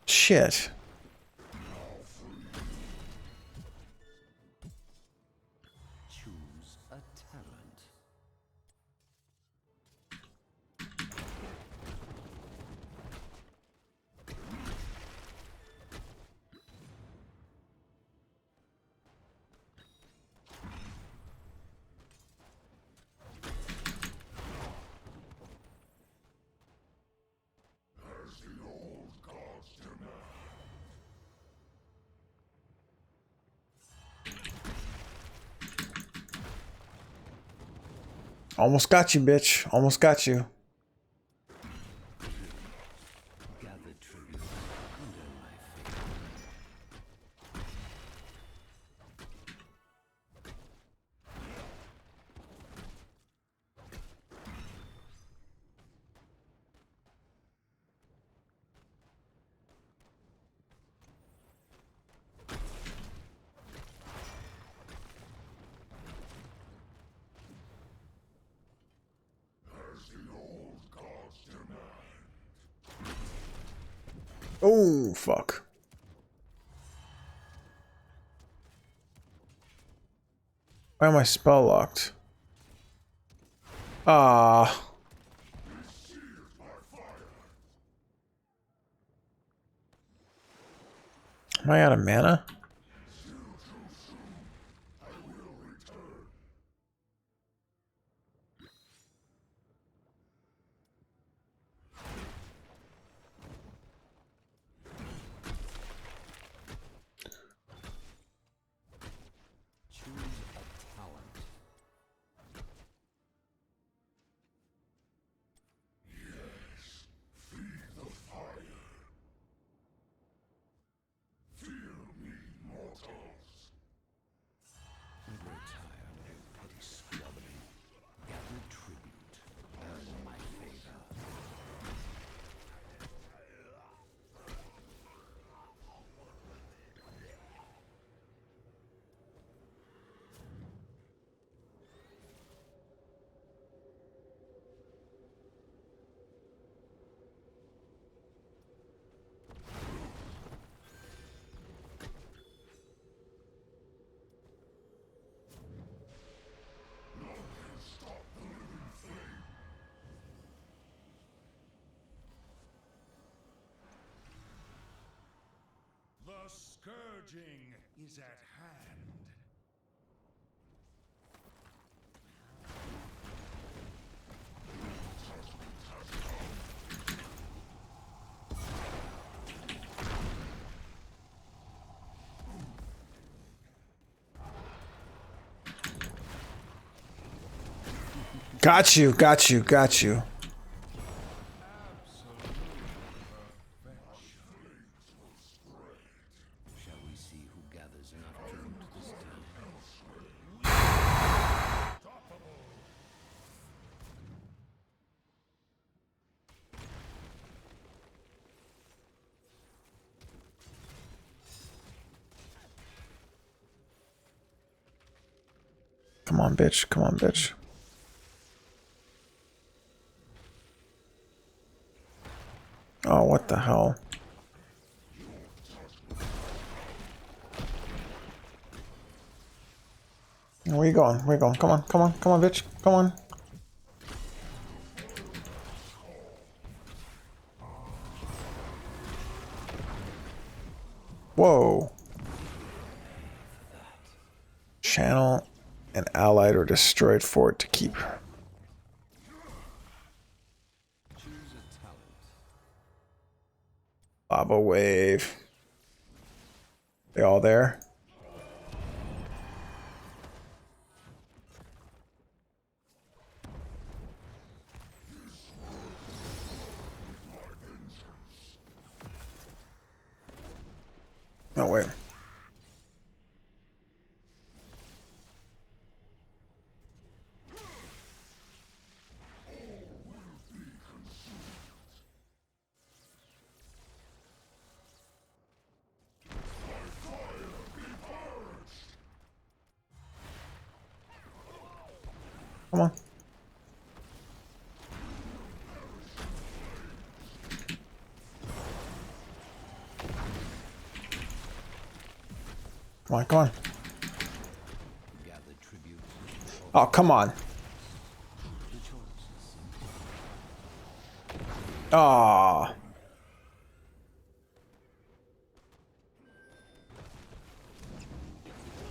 S1: Shit.
S17: Choose a talent.
S1: Almost got you, bitch. Almost got you. Oh, fuck. Why am I spell locked? Ah. Am I out of mana?
S5: The scourging is at hand.
S1: Got you, got you, got you. Come on, bitch. Come on, bitch. Oh, what the hell? Where you going? Where you going? Come on, come on, come on, bitch. Come on. Whoa. Channel an allied or destroyed fort to keep. Lava wave. They all there? No, wait. Come on. Come on, come on. Oh, come on. Ah.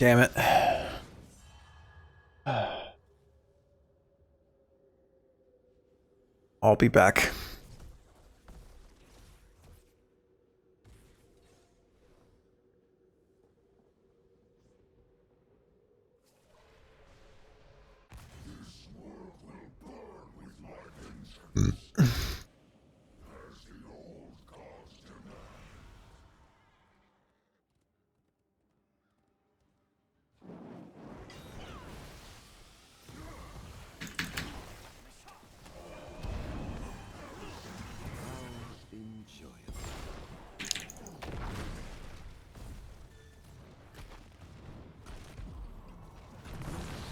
S1: Damn it. I'll be back.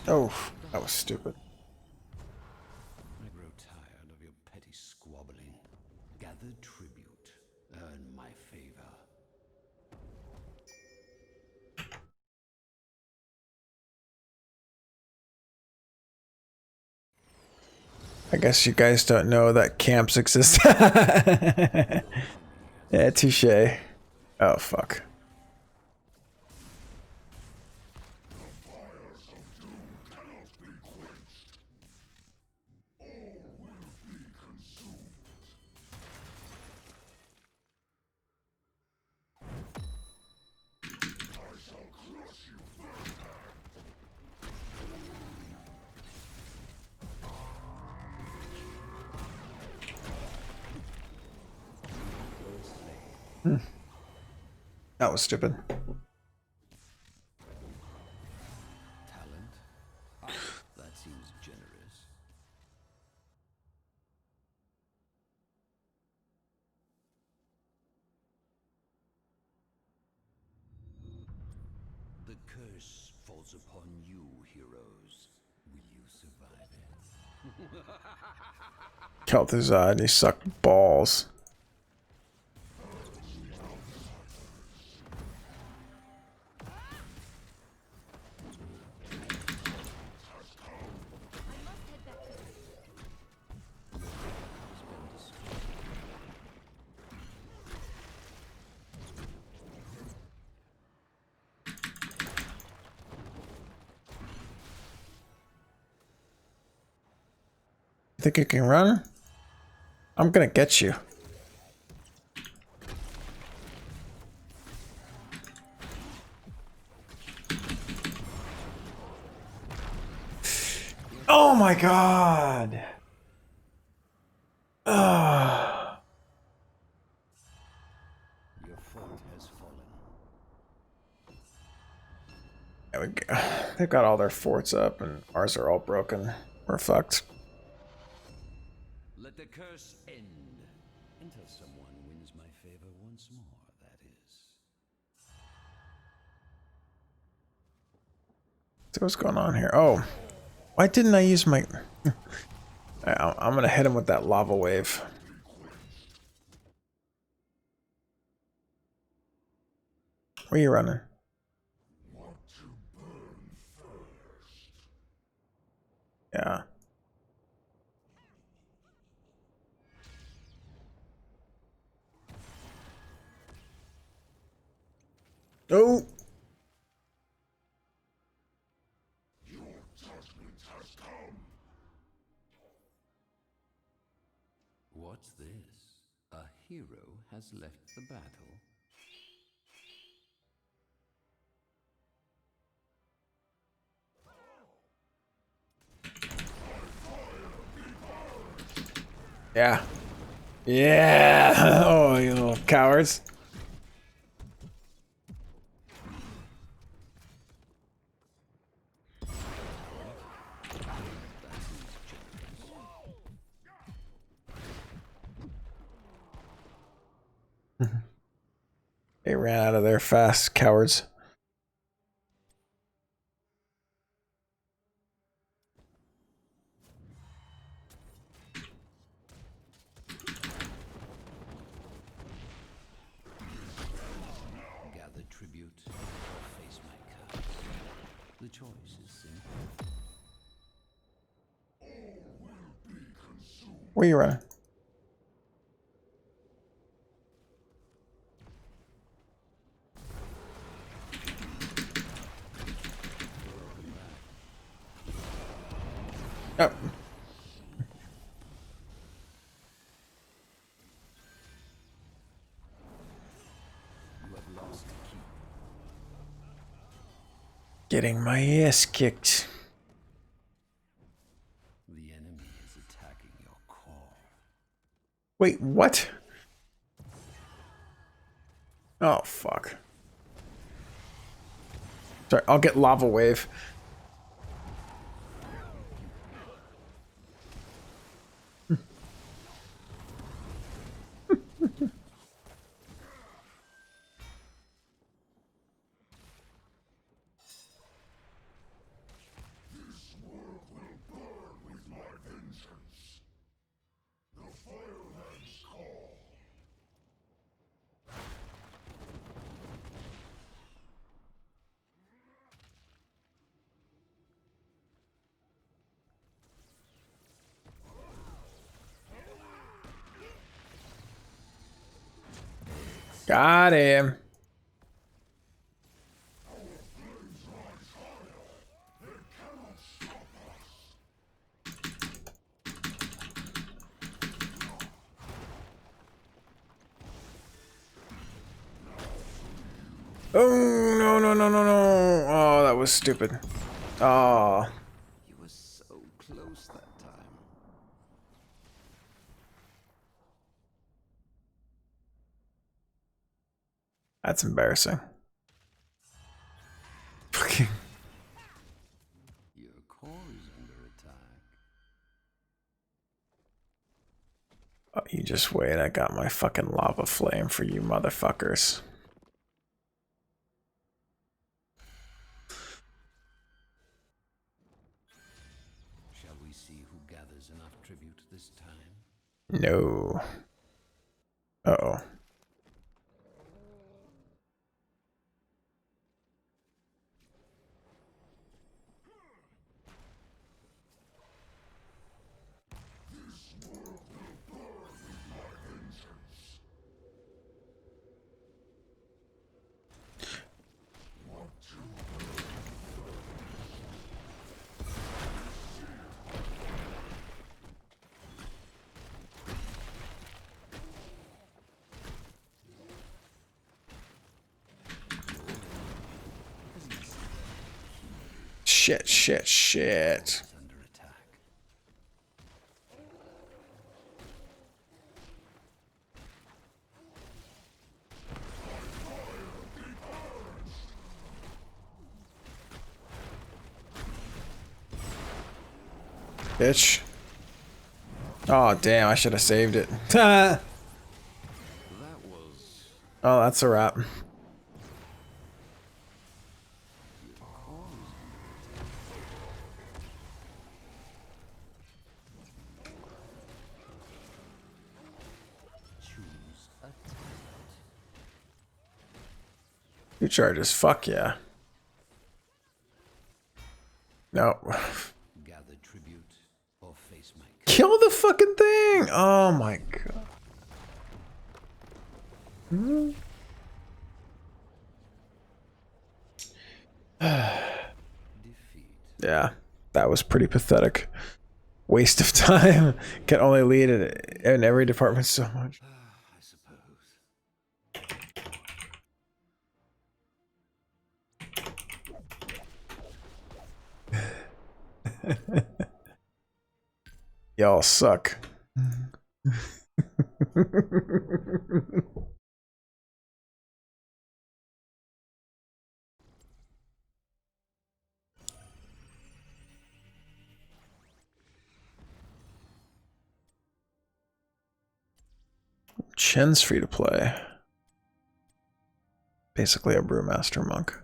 S1: Oh, that was stupid.
S17: I grow tired of your petty squabbling. Gather tribute. Earn my favor.
S1: I guess you guys don't know that camps exist. Yeah, touche. Oh, fuck. That was stupid.
S17: Talent? That seems generous. The curse falls upon you, heroes. Will you survive it?
S1: Kel'Thuzad, he sucked balls. Think you can run? I'm gonna get you. Oh my god. Ugh.
S17: Your fort has fallen.
S1: There we go. They've got all their forts up and ours are all broken. We're fucked.
S17: Let the curse end. Until someone wins my favor once more, that is.
S1: So what's going on here? Oh. Why didn't I use my... I'm gonna hit him with that lava wave. Where you running? Yeah. Oh.
S17: What's this? A hero has left the battle.
S1: Yeah. Yeah. Oh, you little cowards. They ran out of there fast, cowards.
S17: Gather tribute or face my curse. The choice is simple.
S1: Where you running? Oh. Getting my ass kicked.
S17: The enemy is attacking your core.
S1: Wait, what? Oh, fuck. Sorry, I'll get lava wave. Got him. Oh, no, no, no, no, no. Oh, that was stupid. Oh.
S17: You were so close that time.
S1: That's embarrassing. Fucking.
S17: Your core is under attack.
S1: Oh, you just wait. I got my fucking lava flame for you motherfuckers.
S17: Shall we see who gathers enough tribute this time?
S1: No. Uh-oh. Shit, shit, shit. Bitch. Oh, damn, I should have saved it. Oh, that's a wrap. 2 charges. Fuck yeah. No.
S17: Gather tribute or face my
S1: Kill the fucking thing! Oh my god. Yeah, that was pretty pathetic. Waste of time. Can only lead in every department so much. Y'all suck. Chen's free to play. Basically a brewmaster monk.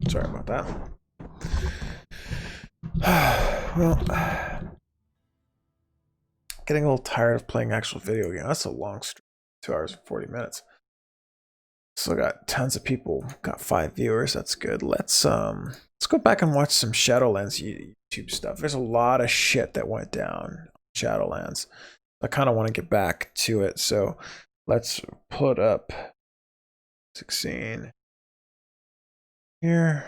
S1: Sorry about that. Well, getting a little tired of playing actual video game. That's a long stream. 2 hours and 40 minutes. Still got tons of people. Got 5 viewers. That's good. Let's go back and watch some Shadowlands YouTube stuff. There's a lot of shit that went down on Shadowlands. I kind of want to get back to it. So let's put up 16 here.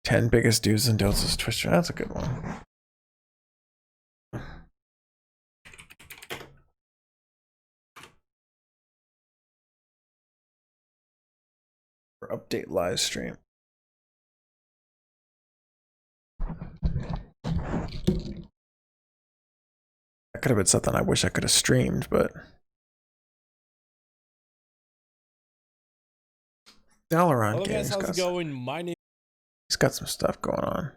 S1: Ten biggest dudes in Dota's Twitch. That's a good one. For update live stream. That could have been something I wish I could have streamed, but Dalaran
S16: Hello
S1: Games
S16: guys, how's it going? My name.
S1: He's got some stuff going on.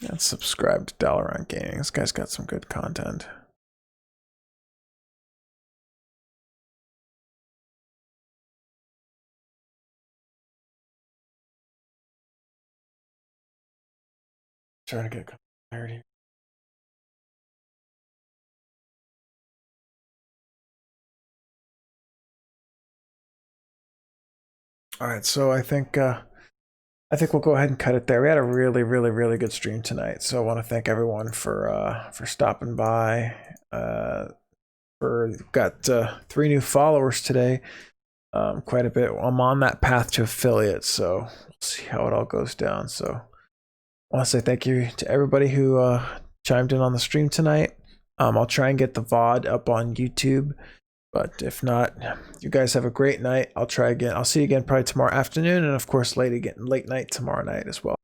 S1: And subscribe to Dalaran Gaming. This guy's got some good content. Trying to get clarity. All right, so I think we'll go ahead and cut it there. We had a really good stream tonight, so I want to thank everyone for stopping by. Got 3 new followers today, quite a bit. I'm on that path to affiliate, so we'll see how it all goes down. So I want to say thank you to everybody who chimed in on the stream tonight. I'll try and get the VOD up on YouTube, but if not, you guys have a great night. I'll try again. I'll see you again probably tomorrow afternoon, and of course late night tomorrow night as well.